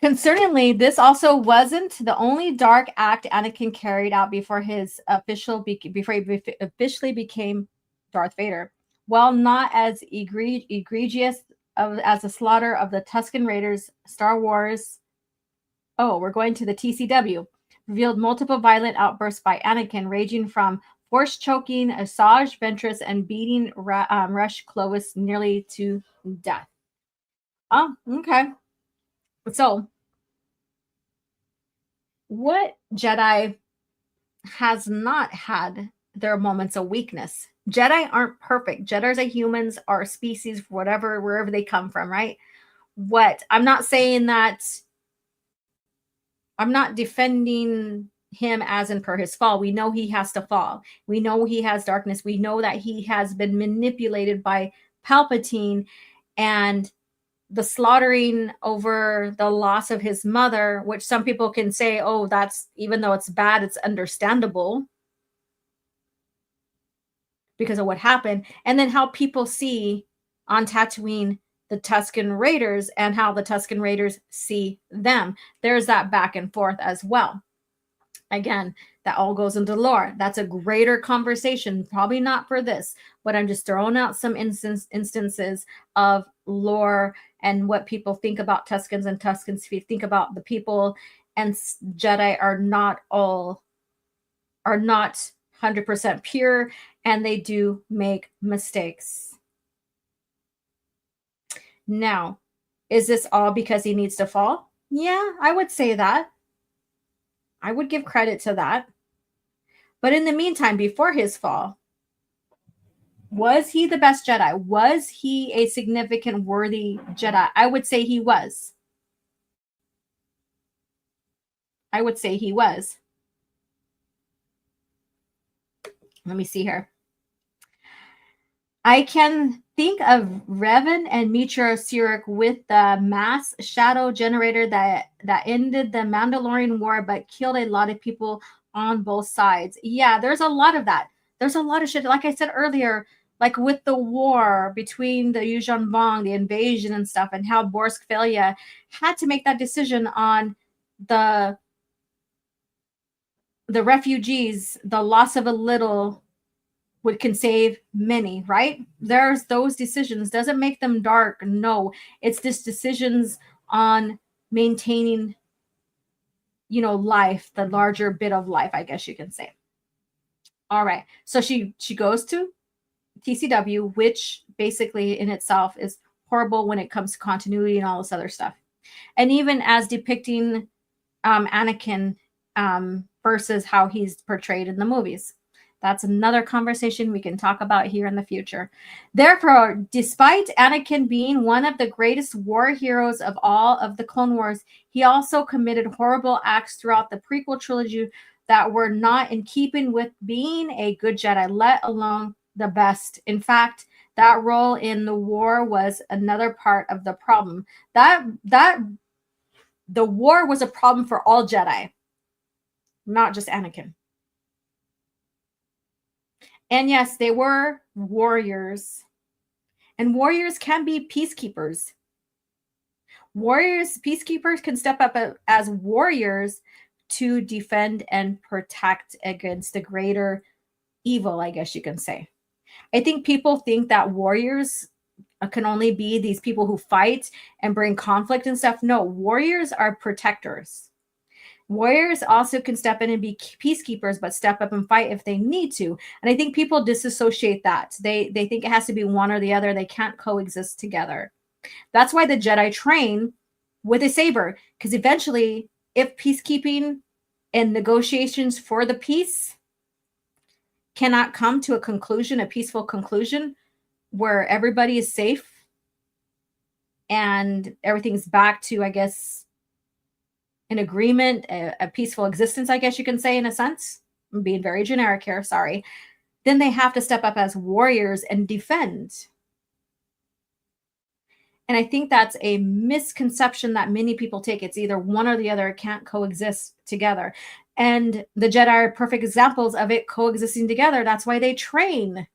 Concerningly, this also wasn't the only dark act Anakin carried out before he officially became Darth Vader. While not as egregious as the slaughter of the Tusken Raiders, Star Wars, we're going to the TCW, revealed multiple violent outbursts by Anakin, ranging from force choking Asajj Ventress and beating Rush Clovis nearly to death. Oh, okay. So, what Jedi has not had their moments of weakness? Jedi aren't perfect. Jedis are humans, are species, wherever they come from, right? I'm not saying that. I'm not defending him as in per his fall. We know he has to fall. We know he has darkness. We know that he has been manipulated by Palpatine, and the slaughtering over the loss of his mother, which some people can say, oh, that's, even though it's bad, it's understandable because of what happened. And then how people see on Tatooine the Tusken Raiders and how the Tusken Raiders see them. There's that back and forth as well. Again, that all goes into lore. That's a greater conversation, probably not for this, but I'm just throwing out some instances of lore and what people think about Tuskens, and Tuskens think about the people, and Jedi are not 100% pure, and they do make mistakes. Now, is this all because he needs to fall? Yeah, I would say that. I would give credit to that. But in the meantime, before his fall, was he the best Jedi? Was he a significant, worthy Jedi? I would say he was. I would say he was. Let me see here. I can think of Revan and Mitra Surik with the mass shadow generator that ended the Mandalorian War, but killed a lot of people on both sides. Yeah, there's a lot of that. There's a lot of shit. Like I said earlier, like with the war between the Yuuzhan Vong, the invasion and stuff, and how Borsk Felia had to make that decision on the refugees, the loss of a little can save many, right? There's those decisions. Doesn't make them dark. No, it's just decisions on maintaining, life, the larger bit of life, I guess you can say. All right. So she goes to TCW, which basically in itself is horrible when it comes to continuity and all this other stuff. And even as depicting Anakin versus how he's portrayed in the movies. That's another conversation we can talk about here in the future. Therefore, despite Anakin being one of the greatest war heroes of all of the Clone Wars, he also committed horrible acts throughout the prequel trilogy that were not in keeping with being a good Jedi, let alone the best. In fact, That role in the war was another part of the problem. That the war was a problem for all Jedi, not just Anakin. And yes, they were warriors. And warriors can be peacekeepers. Peacekeepers can step up as warriors to defend and protect against the greater evil, I guess you can say. I think people think that warriors can only be these people who fight and bring conflict and stuff. No, warriors are protectors. Warriors also can step in and be peacekeepers, but step up and fight if they need to. And I think people disassociate that. They think it has to be one or the other. They can't coexist together. That's why the Jedi train with a saber, because eventually, if peacekeeping and negotiations for the peace cannot come to a conclusion, a peaceful conclusion, where everybody is safe and everything's back to, I guess, an agreement, a peaceful existence, I guess you can say, in a sense. I'm being very generic here, sorry. Then they have to step up as warriors and defend. And I think that's a misconception that many people take. It's either one or the other. It can't coexist together. And the Jedi are perfect examples of it coexisting together. That's why they train.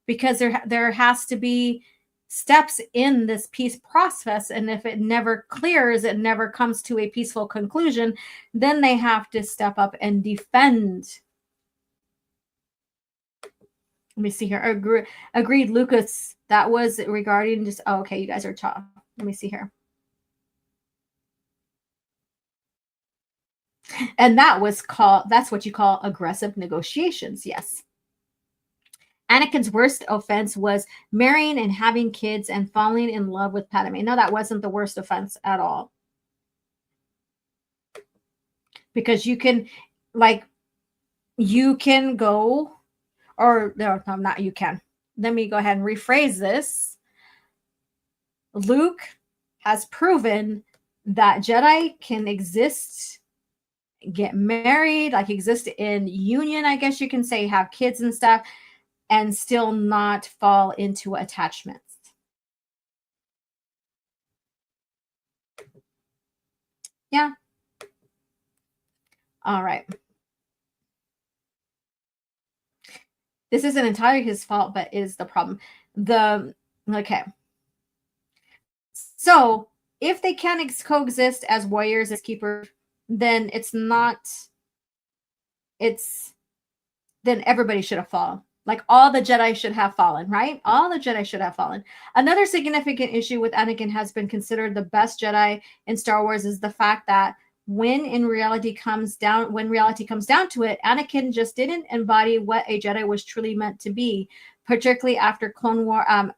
Because there has to be steps in this peace process. And if it never clears, it never comes to a peaceful conclusion, then they have to step up and defend. Let me see here. Agreed, Lucas. That was regarding just, oh, okay, you guys are tough. Let me see here. And that's what you call aggressive negotiations. Yes. Anakin's worst offense was marrying and having kids and falling in love with Padme. No, that wasn't the worst offense at all. Because you can go, or no, not you can. Let me go ahead and rephrase this. Luke has proven that Jedi can exist, get married, exist in union, I guess you can say, have kids and stuff, and still not fall into attachments. Yeah. All right. This isn't entirely his fault, but is the problem. Okay. So if they can coexist as warriors, as keepers, then then everybody should have fallen. All the Jedi should have fallen, right? All the Jedi should have fallen. Another significant issue with Anakin has been considered the best Jedi in Star Wars is the fact that when reality comes down to it, Anakin just didn't embody what a Jedi was truly meant to be, particularly after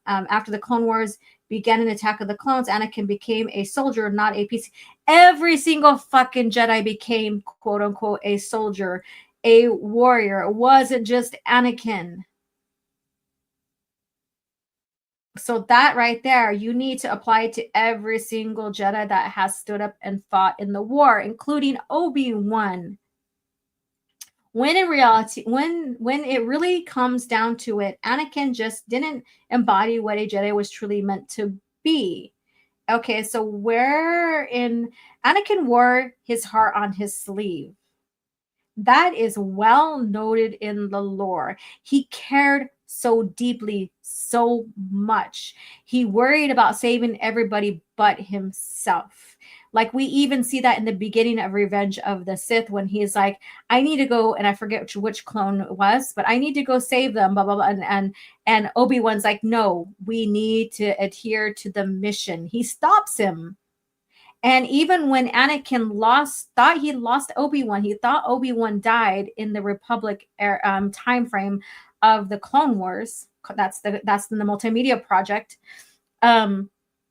after the Clone Wars began an Attack of the Clones. Anakin became a soldier, not a piece. Every single fucking Jedi became, quote unquote, a soldier, a warrior. It wasn't just Anakin. So that right there, you need to apply to every single Jedi that has stood up and fought in the war, including Obi-Wan. When in reality, when it really comes down to it, Anakin just didn't embody what a Jedi was truly meant to be. Okay, so Anakin wore his heart on his sleeve. That is well noted in the lore. He cared so deeply, so much. He worried about saving everybody but himself. We even see that in the beginning of Revenge of the Sith when he's like, I need to go, and I forget which clone it was, but I need to go save them, blah, blah, blah. And Obi-Wan's like, no, we need to adhere to the mission. He stops him. And even when Anakin thought he lost Obi-Wan, he thought Obi-Wan died in the Republic time frame of the Clone Wars. That's in the multimedia project.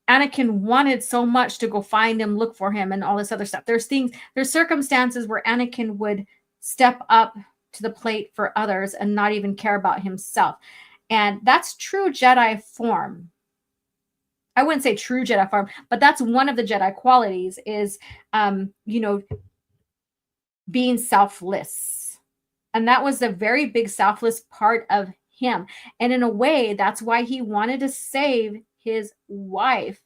Anakin wanted so much to go find him, look for him, and all this other stuff. There's circumstances where Anakin would step up to the plate for others and not even care about himself. And that's true Jedi form. I wouldn't say true Jedi form, but that's one of the Jedi qualities is, being selfless. And that was a very big selfless part of him. And in a way, that's why he wanted to save his wife.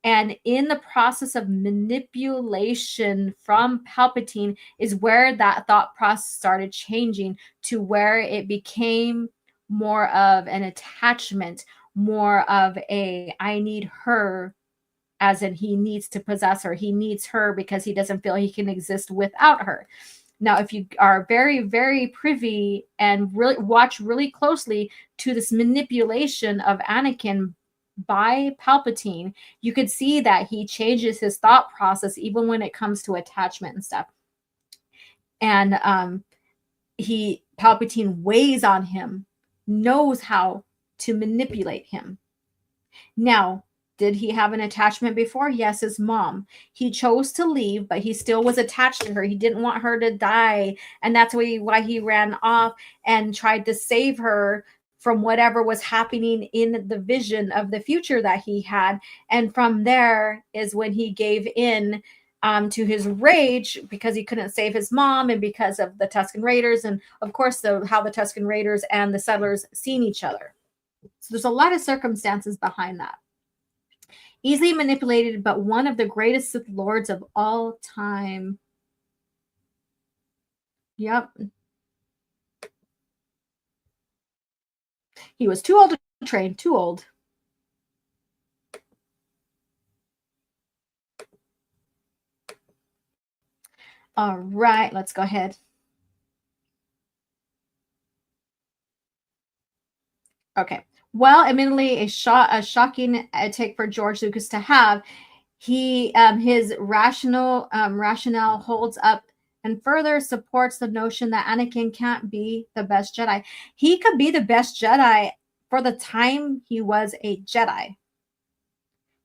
And in the process of manipulation from Palpatine is where that thought process started changing to where it became more of an attachment, more of a, I need her, as in he needs to possess her. He needs her because he doesn't feel he can exist without her. Now, if you are very, very privy and really watch really closely to this manipulation of Anakin by Palpatine, you could see that he changes his thought process even when it comes to attachment and stuff. And Palpatine weighs on him, knows how to manipulate him. Now, did he have an attachment before? Yes, his mom. He chose to leave, but he still was attached to her. He didn't want her to die. And that's why he ran off and tried to save her from whatever was happening in the vision of the future that he had. And from there is when he gave in to his rage because he couldn't save his mom and because of the Tusken Raiders. And of course, how the Tusken Raiders and the settlers seen each other. So there's a lot of circumstances behind that. Easily manipulated, but one of the greatest Sith Lords of all time. Yep. He was too old to train, too old. All right, let's go ahead. Okay. Well, admittedly, a shocking take for George Lucas to have. His rationale holds up and further supports the notion that Anakin can't be the best Jedi. He could be the best Jedi for the time he was a Jedi.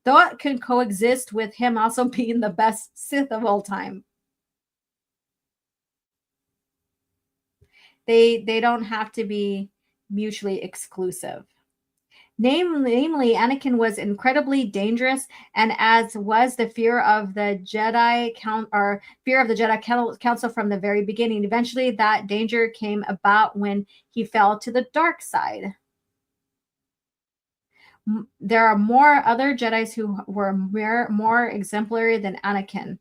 Though it can coexist with him also being the best Sith of all time. They don't have to be mutually exclusive. Namely, Anakin was incredibly dangerous, and as was the fear of the Jedi Council from the very beginning. Eventually, that danger came about when he fell to the dark side. There are more other Jedis who were more exemplary than Anakin.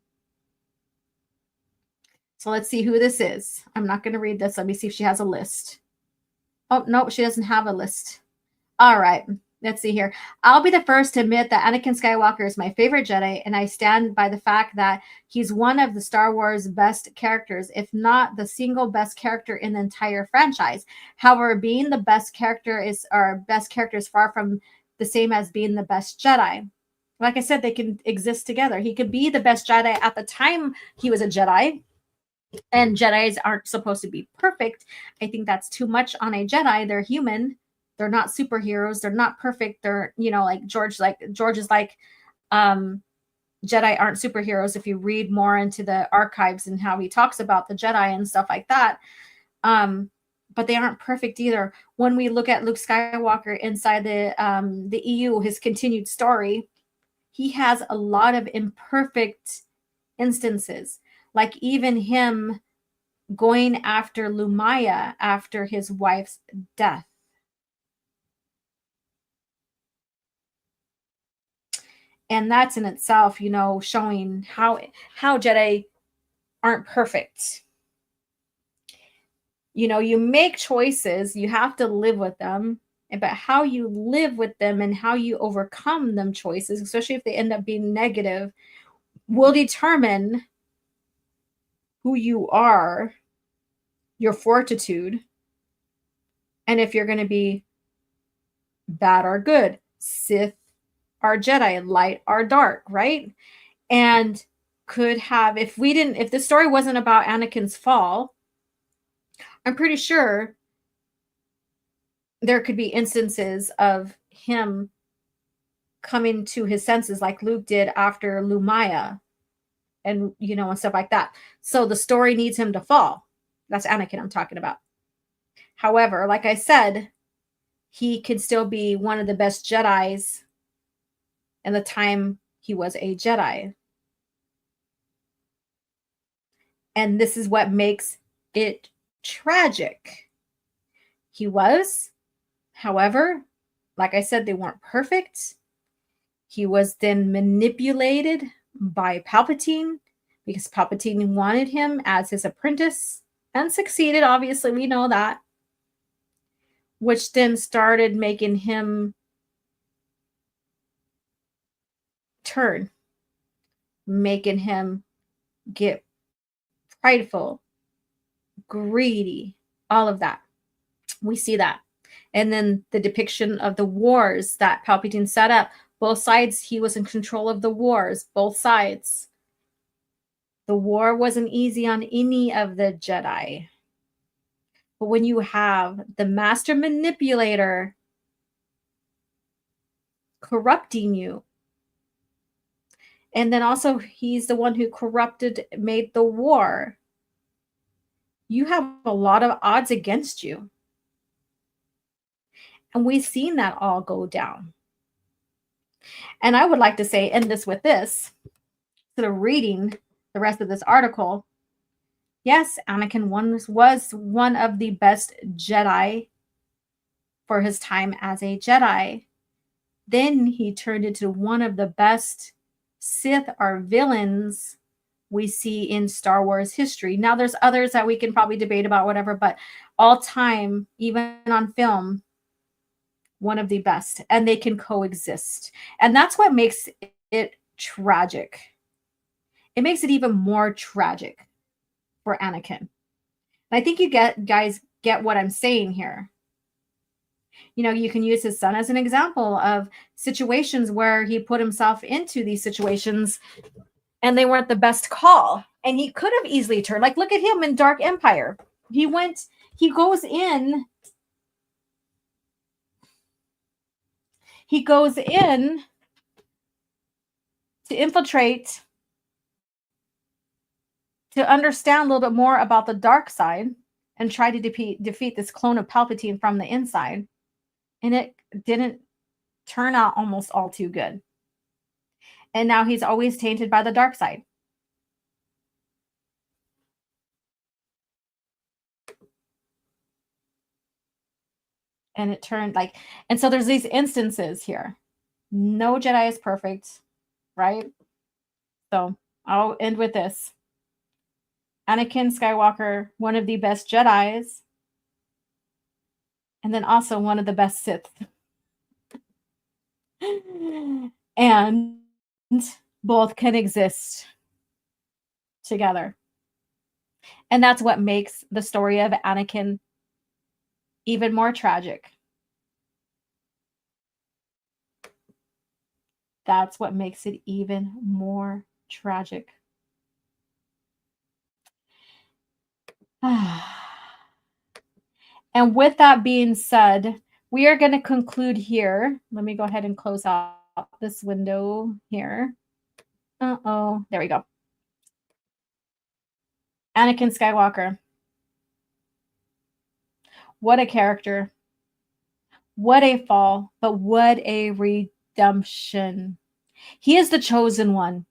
So let's see who this is. I'm not going to read this. Let me see if she has a list. Oh, no, she doesn't have a list. All right, let's see here. I'll be the first to admit that Anakin Skywalker is my favorite Jedi, and I stand by the fact that he's one of the Star Wars best characters, if not the single best character in the entire franchise. However, being the best character is far from the same as being the best Jedi. Like I said, they can exist together. He could be the best Jedi at the time he was a Jedi, and Jedis aren't supposed to be perfect. I think that's too much on a Jedi. They're human. They're not superheroes. They're not perfect. They're, like George is like, Jedi aren't superheroes. If you read more into the archives and how he talks about the Jedi and stuff like that. But they aren't perfect either. When we look at Luke Skywalker inside the EU, his continued story, he has a lot of imperfect instances. Like even him going after Lumaya after his wife's death. And that's in itself, showing how Jedi aren't perfect. You make choices, you have to live with them, but how you live with them and how you overcome them choices, especially if they end up being negative, will determine who you are, your fortitude, and if you're going to be bad or good, Sith or Jedi, light or dark, right? And could have, if the story wasn't about Anakin's fall, I'm pretty sure there could be instances of him coming to his senses like Luke did after Lumaya and, and stuff like that. So the story needs him to fall. That's Anakin I'm talking about. However, like I said, he could still be one of the best Jedis in the time he was a Jedi. And this is what makes it tragic. He was However, like I said, they weren't perfect. He was then manipulated by Palpatine because Palpatine wanted him as his apprentice and succeeded. Obviously, we know that. Which then started making him turn, making him get prideful, greedy, all of that. We see that. And then the depiction of the wars that Palpatine set up, both sides, he was in control of the wars, both sides. The war wasn't easy on any of the Jedi. But when you have the master manipulator corrupting you, and then also he's the one who made the war, you have a lot of odds against you. And we've seen that all go down. And I would like to say, end this with this, instead of reading the rest of this article. Yes, Anakin was one of the best Jedi for his time as a Jedi. Then he turned into one of the best Sith or villains we see in Star Wars history. Now, there's others that we can probably debate about, whatever, but all time, even on film, one of the best, and they can coexist. And that's what makes it tragic. It makes it even more tragic for Anakin. And I think you guys get what I'm saying here. You know, you can use his son as an example of situations where he put himself into these situations and they weren't the best call. And he could have easily turned. Like, look at him in Dark Empire. He goes in to infiltrate, to understand a little bit more about the dark side and try to defeat this clone of Palpatine from the inside. And it didn't turn out almost all too good. And now he's always tainted by the dark side. And it turned like, and so there's these instances here. No Jedi is perfect, right? So I'll end with this. Anakin Skywalker, one of the best Jedis, and then also one of the best Sith. And both can exist together. And that's what makes the story of Anakin even more tragic. That's what makes it even more tragic. And with that being said, we are going to conclude here. Let me go ahead and close out this window here. Uh-oh. There we go. Anakin Skywalker. What a character. What a fall, but what a redemption. He is the chosen one.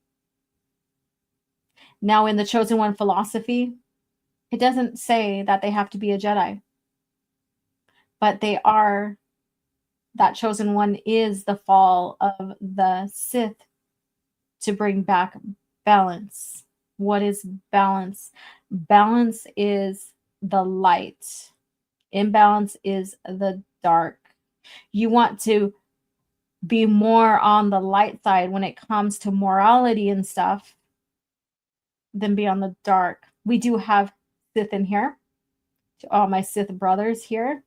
Now, in the chosen one philosophy, it doesn't say that they have to be a Jedi, but they are. That chosen one is the fall of the Sith to bring back balance. What is balance? Balance is the light. Imbalance is the dark. You want to be more on the light side when it comes to morality and stuff than be on the dark. We do have Sith in here. To all my Sith brothers here.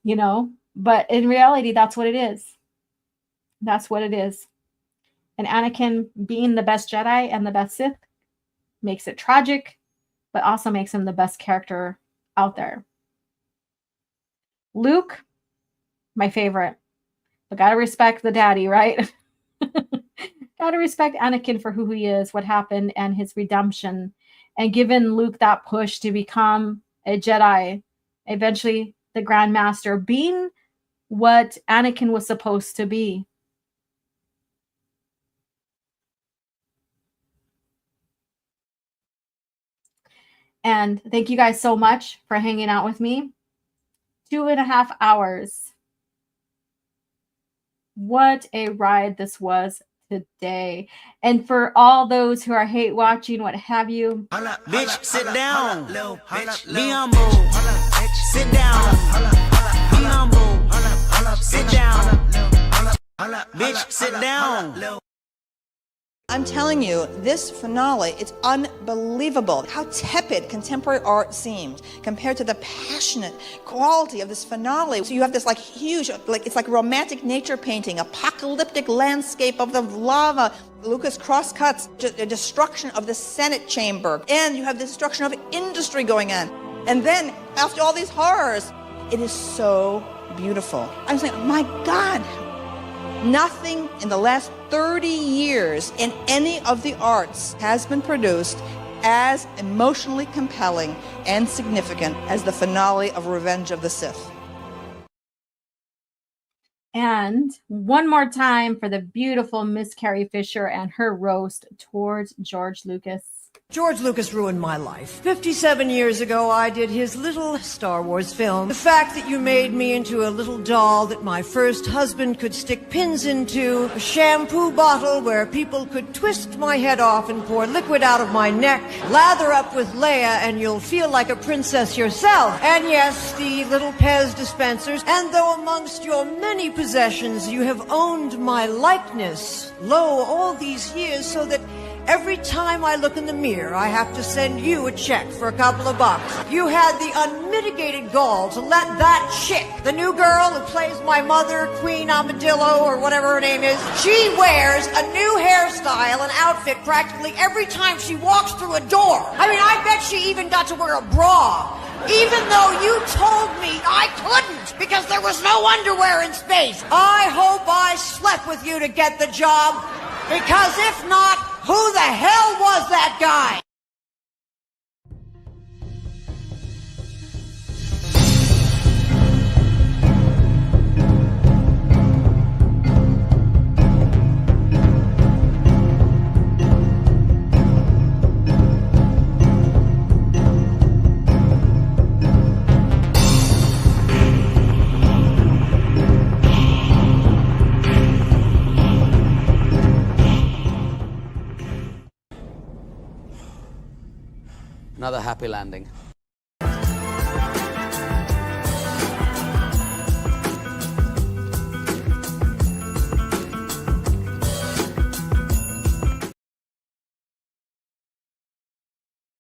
You know, but in reality, that's what it is. That's what it is. And Anakin being the best Jedi and the best Sith makes it tragic, but also makes him the best character out there. Luke, my favorite. But gotta respect the daddy, right? Gotta respect Anakin for who he is, what happened, and his redemption. And given Luke that push to become a Jedi, eventually the Grand Master, being what Anakin was supposed to be. And thank you guys so much for hanging out with me. 2.5 hours. What a ride this was today. And for all those who are hate watching, what have you, Bitch, sit down. Be humble. Sit down. Be humble. Sit down. Bitch, sit down. I'm telling you, this finale, it's unbelievable how tepid contemporary art seemed compared to the passionate quality of this finale. So you have this like huge, like it's like romantic nature painting, apocalyptic landscape of the lava. Lucas cross-cuts the destruction of the Senate chamber, and you have the destruction of industry going on. And then, after all these horrors, it is so beautiful. I'm saying, my God, nothing in the last 30 years in any of the arts has been produced as emotionally compelling and significant as the finale of Revenge of the Sith. and one more time for the beautiful Miss Carrie Fisher and her roast towards George Lucas. George Lucas ruined my life. 57 years ago, I did his little Star Wars film. The fact that you made me into a little doll that my first husband could stick pins into, a shampoo bottle where people could twist my head off and pour liquid out of my neck, lather up with Leia and you'll feel like a princess yourself. And yes, the little Pez dispensers. And though amongst your many possessions you have owned my likeness, lo, all these years, so that every time I look in the mirror, I have to send you a check for a couple of bucks. You had the unmitigated gall to let that chick, the new girl who plays my mother, Queen Amadillo, or whatever her name is, she wears a new hairstyle and outfit practically every time she walks through a door. I mean, I bet she even got to wear a bra. Even though you told me I couldn't because there was no underwear in space. I hope I slept with you to get the job, because if not, who the hell was that guy? Another happy landing.